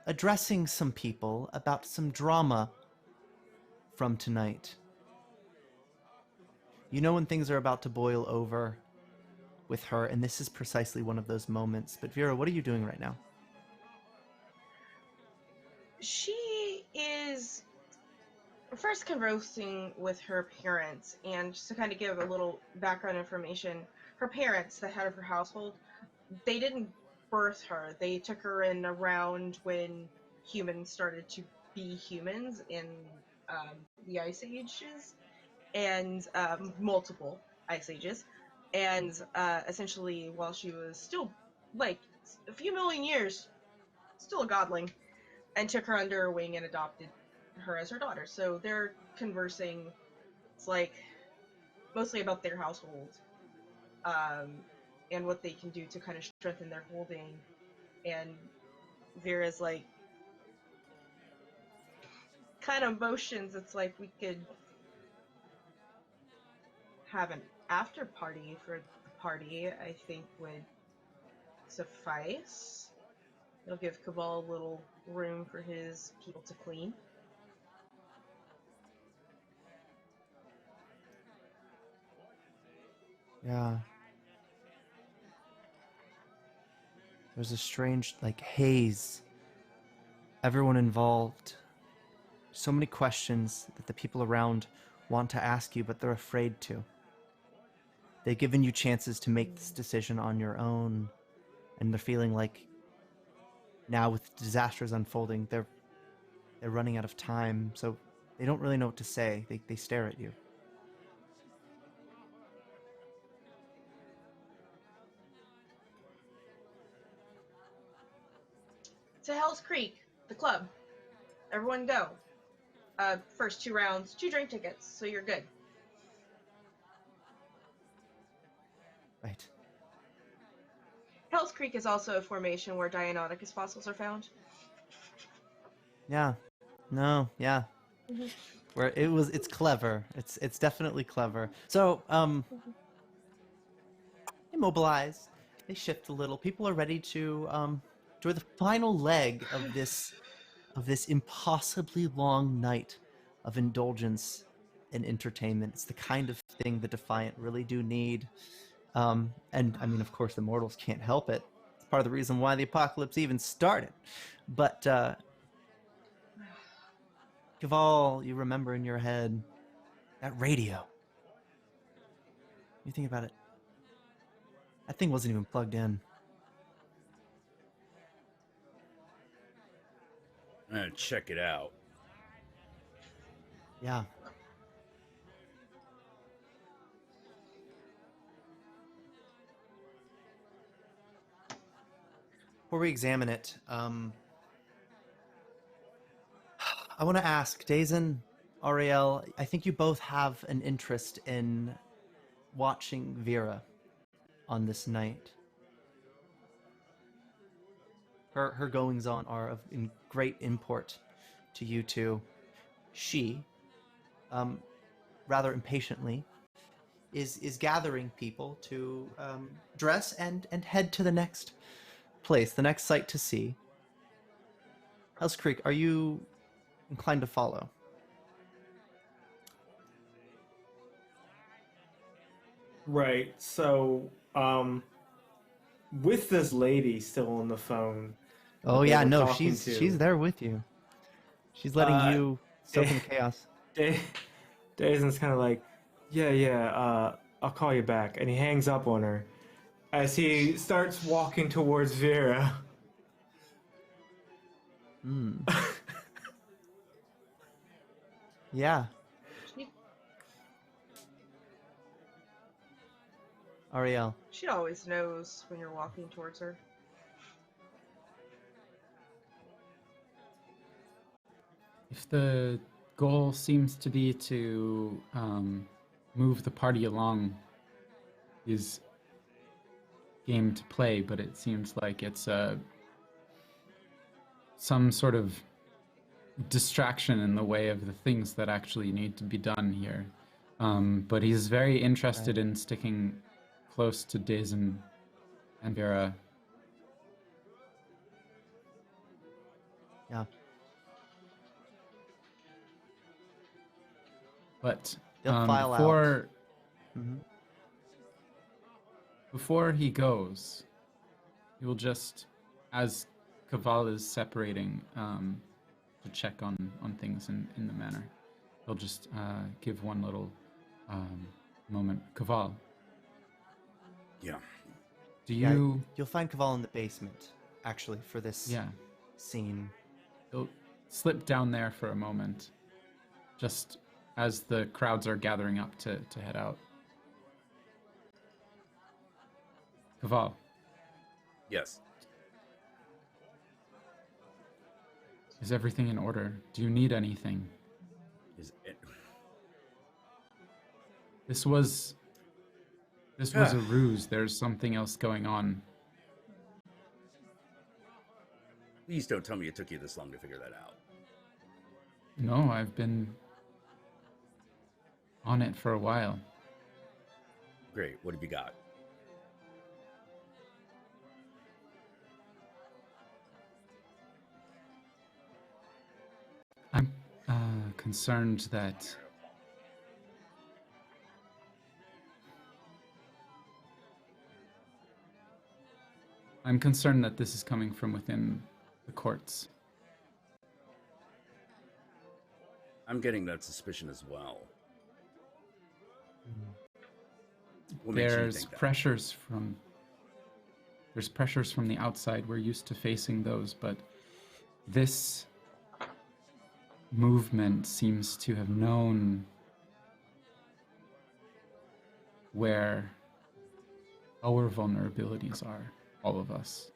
addressing some people about some drama from tonight. You know when things are about to boil over with her, and this is precisely one of those moments. But Vera, what are you doing right now? She is first conversing with her parents, and just to kind of give a little background information, her parents, the head of her household, they didn't birth her. They took her in around when humans started to be humans in the Ice Ages, and multiple Ice Ages. And essentially, while she was still like a few million years, still a godling, and took her under her wing and adopted her as her daughter. So they're conversing. It's like mostly about their household, and what they can do to kind of strengthen their holding. And Vera's like kind of motions. It's like we could have an after party for the party. I think would suffice. It'll give Cabal a little room for his people to clean. Yeah. There's a strange, haze. Everyone involved. So many questions that the people around want to ask you, but they're afraid to. They've given you chances to make this decision on your own, and they're feeling like now with disasters unfolding, they're running out of time, so they don't really know what to say. They stare at you. To Hell's Creek, the club. Everyone go. First 2 rounds, 2 drink tickets, so you're good. Right. Hell's Creek is also a formation where Dianodicus fossils are found. Yeah. No, yeah. Where it's clever. It's definitely clever. So, they mobilize. They shift a little. People are ready to enjoy the final leg of this impossibly long night of indulgence and entertainment. It's the kind of thing the Defiant really do need. And I mean, of course, the mortals can't help it. It's part of the reason why the apocalypse even started. But Caval, you remember in your head that radio. You think about it. That thing wasn't even plugged in. I'm gonna check it out. Yeah. Before we examine it, I want to ask, Dazen, Ariel, I think you both have an interest in watching Vera on this night. Her goings on are of in great import to you two. She, rather impatiently, is gathering people to dress and head to the next place, the next sight to see. Hell's Creek, are you inclined to follow? Right. So, with this lady still on the phone Oh that they yeah, were no, talking she's to, there with you. She's letting you soak in the Da- chaos. Dazen's kind of like, yeah, I'll call you back. And he hangs up on her as he starts walking towards Vera. Hmm. Yeah, She, Ariel. she always knows when you're walking towards her. If the goal seems to be to move the party along, is game to play, but it seems like it's some sort of distraction in the way of the things that actually need to be done here. But he's very interested Right. in sticking close to Dazen and Vera. Yeah, But they'll file out. Mm-hmm. before he goes, he will just, as Kaval is separating to check on things in the manor, he'll just give one little moment. Kaval, Yeah. do Yeah, you? you'll find Caval in the basement, actually, for this Yeah, scene. he'll slip down there for a moment, just as the crowds are gathering up to head out. Kaval, Yes. is everything in order? Do you need anything? Is it? This was a ruse. There's something else going on. Please don't tell me it took you this long to figure that out. No, I've been on it for a while. Great. What have you got? I'm concerned that this is coming from within the courts. I'm getting that suspicion as well. What makes you There's think that? pressures from the outside. We're used to facing those, but this movement seems to have known where our vulnerabilities are, all of us.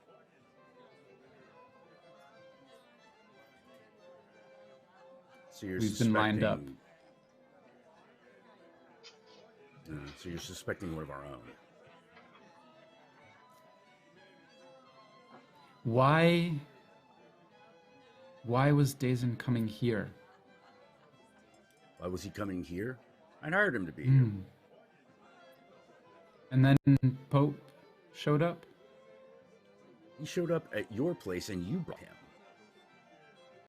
So you're We've been lined up. So you're suspecting one of our own. Why was Dazen coming here? Why was he coming here? I hired him to be here. Hmm. And then Pope showed up? He showed up at your place and you brought him.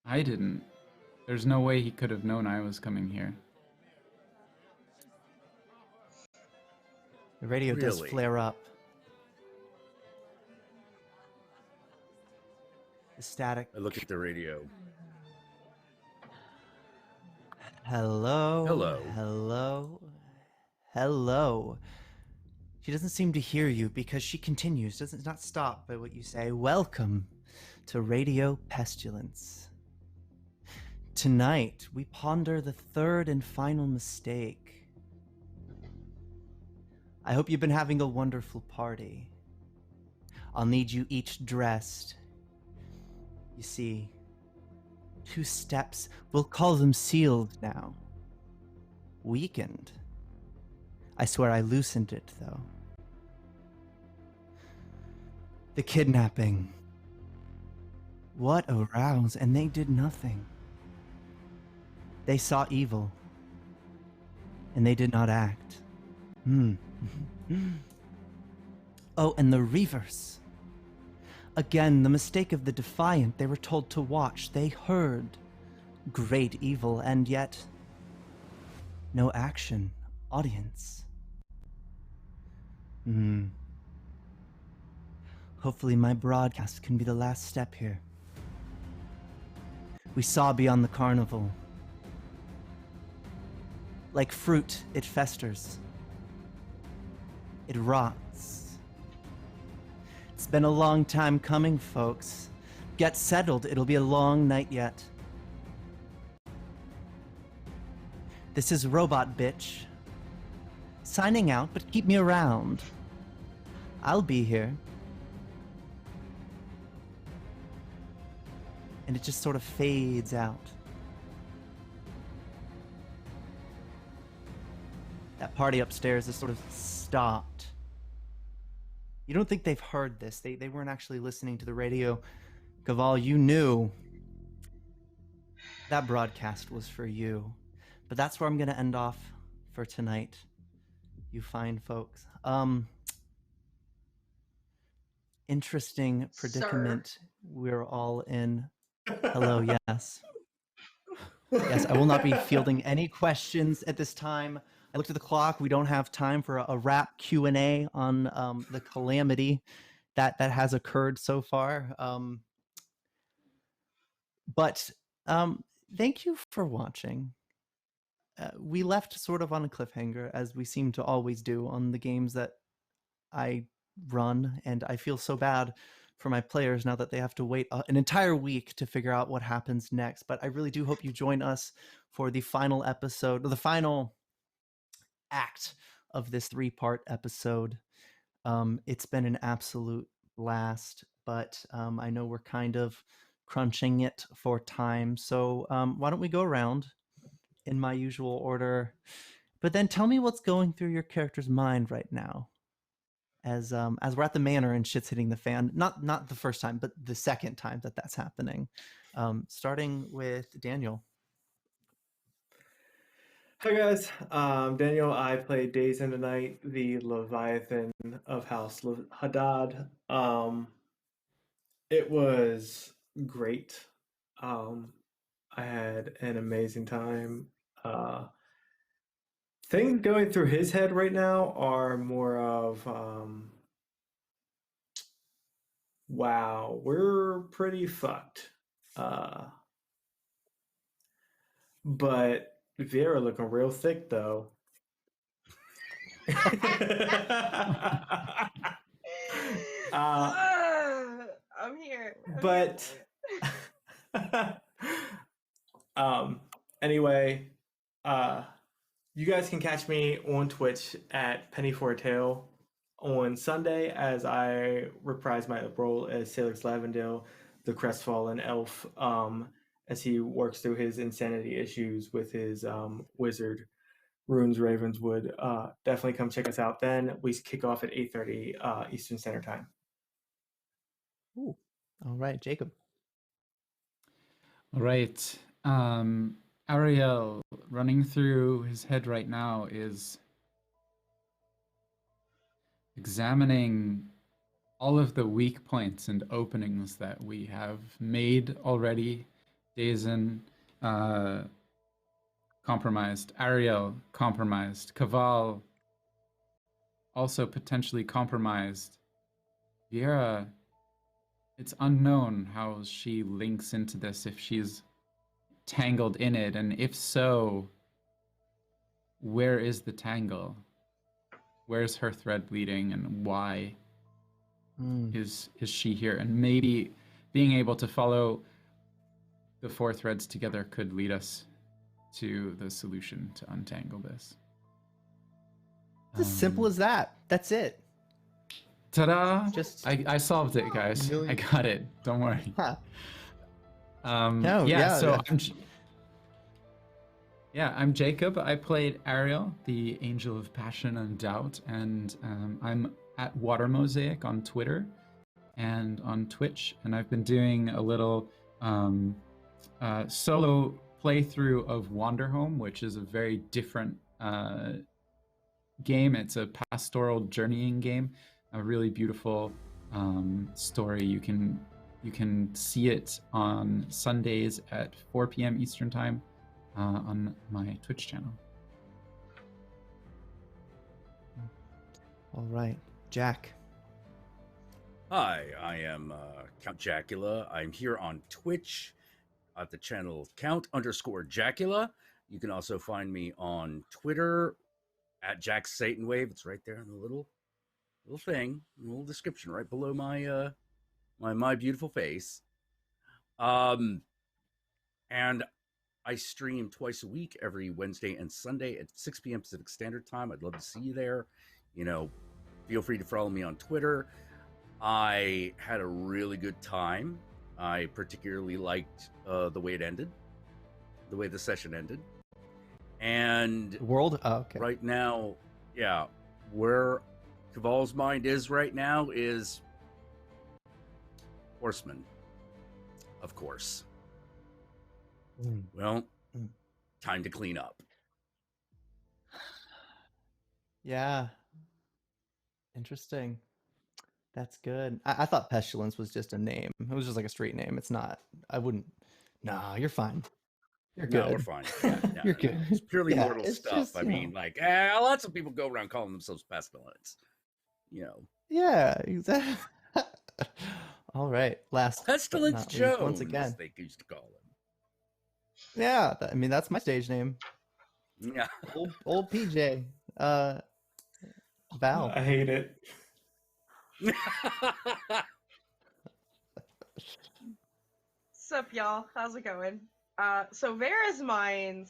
I didn't. There's no way he could have known I was coming here. The radio does Really? flare up. The static. I look at the radio. Hello. Hello. Hello. Hello. She doesn't seem to hear you because she continues, does not stop by what you say. Welcome to Radio Pestilence. Tonight, we ponder the third and final mistake. I hope you've been having a wonderful party. I'll need you each dressed. You see, 2 steps, we'll call them sealed now. Weakened. I swear I loosened it, though. The kidnapping. What a rouse, and they did nothing. They saw evil, and they did not act. Oh, and the Reavers. Again, the mistake of the Defiant. They were told to watch. They heard great evil, and yet no action. Audience. Hopefully my broadcast can be the last step here. We saw beyond the carnival. Like fruit, it festers. It rots. It's been a long time coming, folks. Get settled, it'll be a long night yet. This is Robot Bitch. Signing out, but keep me around. I'll be here. And it just sort of fades out. That party upstairs is sort of stopped. You don't think they've heard this. They weren't actually listening to the radio. Gaval, you knew that broadcast was for you. But that's where I'm going to end off for tonight. You fine folks. Interesting predicament. Sir. We're all in. Hello, yes. Yes, I will not be fielding any questions at this time. I looked at the clock. We don't have time for a wrap Q&A on the calamity that has occurred so far. But thank you for watching. We left sort of on a cliffhanger, as we seem to always do on the games that I run, and I feel so bad for my players now that they have to wait an entire week to figure out what happens next. But I really do hope you join us for the final episode, or the final act of this 3-part episode. It's been an absolute blast, but I know we're kind of crunching it for time. So why don't we go around in my usual order, but then tell me what's going through your character's mind right now as we're at the manor and shit's hitting the fan. Not the first time, but the second time that's happening. Starting with Daniel. Hi guys, Daniel. I played Days into Night, the Leviathan of House Haddad. It was great. I had an amazing time. Things going through his head right now are more of, wow, we're pretty fucked. But Vera looking real thick though. I'm here. But anyway, you guys can catch me on Twitch at Penny for a Tale on Sunday as I reprise my role as Salix Lavendale, the crestfallen elf, as he works through his insanity issues with his wizard, Runes Ravenswood. Definitely come check us out then. We kick off at 8:30 Eastern Standard Time. Ooh. All right, Jacob. All right. Ariel, running through his head right now is examining all of the weak points and openings that we have made already. Dazen, compromised. Ariel, compromised. Kaval, also potentially compromised. Vera, it's unknown how she links into this, if she's tangled in it, and if so, where is the tangle? where's her thread leading and why Mm. is she here? And maybe being able to follow the 4 threads together could lead us to the solution to untangle this. It's as simple as that. That's it. Ta-da! Just I solved it, guys. I got it. Don't worry. Huh. So I'm Jacob. I played Ariel, the Angel of Passion and Doubt, and I'm at Water Mosaic on Twitter and on Twitch, and I've been doing a little solo playthrough of Wanderhome, which is a very different game. It's a pastoral journeying game, a really beautiful story. You can see it on Sundays at 4 p.m. Eastern Time on my Twitch channel. All right, Jack. Hi, I am Count Jacula. I'm here on Twitch at the channel Count_Jacula. You can also find me on Twitter at Jack Satanwave. It's right there in the little thing, little description right below my my beautiful face. And I stream twice a week, every Wednesday and Sunday at 6 p.m. Pacific Standard Time. I'd love to see you there. You know, feel free to follow me on Twitter. I had a really good time. I particularly liked the way it ended, the way the session ended. And World? Oh, okay. right now, yeah, where Caval's mind is right now is Horseman, of course. Mm. Well, Mm. time to clean up. Yeah. Interesting. That's good. I thought Pestilence was just a name. It was just like a street name. It's not. I wouldn't. Nah, you're fine. You're good. No, we're fine. Yeah, no, You're no, good. It's purely Yeah, mortal it's stuff. just, I you mean, know. like, lots of people go around calling themselves Pestilence. You know, Yeah, exactly. All right. Last but Pestilence not least, Jones, once again. they used to call him. Yeah, I mean that's my stage name. Yeah. Old PJ. Val. I hate it. Sup, y'all? How's it going? So Vera's mind.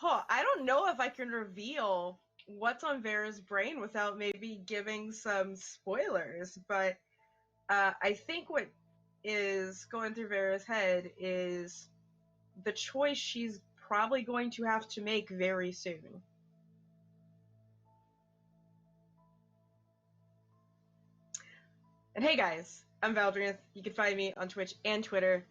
I don't know if I can reveal what's on Vera's brain without maybe giving some spoilers, but I think what is going through Vera's head is the choice she's probably going to have to make very soon. And hey guys, I'm Valdrianth. You can find me on Twitch and Twitter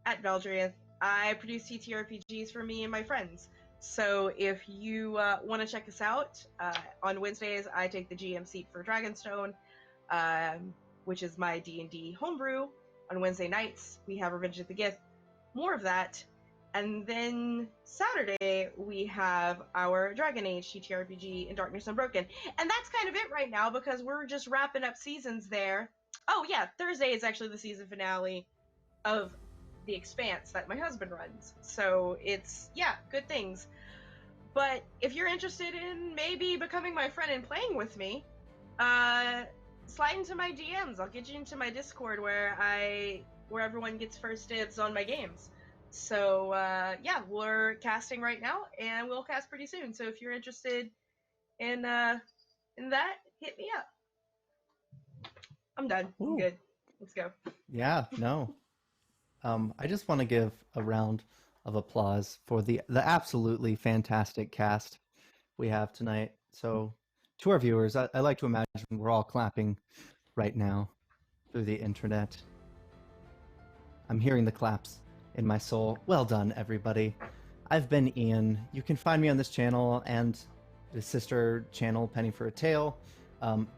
at Valdrianth. I produce TTRPGs for me and my friends. So if you want to check us out, on Wednesdays I take the GM seat for Dragonstone, which is my D&D homebrew. On Wednesday nights we have Revenge of the Gift, more of that. And then Saturday we have our Dragon Age TTRPG in Darkness Unbroken. And that's kind of it right now because we're just wrapping up seasons there. Oh yeah, Thursday is actually the season finale of The Expanse that my husband runs. So it's, yeah, good things. But if you're interested in maybe becoming my friend and playing with me, slide into my DMs. I'll get you into my Discord where everyone gets first dibs on my games. So yeah, we're casting right now and we'll cast pretty soon. So if you're interested in that, hit me up. I'm done. Ooh. I'm good. Let's go. Yeah, no. I just want to give a round of applause for the absolutely fantastic cast we have tonight. So, to our viewers, I like to imagine we're all clapping right now through the internet. I'm hearing the claps in my soul. Well done, everybody. I've been Ian. You can find me on this channel and the sister channel, Penny for a Tale.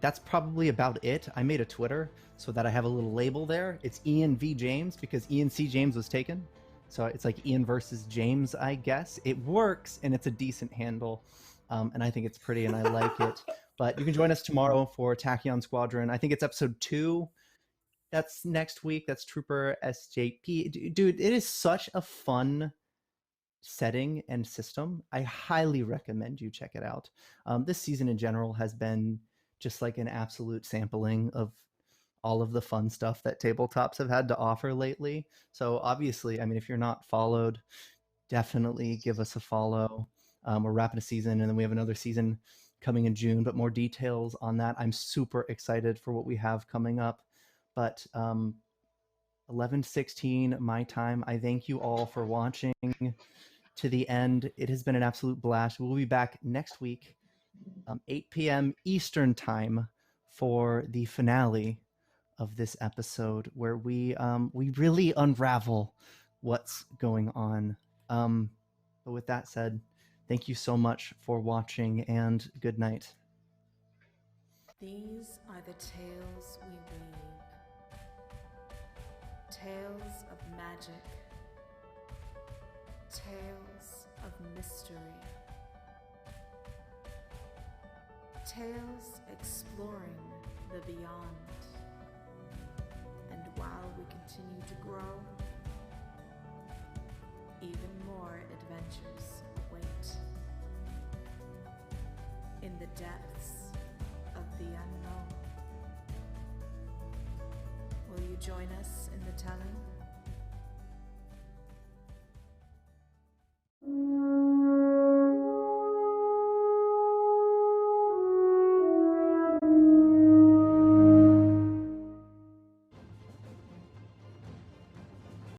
That's probably about it. I made a Twitter so that I have a little label there. It's Ian v. James because Ian C. James was taken. So it's like Ian versus James, I guess. It works, and it's a decent handle. And I think it's pretty, and I like it. But you can join us tomorrow for Tachyon Squadron. I think it's episode 2. That's next week. That's Trooper SJP. Dude, it is such a fun setting and system. I highly recommend you check it out. This season in general has been just like an absolute sampling of all of the fun stuff that tabletops have had to offer lately. So obviously, I mean, if you're not followed, definitely give us a follow. We're wrapping a season, and then we have another season coming in June, but more details on that. I'm super excited for what we have coming up. But 11:16 my time. I thank you all for watching to the end. It has been an absolute blast. We'll be back next week, 8 p.m. Eastern time, for the finale of this episode, where we really unravel what's going on. But with that said, thank you so much for watching, and good night. These are the tales we weave. Tales of magic. Tales of mystery. Tales exploring the beyond. And while we continue to grow, even more adventures await. In the depths of the unknown. Will you join us in the telling?